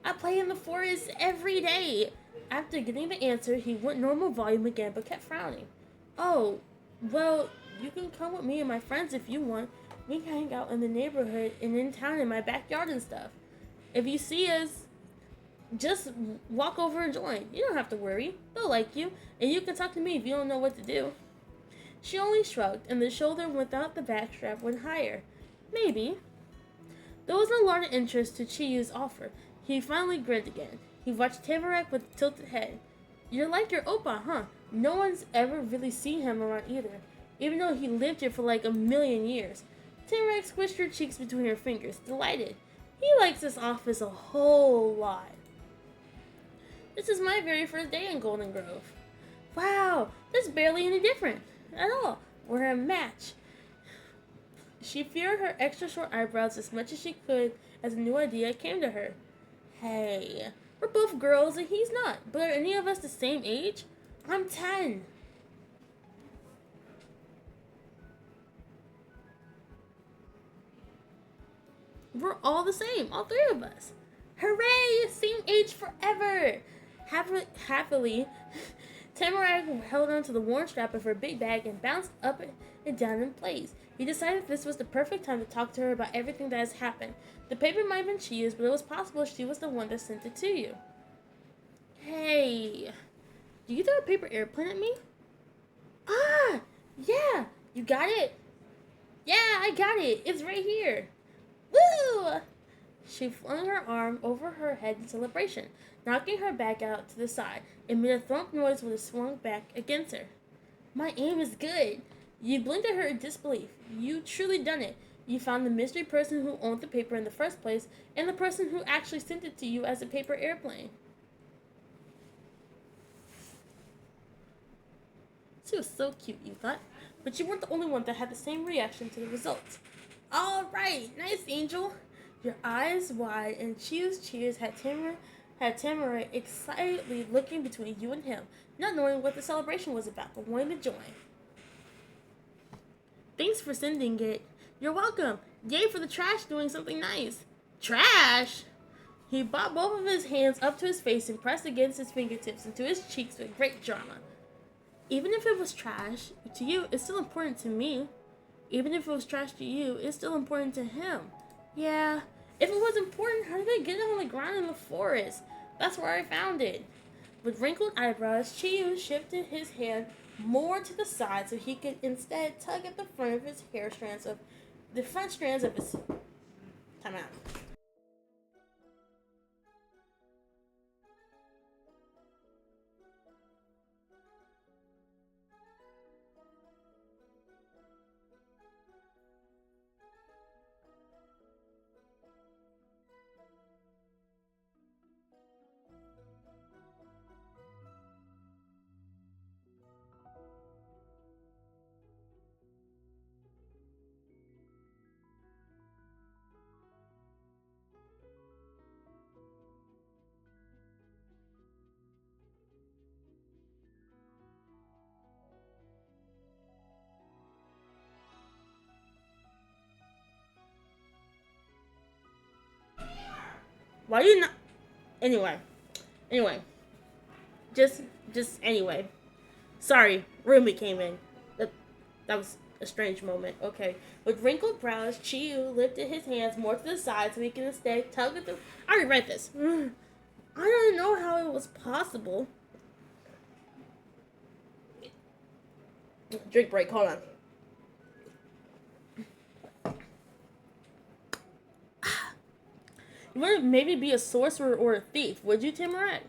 I play in the forest every day. After getting the answer, he went normal volume again but kept frowning. Oh, well, you can come with me and my friends if you want. We can hang out in the neighborhood and in town in my backyard and stuff. If you see us, just walk over and join. You don't have to worry. They'll like you, and you can talk to me if you don't know what to do. She only shrugged, and the shoulder without the backstrap went higher. Maybe. There was no lot of interest to Chiyu's offer. He finally grinned again. He watched Tamarack with tilted head. You're like your oppa, huh? No one's ever really seen him around either, even though he lived here for like a million years. Tamarack squished her cheeks between her fingers, delighted. He likes this office a whole lot. This is my very first day in Golden Grove. Wow, that's barely any different at all. We're a match. She feared her extra short eyebrows as much as she could as a new idea came to her. Hey, we're both girls and he's not, but are any of us the same age? I'm 10. We're all the same, all three of us. Hooray! Same age forever! Happily, Tamarack held onto the worn strap of her big bag and bounced up and down in place. He decided this was the perfect time to talk to her about everything that has happened. The paper might have been Chia's, but it was possible she was the one that sent it to you. Hey, do you throw a paper airplane at me? Ah, yeah, you got it? Yeah, I got it. It's right here. Woo! She flung her arm over her head in celebration, knocking her bag out to the side. It made a thump noise when it swung back against her. My aim is good. You blinked at her in disbelief. You truly done it. You found the mystery person who owned the paper in the first place, and the person who actually sent it to you as a paper airplane. She was so cute, you thought, but you weren't the only one that had the same reaction to the results. All right, nice, Angel. Your eyes wide and cheers had Tamara excitedly looking between you and him, not knowing what the celebration was about, but wanting to join. Thanks for sending it. You're welcome. Yay for the trash doing something nice. Trash? He brought both of his hands up to his face and pressed against his fingertips into his cheeks with great drama. Even if it was trash to you, it's still important to me. Even if it was trash to you, it's still important to him. Yeah, if it was important, how did I get it on the ground in the forest? That's where I found it. With wrinkled eyebrows, Chiyu shifted his hand more to the side so he could instead tug at the front of his the front strands of his. Time out. Why you not? Anyway, just anyway. Sorry, roommate came in. That was a strange moment. Okay. With wrinkled brows, Chiyu lifted his hands more to the side so he could instead tug at the. I already read this. I don't know how it was possible. Drink break. Hold on. You wouldn't maybe be a sorcerer or a thief, would you, Tamarat?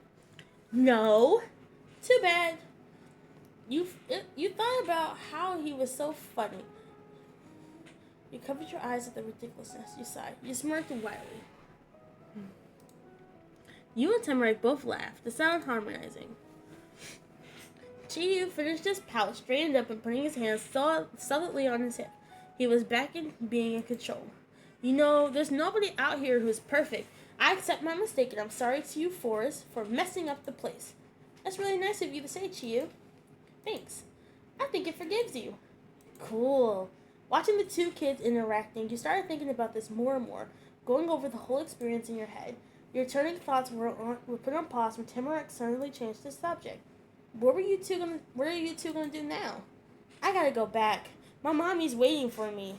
No. Too bad. You thought about how he was so funny. You covered your eyes at the ridiculousness. You sighed. You smirked wildly. You and Tamarat both laughed, the sound harmonizing. Chiyu finished his pouch, straightened up, and putting his hands solidly on his hip. He was back in being in control. You know, there's nobody out here who's perfect. I accept my mistake, and I'm sorry to you, Forrest, for messing up the place. That's really nice of you to say, Chiyu. Thanks. I think it forgives you. Cool. Watching the two kids interacting, you started thinking about this more and more, going over the whole experience in your head. Your turning thoughts were put on pause when Tamarak suddenly changed the subject. What are you two gonna do now? I gotta go back. My mommy's waiting for me.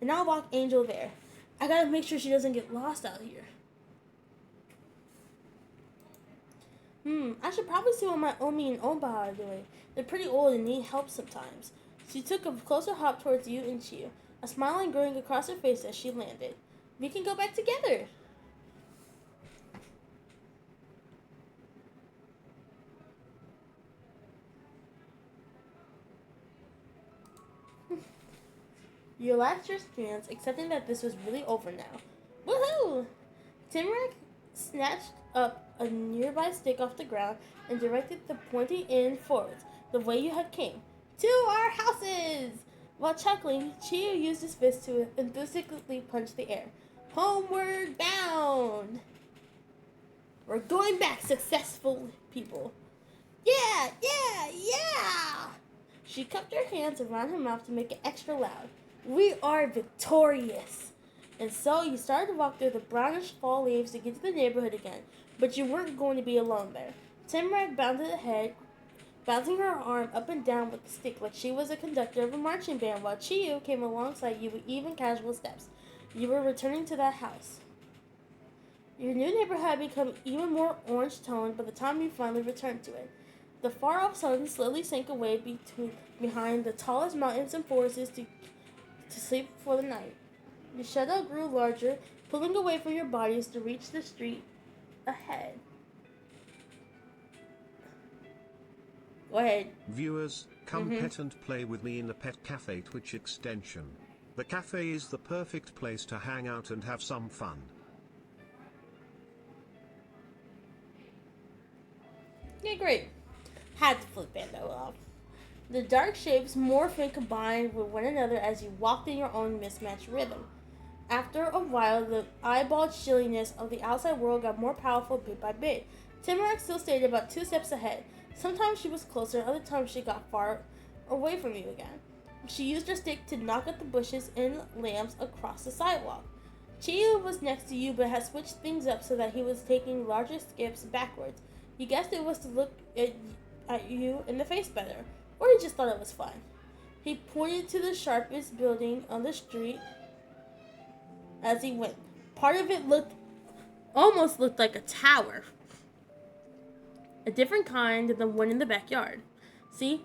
And I'll walk Angel there. I gotta make sure she doesn't get lost out here. I should probably see what my Omi and Oba are doing. They're pretty old and need help sometimes. She took a closer hop towards you and Chiyu, a smile growing across her face as she landed. We can go back together. You relaxed your stance, accepting that this was really over now. Woohoo! Timrak snatched up a nearby stick off the ground and directed the pointy end forwards, the way you had came. To our houses! While chuckling, Chiyu used his fist to enthusiastically punch the air. Homeward bound! We're going back, successful people. Yeah, yeah, yeah! She cupped her hands around her mouth to make it extra loud. We are victorious! And so you started to walk through the brownish fall leaves to get to the neighborhood again, but you weren't going to be alone there. Timrak bounded ahead, bouncing her arm up and down with the stick like she was a conductor of a marching band, while Chiyu came alongside you with even casual steps. You were returning to that house. Your new neighborhood had become even more orange-toned by the time you finally returned to it. The far-off sun slowly sank away behind the tallest mountains and forests to sleep for the night. The shadow grew larger, pulling away from your bodies to reach the street ahead. Go ahead. Viewers, come pet and play with me in the Pet Cafe Twitch extension. The cafe is the perfect place to hang out and have some fun. Yeah, great. Had to flip Bando off. The dark shapes morphed and combined with one another as you walked in your own mismatched rhythm. After a while, the eyeball chilliness of the outside world got more powerful bit by bit. Timarak still stayed about 2 steps ahead. Sometimes she was closer, other times she got far away from you again. She used her stick to knock at the bushes and lamps across the sidewalk. Chiyu was next to you but had switched things up so that he was taking larger skips backwards. You guessed it was to look at you in the face better, or he just thought it was fun. He pointed to the sharpest building on the street as he went. Part of it almost looked like a tower. A different kind than the one in the backyard. See?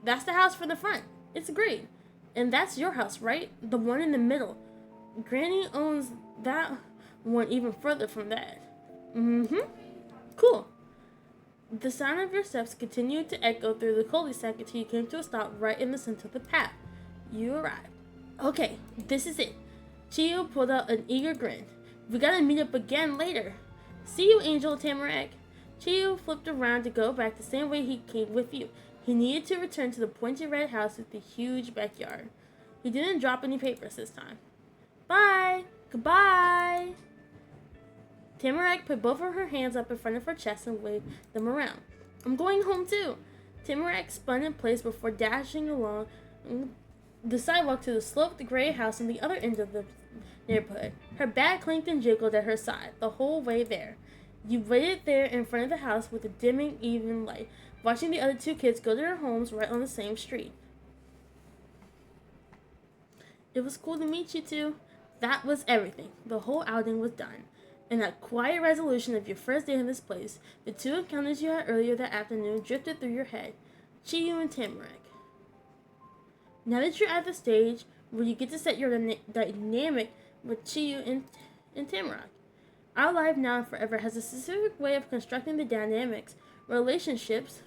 That's the house for the front. It's great. And that's your house, right? The one in the middle. Granny owns that one even further from that. Cool. The sound of your steps continued to echo through the cul-de-sac until you came to a stop right in the center of the path. You arrived. Okay, this is it. Chiyu pulled out an eager grin. We gotta meet up again later. See you, Angel Tamarak. Chiyu flipped around to go back the same way he came with you. He needed to return to the pointy red house with the huge backyard. He didn't drop any papers this time. Bye! Goodbye! Tamarak put both of her hands up in front of her chest and waved them around. I'm going home too. Tamarak spun in place before dashing along the sidewalk to the sloped gray house on the other end of the neighborhood. Her bag clanked and jiggled at her side the whole way there. You waited there in front of the house with a dimming evening light, watching the other 2 kids go to their homes right on the same street. It was cool to meet you two. That was everything. The whole outing was done. In that quiet resolution of your first day in this place, the 2 encounters you had earlier that afternoon drifted through your head. Chiyu and Tamarak. Now that you're at the stage where you get to set your dynamic with Chiyu and Tamarak, Our life now and forever has a specific way of constructing the dynamics, relationships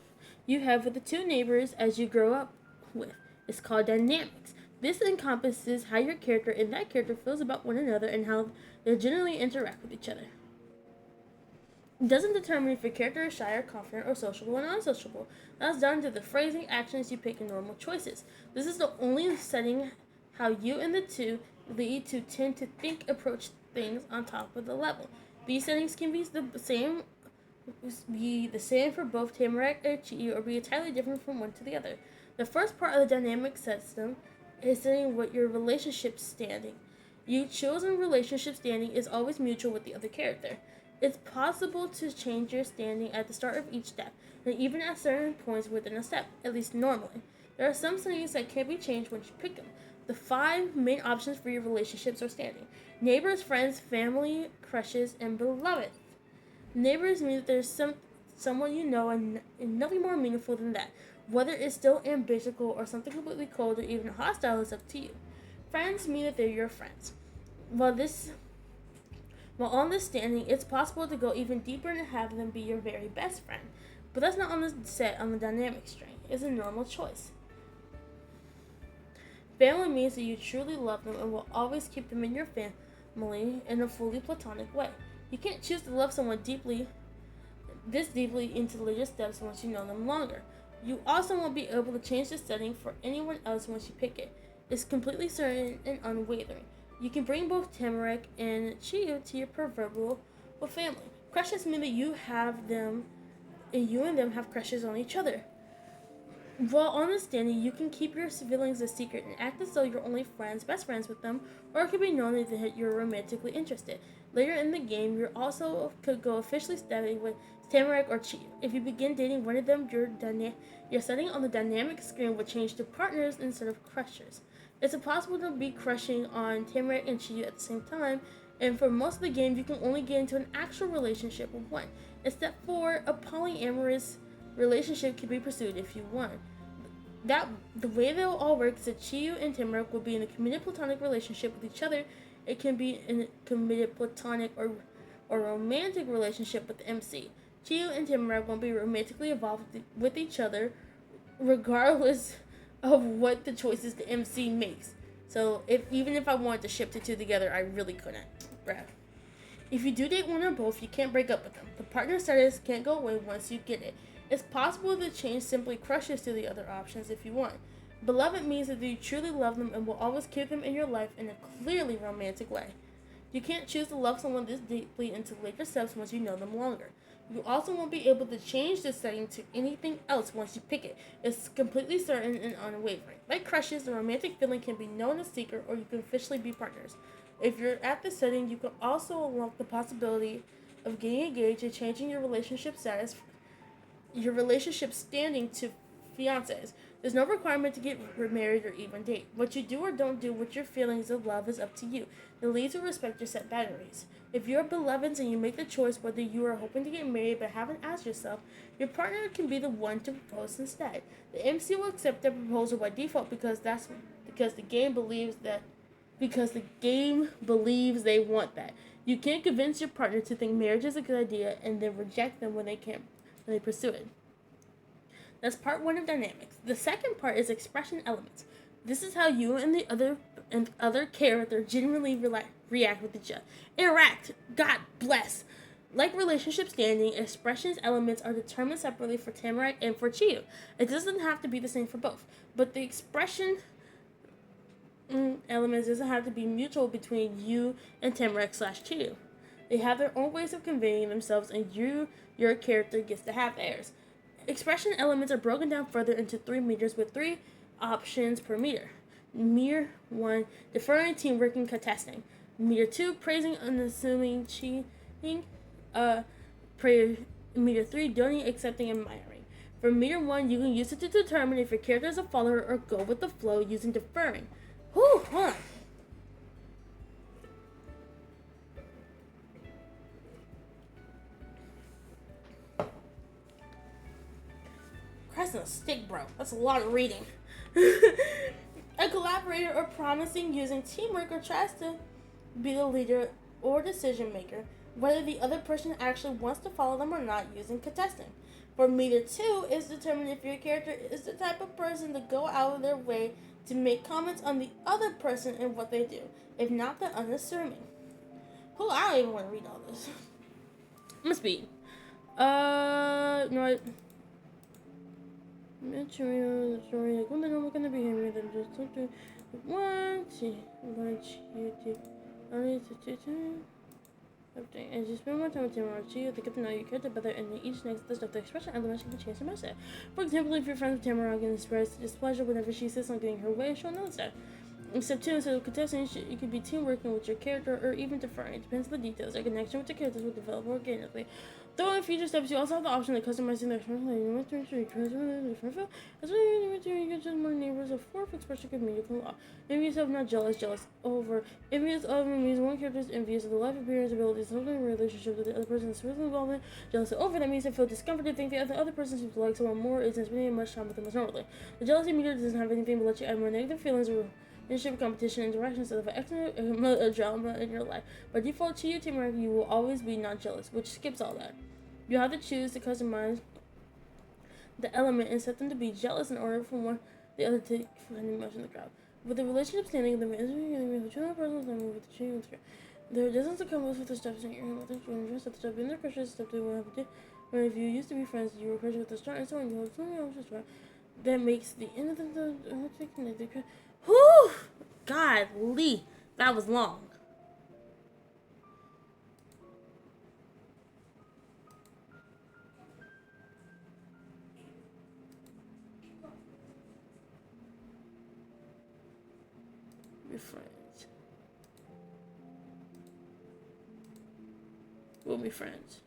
you have with the two neighbors as you grow up with. It's called dynamics. This encompasses how your character and that character feels about one another and how they generally interact with each other. It doesn't determine if your character is shy or confident or sociable or unsociable. That's down to the phrasing, actions you pick, and normal choices. This is the only setting how you and the two lead to tend to approach things on top of the level. These settings can be the same for both Tamarack and Chi or be entirely different from one to the other. The first part of the dynamic system is setting what your relationship standing. Your chosen relationship standing is always mutual with the other character. It's possible to change your standing at the start of each step, and even at certain points within a step, at least normally. There are some settings that can't be changed once you pick them. The 5 main options for your relationships are standing: neighbors, friends, family, crushes, and beloved. Neighbors mean that there's someone you know and nothing more meaningful than that. Whether it's still ambitional or something completely cold or even hostile is up to you. Friends mean that they're your friends. While on this standing, it's possible to go even deeper and have them be your very best friend. But that's not on the dynamic string. It's a normal choice. Family means that you truly love them and will always keep them in your family in a fully platonic way. You can't choose to love someone this deeply into later steps once you know them longer. You also won't be able to change the setting for anyone else once you pick it. It's completely certain and unwavering. You can bring both Tamarack and Chiyu to your proverbial family. Crushes mean that you and them have crushes on each other. While on the standing, you can keep your feelings a secret and act as though you're only best friends with them, or it could be known that you're romantically interested. Later in the game, you also could go officially stepping with Tamarack or Chiyu. If you begin dating one of them, your setting on the dynamic screen will change to partners instead of crushers. It's impossible to be crushing on Tamarack and Chiyu at the same time, and for most of the game, you can only get into an actual relationship with one. In step 4, a polyamorous relationship can be pursued if you want. The way they'll all work is that Chiyu and Tamarack will be in a committed platonic relationship with each other. It can be in a committed platonic or romantic relationship with the MC. Chiyu and Tamarack won't be romantically involved with each other, regardless of what the choices the MC makes. So even if I wanted to ship the two together, I really couldn't. Bruh. If you do date one or both, you can't break up with them. The partner status can't go away once you get it. It's possible to change simply crushes to the other options if you want. Beloved means that you truly love them and will always keep them in your life in a clearly romantic way. You can't choose to love someone this deeply into later steps once you know them longer. You also won't be able to change the setting to anything else once you pick it. It's completely certain and unwavering. Like crushes, the romantic feeling can be known as secret, or you can officially be partners. If you're at the setting, you can also unlock the possibility of getting engaged and changing your relationship standing to fiancés. There's no requirement to get married or even date. What you do or don't do with your feelings of love is up to you. The leads will respect your set boundaries. If you're beloveds and you make the choice whether you are hoping to get married but haven't asked yourself, your partner can be the one to propose instead. The MC will accept their proposal by default because the game believes they want that. You can't convince your partner to think marriage is a good idea and then reject them when they pursue it. That's part 1 of dynamics. The second part is expression elements. This is how you and the other character generally react with each other. Interact. God bless. Like relationship standing, expressions elements are determined separately for Tamarack and for Chiyu. It doesn't have to be the same for both, but the expression elements doesn't have to be mutual between you and Tamarack/Chiyu. They have their own ways of conveying themselves, and your character gets to have theirs. Expression elements are broken down further into 3 meters with 3 options per meter. Meter 1, deferring, teamwork, and contesting. Meter 2, praising, unassuming, cheating. Meter 3, doting, accepting, and admiring. For meter 1, you can use it to determine if your character is a follower or go with the flow using deferring. Hold on. Christ on a stick, bro. That's a lot of reading. A collaborator or promising using teamwork or tries to be the leader or decision maker. whether the other person actually wants to follow them or not using contesting. For meter 2 is determine if your character is the type of person to go out of their way to make comments on the other person and what they do. If not, they're unassuming. Oh, I don't even want to read all this. I'm gonna speed. No, sorry, I'm gonna be here than just something. One, two, everything. And just spend more time with them or two to get to know your character better and each next list of the expression elements can change the mindset. For example, if you're friends with Tamara and express displeasure whenever she says something in her way, she'll notice that. Step 2, instead of contesting, it could be team working with your character or even deferring. It depends on the details. Your connection with the characters will develop organically. Though in future steps, you also have the option of customizing the expression. You want to transfer as well as you get just more neighbors of 4 expression could mean you can law. Envious of not jealous, jealous over. Envious of means one character is envious of the life appearance, abilities, something in relationship with the other person's personal involvement. Jealous over, that means they feel discomforted, think the other person seems to like someone more, isn't spending much time with them as normally. The jealousy meter doesn't have anything but let you add more negative feelings or relationship, competition, interaction instead of extra drama in your life. By default, to your teamwork, you will always be not jealous, which skips all that. You have to choose to customize the element and set them to be jealous in order for one the other to find emotion in the crowd. With the relationship standing, the personal time with the change. There doesn't come with the steps in your hand with the interest at the step in their pressures, step they will have to do. Where if you used to be friends, you were pressured with the start and so on, you hold something else to start. That makes the end of the connected. Whew! Godly, that was long. Be friends. We'll be friends.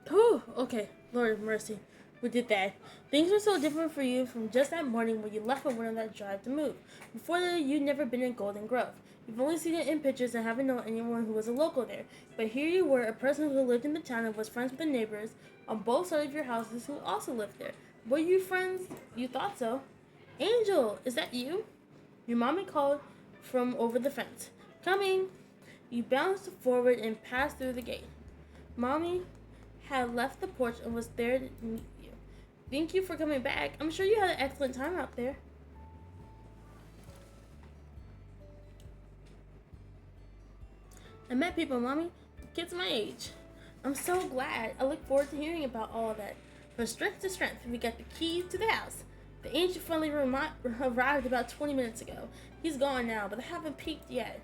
Whew, okay, Lord mercy. We did that. Things were so different for you from just that morning when you left and went on that drive to move. Before that, you'd never been in Golden Grove. You've only seen it in pictures and haven't known anyone who was a local there. But here you were, a person who lived in the town and was friends with the neighbors on both sides of your houses who also lived there. Were you friends? You thought so. Angel, is that you? Your mommy called from over the fence. Coming. You bounced forward and passed through the gate. Mommy had left the porch and was there to meet you. Thank you for coming back. I'm sure you had an excellent time out there. I met people, Mommy. Kids my age. I'm so glad. I look forward to hearing about all of that. From strength to strength, we got the keys to the house. The agent finally arrived about 20 minutes ago. He's gone now, but I haven't peeked yet.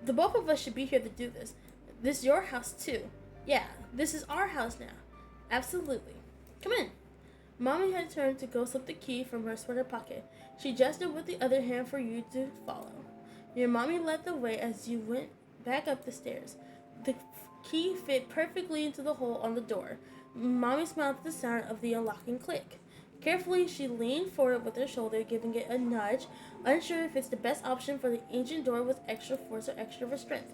The both of us should be here to do this. This is your house, too. Yeah, this is our house now. Absolutely. Come in. Mommy had turned to go slip the key from her sweater pocket. She gestured with the other hand for you to follow. Your mommy led the way as you went back up the stairs. The key fit perfectly into the hole on the door. Mommy smiled at the sound of the unlocking click. Carefully, she leaned forward with her shoulder, giving it a nudge, unsure if it's the best option for the ancient door with extra force or extra strength.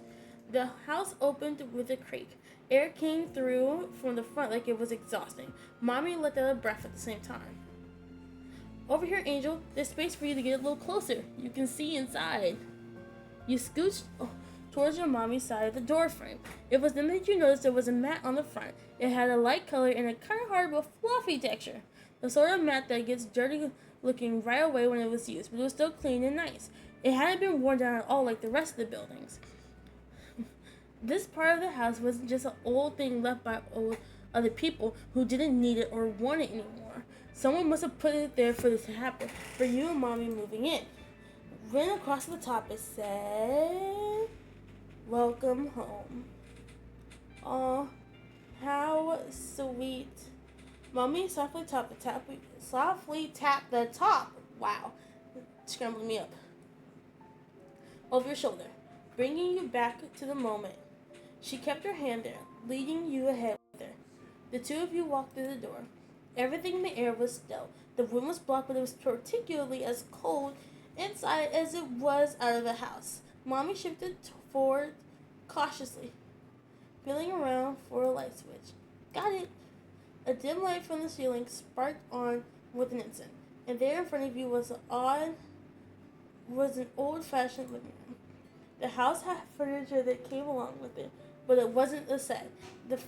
The house opened with a creak. Air came through from the front like it was exhausting. Mommy let out a breath at the same time. Over here, Angel. There's space for you to get a little closer. You can see inside. You scooched towards your mommy's side of the door frame. It was then that you noticed there was a mat on the front. It had a light color and a kind of hard but fluffy texture. The sort of mat that gets dirty looking right away when it was used, but it was still clean and nice. It hadn't been worn down at all like the rest of the buildings. This part of the house wasn't just an old thing left by other people who didn't need it or want it anymore. Someone must have put it there for this to happen, for you and Mommy moving in. Written across the top it said, "Welcome home." Aw, how sweet. Mommy softly tapped the top. Wow, scrambling me up. Over your shoulder, bringing you back to the moment. She kept her hand there, leading you ahead with her. The two of you walked through the door. Everything in the air was still. The room was black, but it was particularly as cold inside as it was out of the house. Mommy shifted forward cautiously, feeling around for a light switch. Got it! A dim light from the ceiling sparked on with an instant, and there in front of you was an old-fashioned living room. The house had furniture that came along with it, but it wasn't a set. The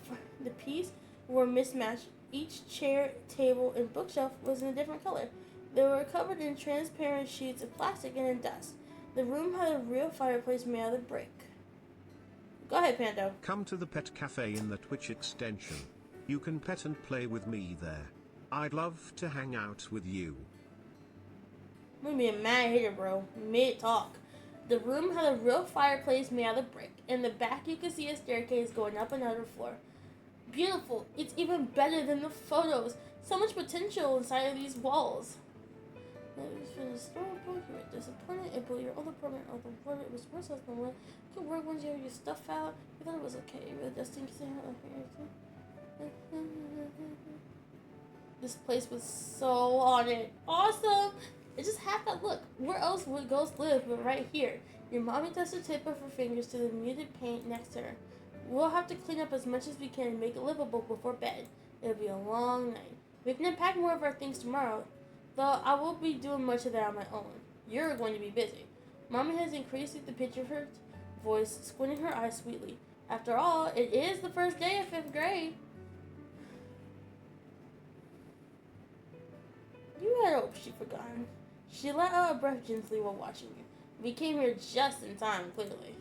pieces were mismatched. Each chair, table, and bookshelf was in a different color. They were covered in transparent sheets of plastic and in dust. The room had a real fireplace made out of brick. Go ahead, Pando. Come to the pet cafe in the Twitch extension. You can pet and play with me there. I'd love to hang out with you. I'm gonna be a mad hater, bro. Mid-talk. The room had a real fireplace made out of brick. In the back, you could see a staircase going up another floor. Beautiful. It's even better than the photos. So much potential inside of these walls. For the storybook, you were disappointed and blew your old apartment out the water. It was worse than what could work once you have your stuff out. You thought it was okay. You were just thinking, this place was so haunted. Awesome! It just had that look. Where else would ghosts live but right here? Your mommy touched the tip of her fingers to the muted paint next to her. We'll have to clean up as much as we can and make it livable before bed. It'll be a long night. We can unpack more of our things tomorrow, though I won't be doing much of that on my own. You're going to be busy. Mommy has increased the pitch of her voice, squinting her eyes sweetly. After all, it is the first day of 5th grade. You had hoped she'd forgotten. She let out a breath gently while watching you. We came here just in time, clearly.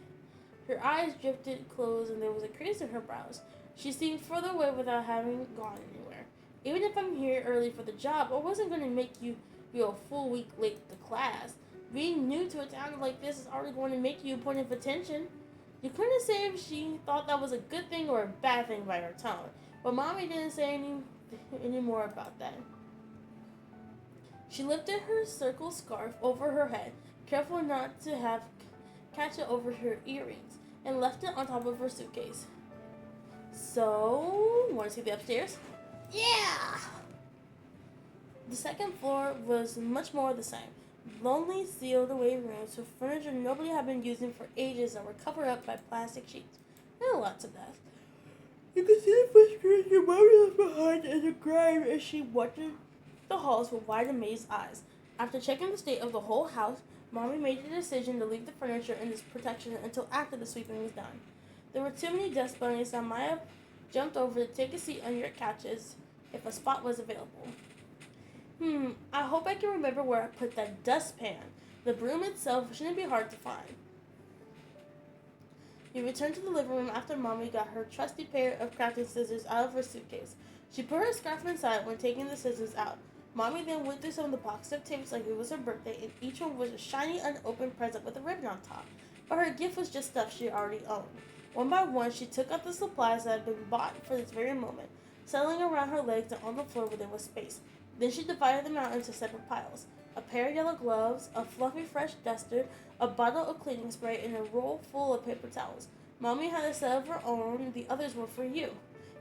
Her eyes drifted closed and there was a crease in her brows. She seemed further away without having gone anywhere. Even if I'm here early for the job, I wasn't going to make you be a full week late to class. Being new to a town like this is already going to make you a point of attention. You couldn't say if she thought that was a good thing or a bad thing by her tone, but Mommy didn't say any more about that. She lifted her circle scarf over her head, careful not to have catch it over her earrings, and left it on top of her suitcase. So, want to see the upstairs? Yeah! The second floor was much more the same. Lonely, sealed away rooms with furniture nobody had been using for ages that were covered up by plastic sheets. And lots of dust. You could see the footprints your mother left behind in the grave as she watched the halls with wide, amazed eyes. After checking the state of the whole house, Mommy made the decision to leave the furniture in this protection until after the sweeping was done. There were too many dust bunnies that might have jumped over to take a seat on your couches if a spot was available. I hope I can remember where I put that dustpan. The broom itself shouldn't be hard to find. You returned to the living room after Mommy got her trusty pair of crafting scissors out of her suitcase. She put her scarf inside when taking the scissors out. Mommy then went through some of the boxes of tapes like it was her birthday, and each one was a shiny, unopened present with a ribbon on top. But her gift was just stuff she already owned. One by one, she took out the supplies that had been bought for this very moment, settling around her legs and on the floor where there was space. Then she divided them out into separate piles. A pair of yellow gloves, a fluffy fresh duster, a bottle of cleaning spray, and a roll full of paper towels. Mommy had a set of her own, the others were for you.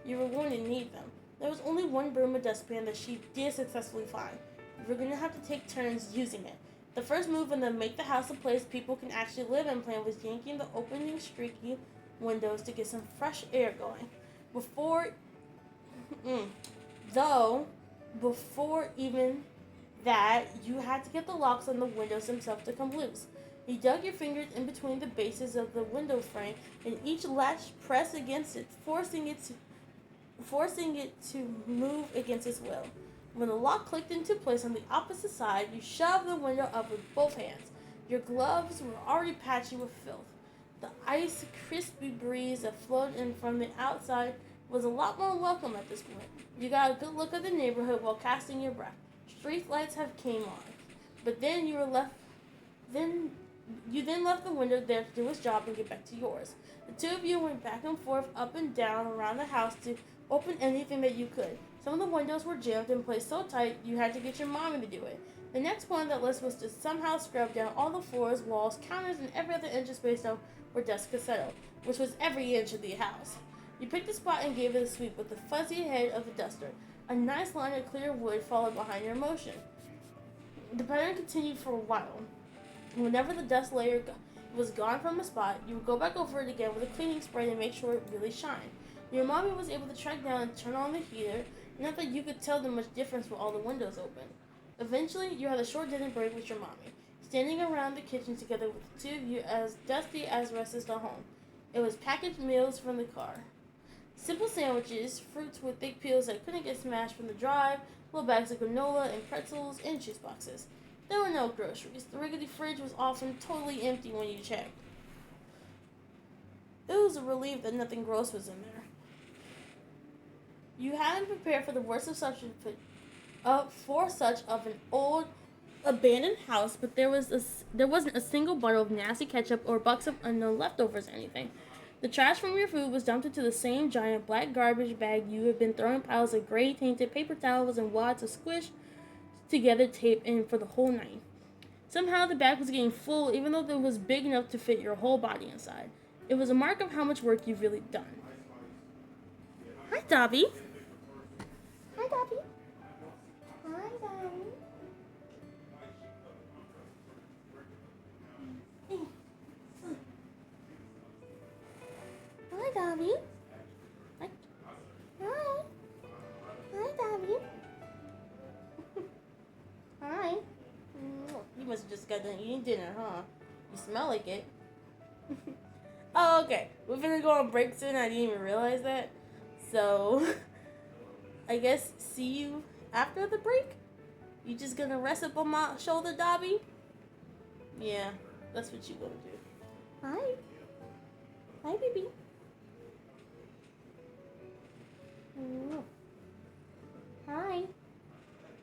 You were going to need them. There was only one broom and dustpan that she did successfully find. You were going to have to take turns using it. The first move in the make the house a place people can actually live in plan was yanking the opening streaky windows to get some fresh air going. Before even that, you had to get the locks on the windows themselves to come loose. You dug your fingers in between the bases of the window frame, and each latch pressed against it, forcing it to move against its will. When the lock clicked into place on the opposite side, you shoved the window up with both hands. Your gloves were already patchy with filth. The ice, crispy breeze that flowed in from the outside was a lot more welcome at this point. You got a good look at the neighborhood while casting your breath. Street lights have came on, but then you left the window there to do its job and get back to yours. The two of you went back and forth, up and down around the house to open anything that you could. Some of the windows were jammed and placed so tight you had to get your mommy to do it. The next one on that list was to somehow scrub down all the floors, walls, counters, and every other inch of space down where desks could settle, which was every inch of the house. You picked a spot and gave it a sweep with the fuzzy head of the duster. A nice line of clear wood followed behind your motion. The pattern continued for a while. Whenever the dust layer was gone from a spot, you would go back over it again with a cleaning spray to make sure it really shined. Your mommy was able to track down and turn on the heater, not that you could tell the much difference with all the windows open. Eventually, you had a short dinner break with your mommy, standing around the kitchen together with the two of you as dusty as the rest of the home. It was packaged meals from the car. Simple sandwiches, fruits with thick peels that couldn't get smashed from the drive, little bags of granola and pretzels, and juice boxes. There were no groceries. The rickety fridge was often totally empty when you checked. It was a relief that nothing gross was in there. You hadn't prepared for the worst of such an old abandoned house, but there wasn't a single bottle of nasty ketchup or a box of unknown leftovers or anything. The trash from your food was dumped into the same giant black garbage bag you had been throwing piles of gray tainted paper towels and wads of squished together tape in for the whole night. Somehow the bag was getting full even though it was big enough to fit your whole body inside. It was a mark of how much work you've really done. Hi, Dobby. Hi, Dobby. Hi, Dobby. Hi, Dobby. Hi. Hi. Hi, Dobby. Hi. You must have just got done eating dinner, huh? You smell like it. Oh, okay. We're gonna go on break soon. I didn't even realize that. So, I guess see you after the break? You just gonna rest up on my shoulder, Dobby? Yeah, that's what you gonna do. Hi. Hi, baby. Hi.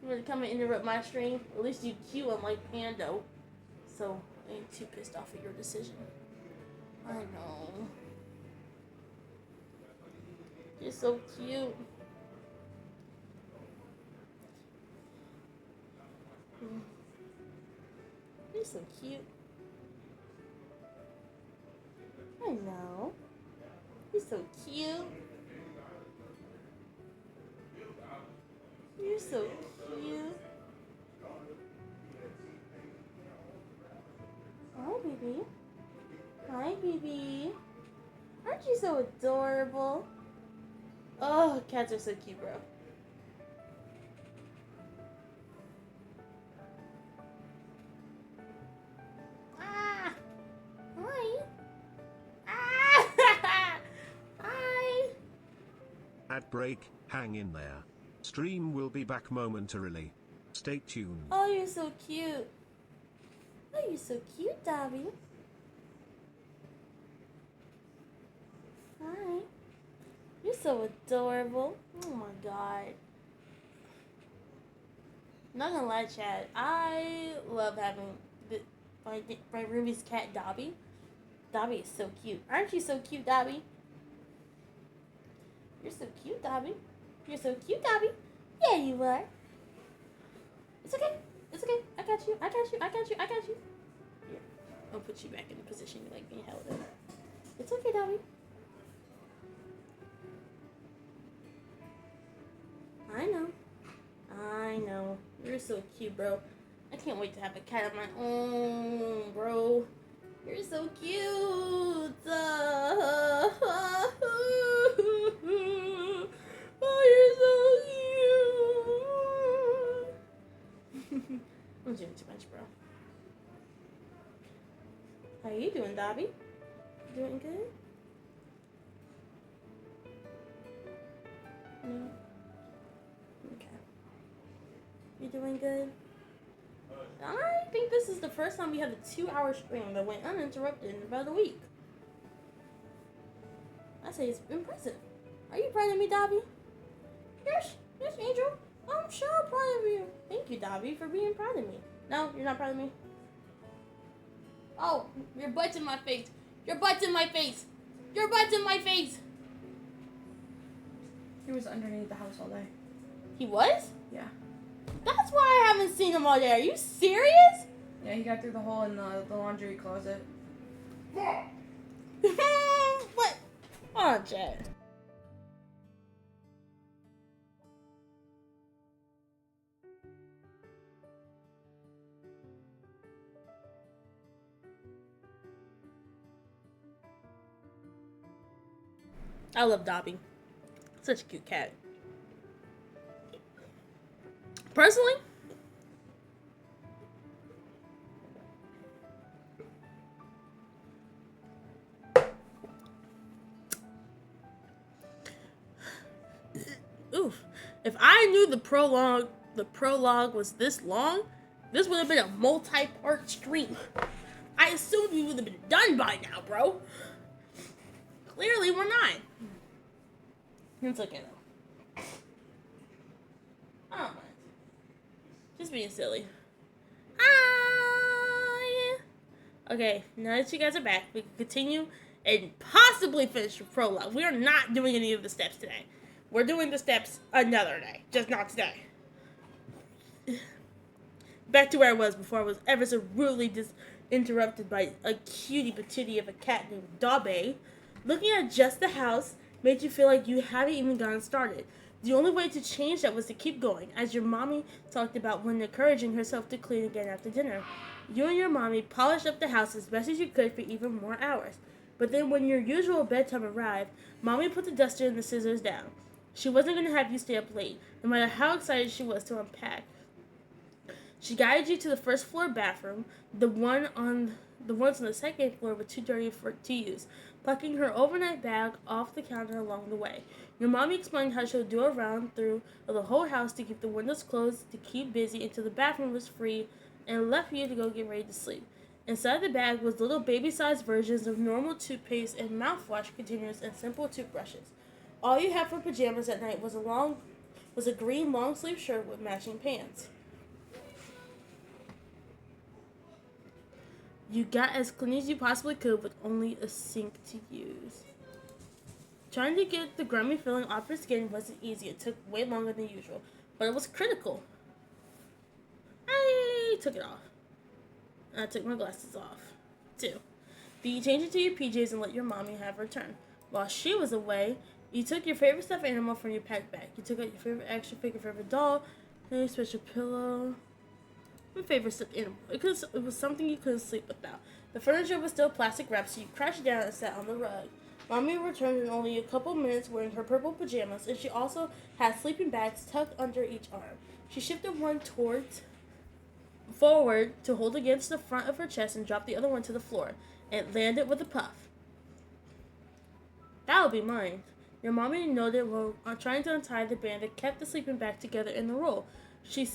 You wanna come and interrupt my stream? At least you cute unlike Pando. So, I ain't too pissed off at your decision. I know. You're so cute. You're so cute. I know. You're so cute. You're so cute. Hi, baby. Hi, baby. Aren't you so adorable? Oh, cats are so cute, bro. Ah! Hi. Ah! Hi. At break, hang in there. Stream will be back momentarily. Stay tuned. Oh, you're so cute. Oh, you're so cute, Dobby. Hi. You're so adorable. Oh my god. Not gonna lie, Chad. I love having my roomie's cat, Dobby. Dobby is so cute. Aren't you so cute, Dobby? You're so cute, Dobby. You're so cute, Dobby. Yeah, you are. It's okay. It's okay. I got you. I got you. I got you. I got you. Here. I'll put you back in the position you like being held in. It's okay, Dobby. I know. I know. You're so cute, bro. I can't wait to have a cat of my own, bro. You're so cute. Oh, you're so cute. I'm doing too much, bro. How you doing, Dobby? Doing good? No? Okay. You doing good? I think this is the first time we had a 2-hour stream that went uninterrupted in about a week. I say it's impressive. Are you proud of me, Dobby? Yes, Angel. I'm sure proud of you. Thank you, Dobby, for being proud of me. No, you're not proud of me? Oh, your butt's in my face. Your butt's in my face. Your butt's in my face. He was underneath the house all day. He was? Yeah. That's why I haven't seen him all day. Are you serious? Yeah, he got through the hole in the laundry closet. What? Hold on, Chad. I love Dobby. Such a cute cat. Personally, oof. If I knew the prologue was this long, this would have been a multi-part stream. I assumed we would have been done by now, bro. Clearly, we're not. It's okay though. I don't mind. Just being silly. Yeah. Okay, now that you guys are back, we can continue and possibly finish the prologue. We are not doing any of the steps today. We're doing the steps another day, just not today. Back to where I was before I was ever so rudely interrupted by a cutie patootie of a cat named Dobby. Looking at just the house made you feel like you haven't even gotten started. The only way to change that was to keep going, as your mommy talked about when encouraging herself to clean again after dinner. You and your mommy polished up the house as best as you could for even more hours. But then when your usual bedtime arrived, mommy put the duster and the scissors down. She wasn't going to have you stay up late, no matter how excited she was to unpack. She guided you to the first floor bathroom, the ones on the second floor were too dirty to use, plucking her overnight bag off the counter along the way. Your mommy explained how she would do a round through the whole house to keep the windows closed, to keep busy until the bathroom was free, and left you to go get ready to sleep. Inside the bag was little baby-sized versions of normal toothpaste and mouthwash containers and simple toothbrushes. All you had for pajamas at night was a green long-sleeve shirt with matching pants. You got as clean as you possibly could with only a sink to use. Trying to get the grimy feeling off your skin wasn't easy. It took way longer than usual, but it was critical. I took it off. And I took my glasses off, too. Then you changed into your PJs and let your mommy have her turn. While she was away, you took your favorite stuffed animal from your pack bag. You took out your favorite action figure, favorite doll, and your special pillow. My favorite stuffed animal. It was something you couldn't sleep without. The furniture was still plastic wrapped, so you crouched down and sat on the rug. Mommy returned in only a couple minutes wearing her purple pajamas, and she also had sleeping bags tucked under each arm. She shifted one forward to hold against the front of her chest and dropped the other one to the floor. It landed with a puff. That'll be mine. Your mommy noted while trying to untie the band that kept the sleeping bag together in the roll. She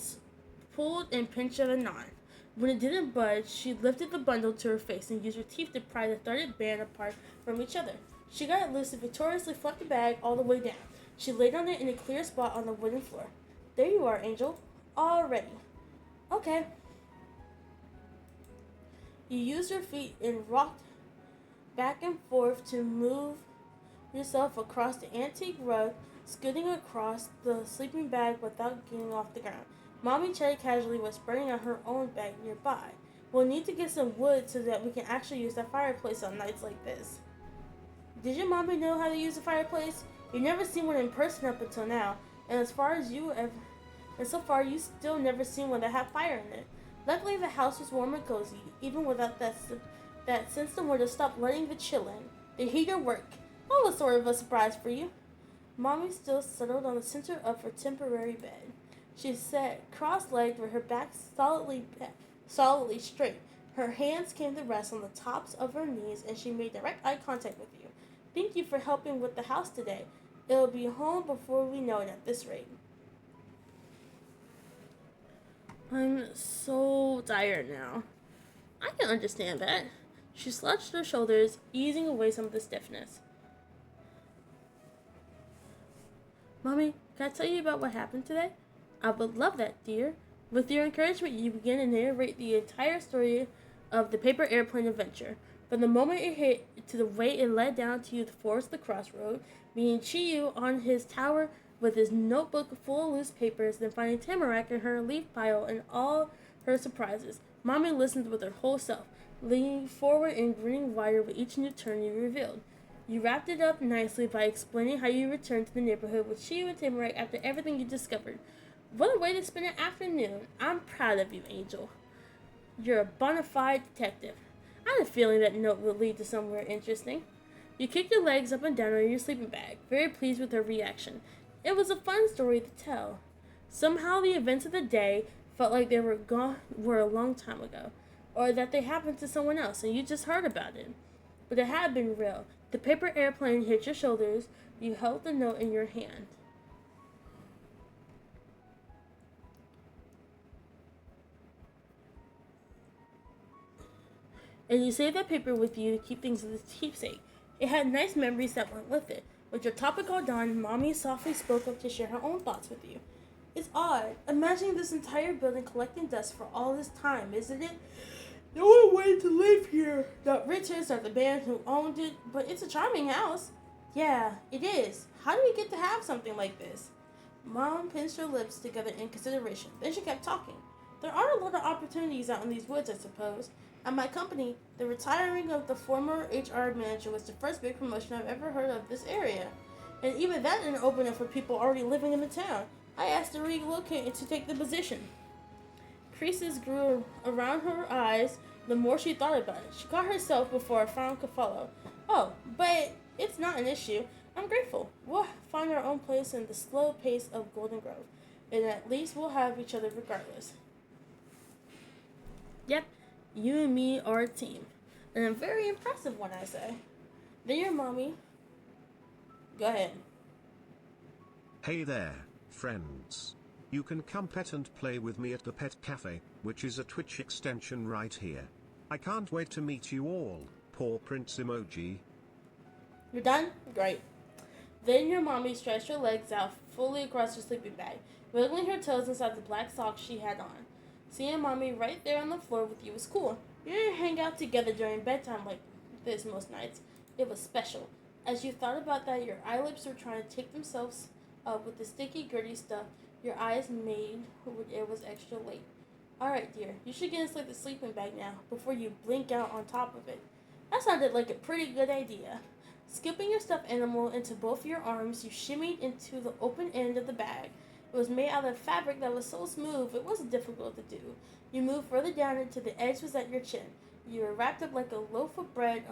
pulled and pinched at a knot. When it didn't budge, she lifted the bundle to her face and used her teeth to pry the threaded band apart from each other. She got it loose and victoriously fluffed the bag all the way down. She laid on it in a clear spot on the wooden floor. There you are, Angel. All ready. Okay. You used your feet and rocked back and forth to move yourself across the antique rug, scooting across the sleeping bag without getting off the ground. Mommy chatted casually while spreading out her own bag nearby. We'll need to get some wood so that we can actually use the fireplace on nights like this. Did your mommy know how to use a fireplace? You've never seen one in person up until now, and so far you still never seen one that had fire in it. Luckily, the house was warm and cozy, even without that since the winter stopped letting the chill in. The heater worked. That was sort of a surprise for you. Mommy still settled on the center of her temporary bed. She sat cross-legged with her back solidly straight. Her hands came to rest on the tops of her knees, and she made direct eye contact with you. Thank you for helping with the house today. It'll be home before we know it at this rate. I'm so tired now. I can understand that. She slouched her shoulders, easing away some of the stiffness. Mommy, can I tell you about what happened today? I would love that, dear. With your encouragement, you begin to narrate the entire story of the paper airplane adventure. From the moment it hit to the way it led down to you towards the crossroad, meeting Chiyu on his tower with his notebook full of loose papers, then finding Tamarack in her leaf pile and all her surprises. Mommy listened with her whole self, leaning forward and grinning wider with each new turn you revealed. You wrapped it up nicely by explaining how you returned to the neighborhood with Chiyu and Tamarack after everything you discovered. What a way to spend an afternoon. I'm proud of you, Angel. You're a bona fide detective. I had a feeling that note would lead to somewhere interesting. You kicked your legs up and down on your sleeping bag, very pleased with her reaction. It was a fun story to tell. Somehow the events of the day felt like they were a long time ago, or that they happened to someone else and you just heard about it. But it had been real. The paper airplane hit your shoulders. You held the note in your hand. And you saved that paper with you to keep things as a keepsake. It had nice memories that went with it. With your topic all done, Mommy softly spoke up to share her own thoughts with you. It's odd, imagining this entire building collecting dust for all this time, isn't it? No one wanted to live here. Not Richards, not the band who owned it, but it's a charming house. Yeah, it is. How do we get to have something like this? Mom pinched her lips together in consideration. Then she kept talking. There aren't a lot of opportunities out in these woods, I suppose. At my company, the retiring of the former HR manager was the first big promotion I've ever heard of this area. And even that didn't open it for people already living in the town. I asked to relocate to take the position. Creases grew around her eyes the more she thought about it. She caught herself before a frown could follow. Oh, but it's not an issue. I'm grateful. We'll find our own place in the slow pace of Golden Grove. And at least we'll have each other regardless. Yep, you and me are a team. And I'm very impressive when I say. Then your mommy. Go ahead. Hey there, friends. You can come pet and play with me at the Pet Cafe, which is a Twitch extension right here. I can't wait to meet you all. Paw Prints emoji. You're done? Great. Then your mommy stretched her legs out fully across her sleeping bag, wiggling her toes inside the black socks she had on. Seeing mommy right there on the floor with you was cool. You didn't hang out together during bedtime like this most nights. It was special. As you thought about that, your eyelids were trying to take themselves up with the sticky, gritty stuff your eyes made when it was extra late. Alright, dear, you should get inside the sleeping bag now, before you blink out on top of it. That sounded like a pretty good idea. Skipping your stuffed animal into both your arms, you shimmied into the open end of the bag. It was made out of fabric that was so smooth it wasn't difficult to do. You moved further down until the edge was at your chin. You were wrapped up like a loaf of bread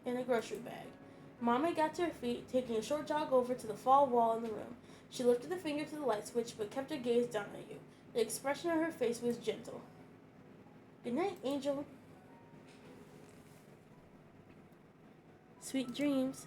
in a grocery bag. Mommy got to her feet, taking a short jog over to the far wall in the room. She lifted a finger to the light switch, but kept her gaze down at you. The expression on her face was gentle. Good night, Angel. Sweet dreams.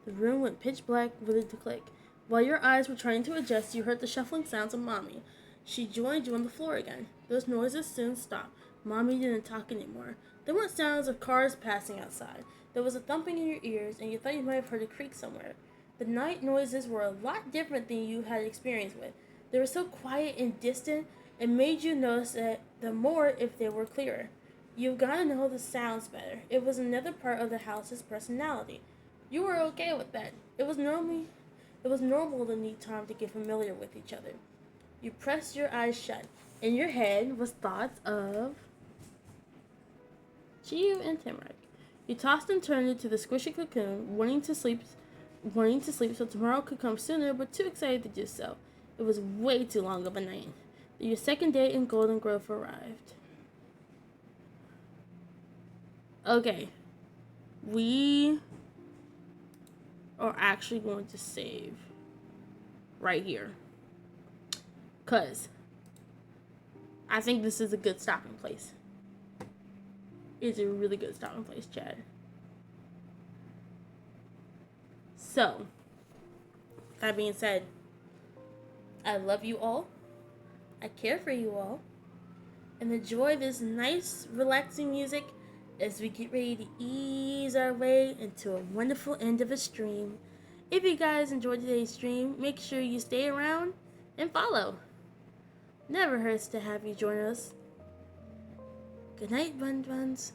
The room went pitch black with a click. While your eyes were trying to adjust, you heard the shuffling sounds of Mommy. She joined you on the floor again. Those noises soon stopped. Mommy didn't talk anymore. There weren't sounds of cars passing outside. There was a thumping in your ears, and you thought you might have heard a creak somewhere. The night noises were a lot different than you had experience with. They were so quiet and distant, it made you notice that the more if they were clearer. You've got to know the sounds better. It was another part of the house's personality. You were okay with that. It was normal to need time to get familiar with each other. You pressed your eyes shut. In your head was thoughts of Chiyu and Timrak. You tossed and turned into the squishy cocoon, wanting to sleep so tomorrow could come sooner, but too excited to do so. It was way too long of a night. Your second day in Golden Grove arrived. Okay. We are actually going to save right here. Because I think this is a good stopping place. It's a really good stopping place, Chad. So, that being said, I love you all. I care for you all. And enjoy this nice, relaxing music as we get ready to ease our way into a wonderful end of a stream. If you guys enjoyed today's stream, make sure you stay around and follow. Never hurts to have you join us. Good night, Bun Buns.